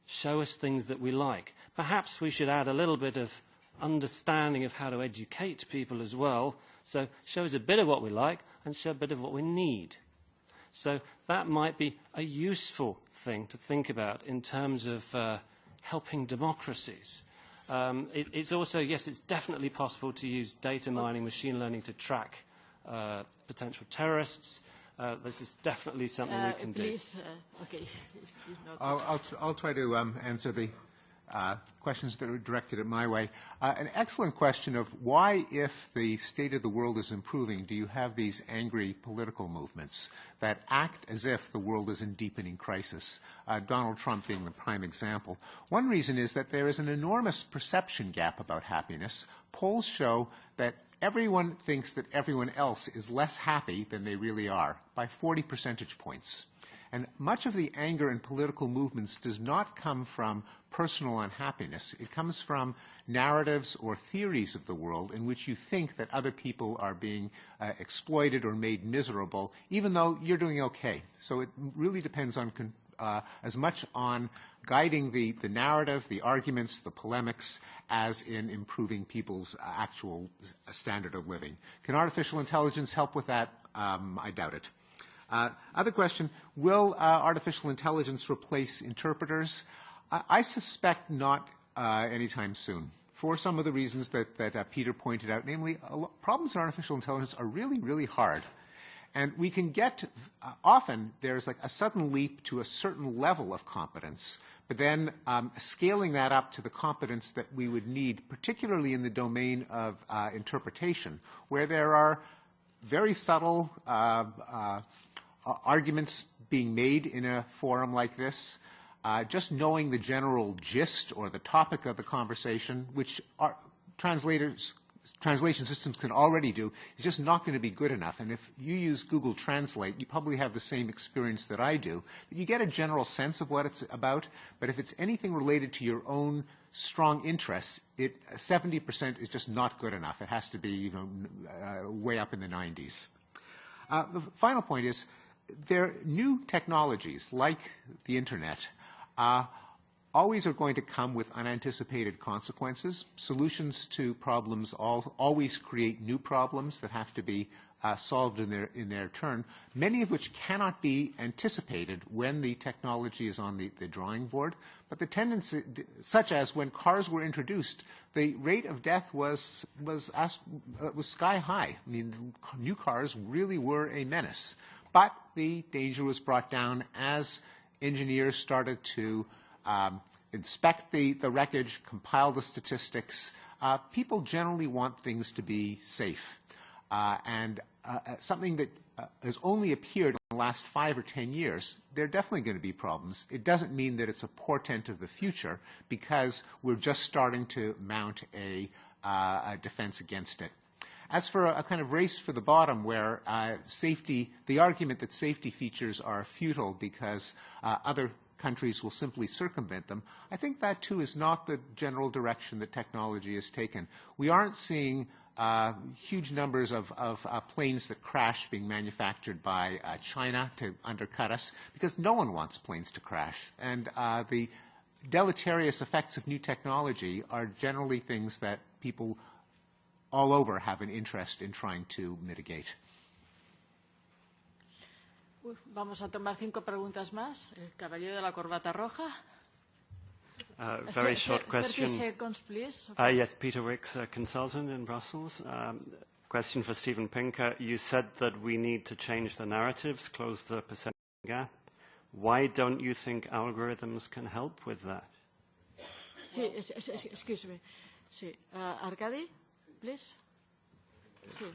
[SPEAKER 4] show us things that we like. Perhaps we should add a little bit of understanding of how to educate people as well. So show us a bit of what we like and show a bit of what we need. So that might be a useful thing to think about in terms of helping democracies. It's also, yes, it's definitely possible to use data mining, machine learning to track potential terrorists. This is definitely something we can do.
[SPEAKER 2] Okay.
[SPEAKER 3] I'll try to answer the questions that are directed at my way. An excellent question of why, if the state of the world is improving, do you have these angry political movements that act as if the world is in deepening crisis, Donald Trump being the prime example. One reason is that there is an enormous perception gap about happiness. Polls show that everyone thinks that everyone else is less happy than they really are by 40 percentage points. And much of the anger in political movements does not come from personal unhappiness. It comes from narratives or theories of the world in which you think that other people are being exploited or made miserable, even though you're doing okay. So it really depends on as much on guiding the narrative, the arguments, the polemics, as in improving people's actual standard of living. Can artificial intelligence help with that? I doubt it. Other question, will artificial intelligence replace interpreters? I suspect not anytime soon, for some of the reasons that Peter pointed out. Namely, problems in artificial intelligence are really, really hard. And we can get, often there's like a sudden leap to a certain level of competence, but then scaling that up to the competence that we would need, particularly in the domain of interpretation, where there are very subtle arguments being made in a forum like this. Just knowing the general gist or the topic of the conversation, which our translation systems can already do, is just not going to be good enough. And if you use Google Translate, you probably have the same experience that I do. You get a general sense of what it's about, but if it's anything related to your own strong interests, 70% is just not good enough. It has to be, way up in the 90s. The final point is, there are new technologies like the Internet always are going to come with unanticipated consequences. Solutions to problems always create new problems that have to be solved in their turn, many of which cannot be anticipated when the technology is on the drawing board. But the tendency, such as when cars were introduced, the rate of death was sky high. I mean, new cars really were a menace. But the danger was brought down as engineers started to inspect the wreckage, compile the statistics. People generally want things to be safe. And something that has only appeared in the last 5 or 10 years, there are definitely going to be problems. It doesn't mean that it's a portent of the future, because we're just starting to mount a defense against it. As for a kind of race for the bottom where the argument that safety features are futile because other countries will simply circumvent them, I think that too is not the general direction that technology has taken. We aren't seeing huge numbers of planes that crash being manufactured by China to undercut us, because no one wants planes to crash. And the deleterious effects of new technology are generally things that people all over have an interest in trying to mitigate.
[SPEAKER 2] Vamos a tomar 5 preguntas más. El caballero de la corbata roja.
[SPEAKER 14] Very short question.
[SPEAKER 2] 30 seconds, please.
[SPEAKER 14] Yes, Peter Wicks, a consultant in Brussels. Question for Steven Pinker. You said that we need to change the narratives, close the perception gap. Why don't you think algorithms can help with that?
[SPEAKER 2] Sí, excuse me. Sí. Arkady, please. Sí.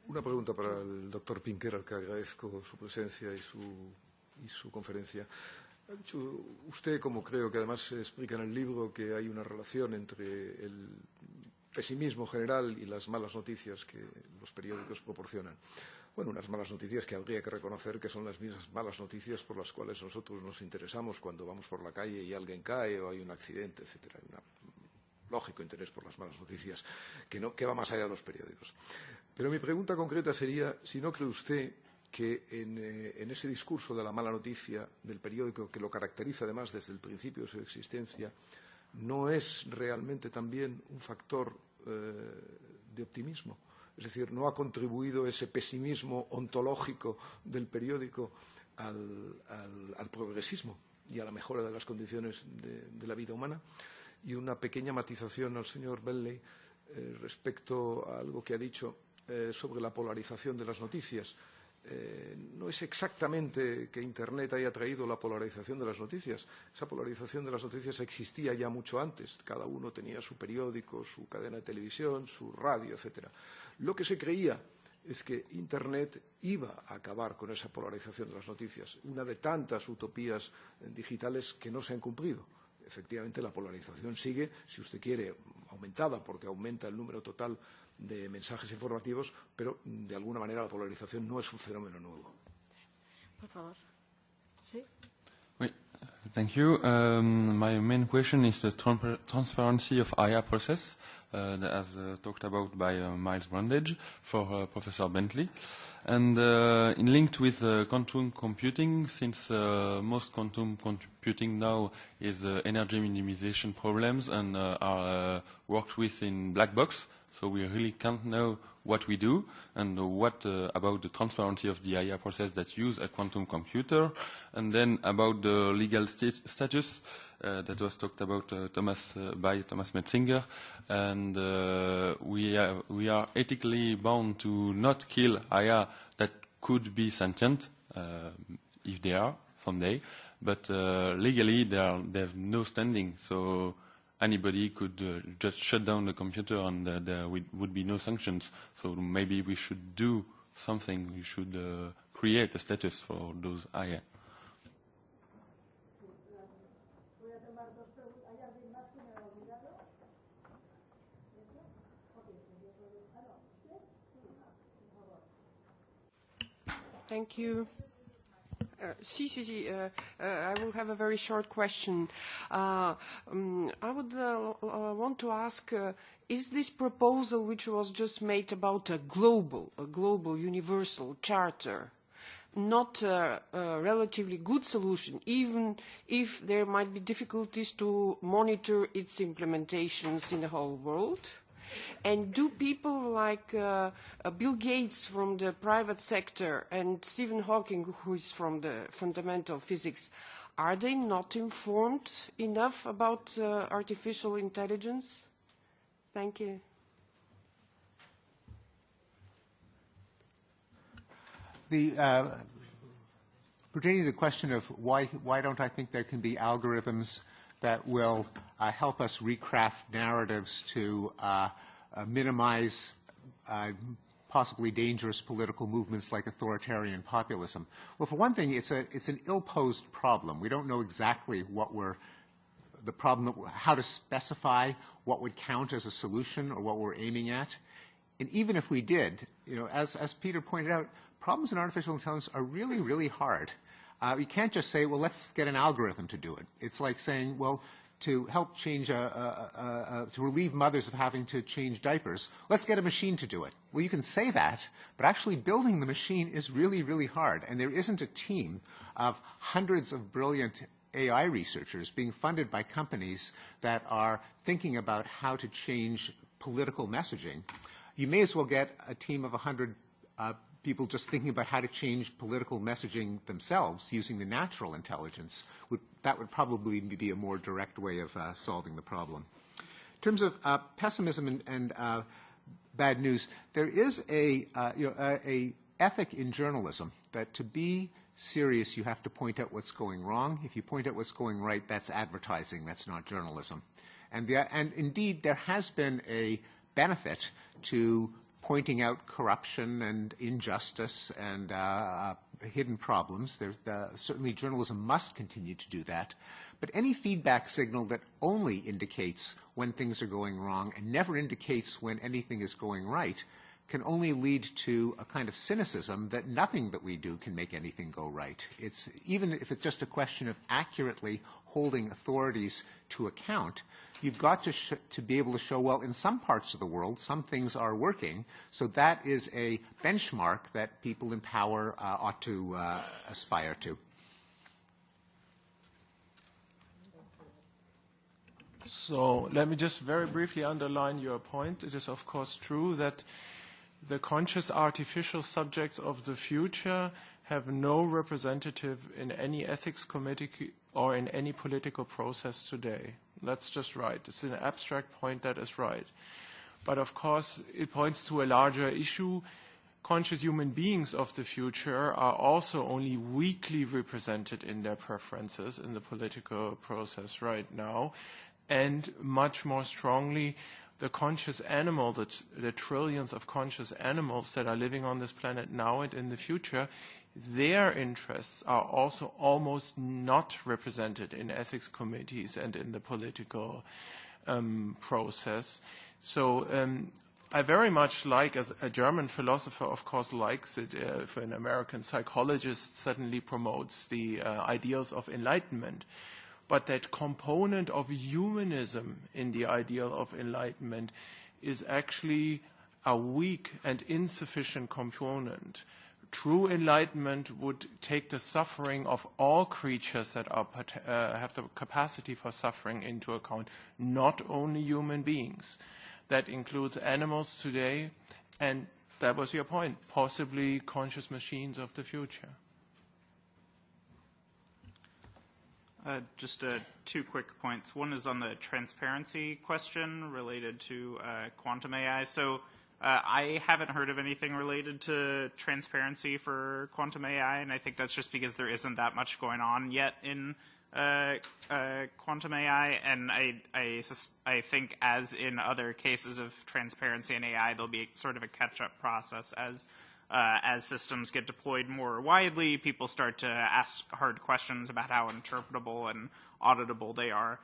[SPEAKER 15] Una pregunta para el doctor Pinker, al que agradezco su presencia y su conferencia. Ha dicho usted, como creo que además se explica en el libro, que hay una relación entre el pesimismo general y las malas noticias que los periódicos proporcionan. Bueno, unas malas noticias que habría que reconocer que son las mismas malas noticias por las cuales nosotros nos interesamos cuando vamos por la calle y alguien cae o hay un accidente, etcétera. Hay un lógico interés por las malas noticias que va más allá de los periódicos. Pero mi pregunta concreta sería si no cree usted que en ese discurso de la mala noticia del periódico, que lo caracteriza además desde el principio de su existencia, no es realmente también un factor de optimismo. Es decir, no ha contribuido ese pesimismo ontológico del periódico al progresismo y a la mejora de las condiciones de la vida humana. Y una pequeña matización al señor Bentley respecto a algo que ha dicho sobre la polarización de las noticias. No es exactamente que Internet haya traído la polarización de las noticias. Esa polarización de las noticias existía ya mucho antes. Cada uno tenía su periódico, su cadena de televisión, su radio, etcétera. Lo que se creía es que Internet iba a acabar con esa polarización de las noticias. Una de tantas utopías digitales que no se han cumplido. Efectivamente, la polarización sigue, si usted quiere, aumentada, porque aumenta el número total de mensajes informativos, pero de alguna manera la polarización no es un fenómeno nuevo.
[SPEAKER 2] Por favor. Sí.
[SPEAKER 16] Thank you. My main question is the transparency of IA process, as talked about by Miles Brundage for Professor Bentley. And in linked with quantum computing, since most quantum computing now is energy minimization problems and are worked with in black box, so we really can't know what we do and what about the transparency of the IA process that use a quantum computer, and then about the legal status that was talked about by Thomas Metzinger, and we are ethically bound to not kill IA that could be sentient if they are someday, but legally they have no standing, so anybody could just shut down the computer and there would be no sanctions. So maybe we should do something. We should create a status for those IA.
[SPEAKER 17] Thank you. I will have a very short question. I would want to ask, is this proposal which was just made about a global universal charter not a relatively good solution, even if there might be difficulties to monitor its implementations in the whole world? And do people like Bill Gates from the private sector and Stephen Hawking, who is from the fundamental physics, are they not informed enough about artificial intelligence? Thank you.
[SPEAKER 3] Pertaining to the question of why don't I think there can be algorithms that will help us recraft narratives to minimize possibly dangerous political movements like authoritarian populism. Well, for one thing, it's an ill-posed problem. We don't know exactly the problem, how to specify what would count as a solution or what we're aiming at. And even if we did, as Peter pointed out, problems in artificial intelligence are really, really hard. You can't just say, well, let's get an algorithm to do it. It's like saying, well, to help change to relieve mothers of having to change diapers, let's get a machine to do it. Well, you can say that, but actually building the machine is really, really hard. And there isn't a team of hundreds of brilliant AI researchers being funded by companies that are thinking about how to change political messaging. You may as well get a team of 100 people just thinking about how to change political messaging themselves using the natural intelligence. That would probably be a more direct way of solving the problem. In terms of pessimism and bad news, there is a ethic in journalism that to be serious, you have to point out what's going wrong. If you point out what's going right, that's advertising. That's not journalism. And indeed, there has been a benefit to pointing out corruption and injustice and hidden problems. Certainly journalism must continue to do that. But any feedback signal that only indicates when things are going wrong and never indicates when anything is going right can only lead to a kind of cynicism that nothing that we do can make anything go right. Even if it's just a question of accurately holding authorities to account, you've got to be able to show, well, in some parts of the world, some things are working, so that is a benchmark that people in power ought to aspire to.
[SPEAKER 7] So let me just very briefly underline your point. It is, of course, true that the conscious artificial subjects of the future have no representative in any ethics committee or in any political process today. That's just right. It's an abstract point that is right. But of course, it points to a larger issue. Conscious human beings of the future are also only weakly represented in their preferences in the political process right now. And much more strongly, the conscious animal, the trillions of conscious animals that are living on this planet now and in the future, their interests are also almost not represented in ethics committees and in the political process. So I very much like, as a German philosopher, of course, likes it if an American psychologist suddenly promotes the ideals of enlightenment. But that component of humanism in the ideal of enlightenment is actually a weak and insufficient component. True enlightenment would take the suffering of all creatures that are, have the capacity for suffering into account, not only human beings. That includes animals today, and that was your point, possibly conscious machines of the future.
[SPEAKER 5] Just two quick points. One is on the transparency question related to quantum AI. So I haven't heard of anything related to transparency for quantum AI, and I think that's just because there isn't that much going on yet in quantum AI. And I think, as in other cases of transparency in AI, there'll be sort of a catch-up process as systems get deployed more widely. People start to ask hard questions about how interpretable and auditable they are.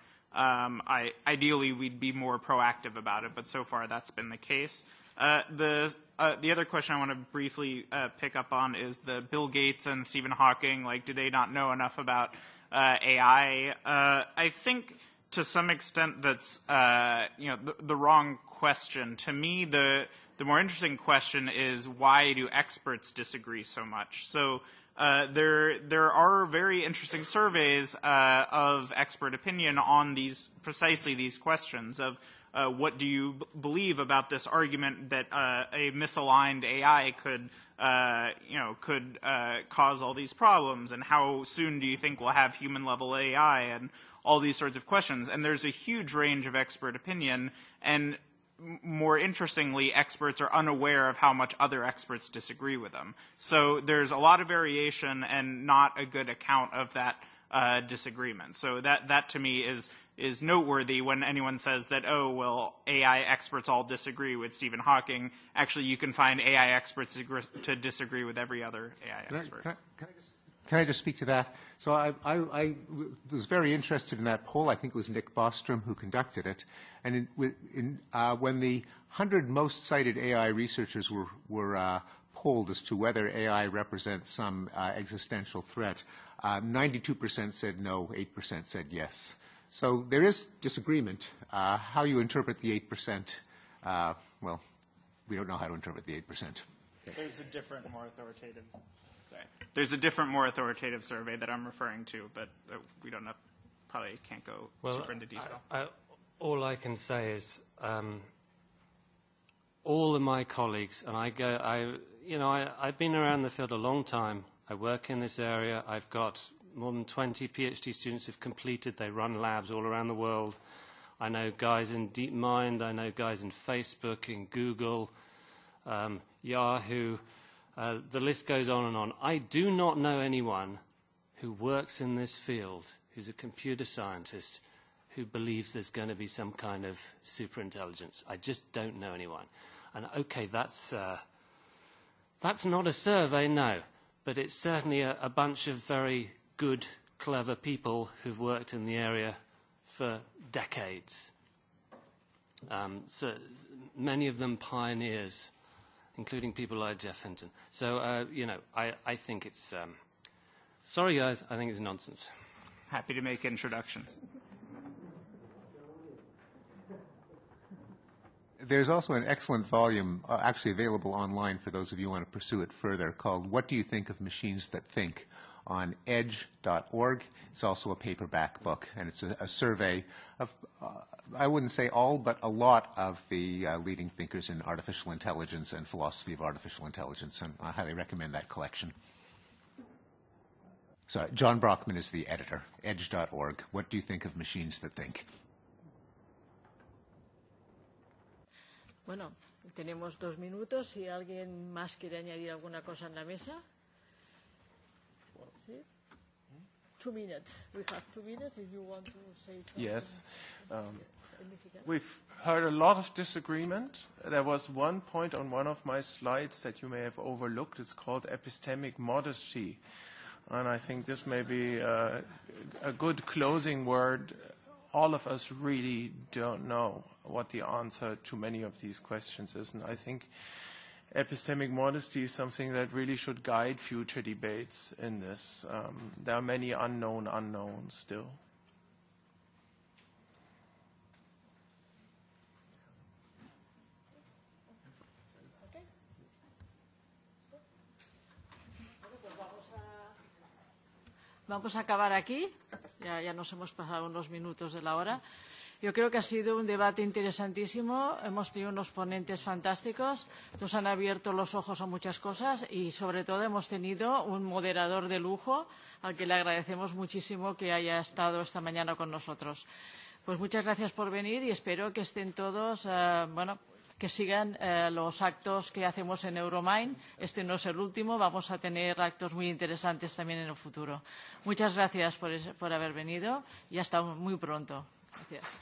[SPEAKER 5] Ideally, we'd be more proactive about it, but so far that's been the case. The other question I want to briefly pick up on is the Bill Gates and Stephen Hawking, like, do they not know enough about AI? I think to some extent that's the wrong question. To me, the more interesting question is, why do experts disagree so much? So there are very interesting surveys of expert opinion on precisely these questions of what do you believe about this argument that a misaligned AI could cause all these problems, and how soon do you think we'll have human-level AI, and all these sorts of questions. And there's a huge range of expert opinion, and more interestingly, experts are unaware of how much other experts disagree with them. So there's a lot of variation and not a good account of that disagreement. So that to me is noteworthy when anyone says that, oh, well, AI experts all disagree with Stephen Hawking. Actually, you can find AI experts to disagree with every other AI expert.
[SPEAKER 3] Can I just speak to that? So I was very interested in that poll. I think it was Nick Bostrom who conducted it. And when the 100 most cited AI researchers were polled as to whether AI represents some existential threat, 92% said no, 8% said yes. So there is disagreement. How you interpret the 8%, well, we don't know how to interpret the 8%.
[SPEAKER 5] There's a different, more authoritative. There's a different, more authoritative survey that I'm referring to, but we don't know. Probably can't go super into detail.
[SPEAKER 4] All I can say is all of my colleagues, and I've been around the field a long time. I work in this area. I've got more than 20 PhD students who've completed. They run labs all around the world. I know guys in DeepMind. I know guys in Facebook, in Google, Yahoo. The list goes on and on. I do not know anyone who works in this field, who's a computer scientist, who believes there's going to be some kind of superintelligence. I just don't know anyone. And okay, that's not a survey, no, but it's certainly a bunch of very good, clever people who've worked in the area for decades. So many of them pioneers, including people like Jeff Hinton. So, I think it's... sorry, guys, I think it's nonsense.
[SPEAKER 5] Happy to make introductions.
[SPEAKER 3] There's also an excellent volume actually available online for those of you who want to pursue it further called What Do You Think of Machines That Think? On edge.org. It's also a paperback book, and it's a survey of, I wouldn't say all, but a lot of the leading thinkers in artificial intelligence and philosophy of artificial intelligence, and I highly recommend that collection. So John Brockman is the editor, edge.org. What do you think of machines that think?
[SPEAKER 2] Bueno, tenemos 2 minutos. Si alguien más quiere añadir alguna cosa en la mesa. 2 minutes. We have 2 minutes if you want to say something.
[SPEAKER 7] Yes. We've heard a lot of disagreement. There was one point on one of my slides that you may have overlooked. It's called epistemic modesty. And I think this may be a good closing word. All of us really don't know what the answer to many of these questions is. And I think epistemic modesty is something that really should guide future debates in this. There are many unknown unknowns still.
[SPEAKER 2] Vamos a acabar aquí. Ya nos hemos pasado unos minutos de la hora. Yo creo que ha sido un debate interesantísimo. Hemos tenido unos ponentes fantásticos. Nos han abierto los ojos a muchas cosas y, sobre todo, hemos tenido un moderador de lujo al que le agradecemos muchísimo que haya estado esta mañana con nosotros. Pues muchas gracias por venir y espero que estén todos, que sigan los actos que hacemos en Euromain. Este no es el último, vamos a tener actos muy interesantes también en el futuro. Muchas gracias por haber venido y hasta muy pronto. Gracias.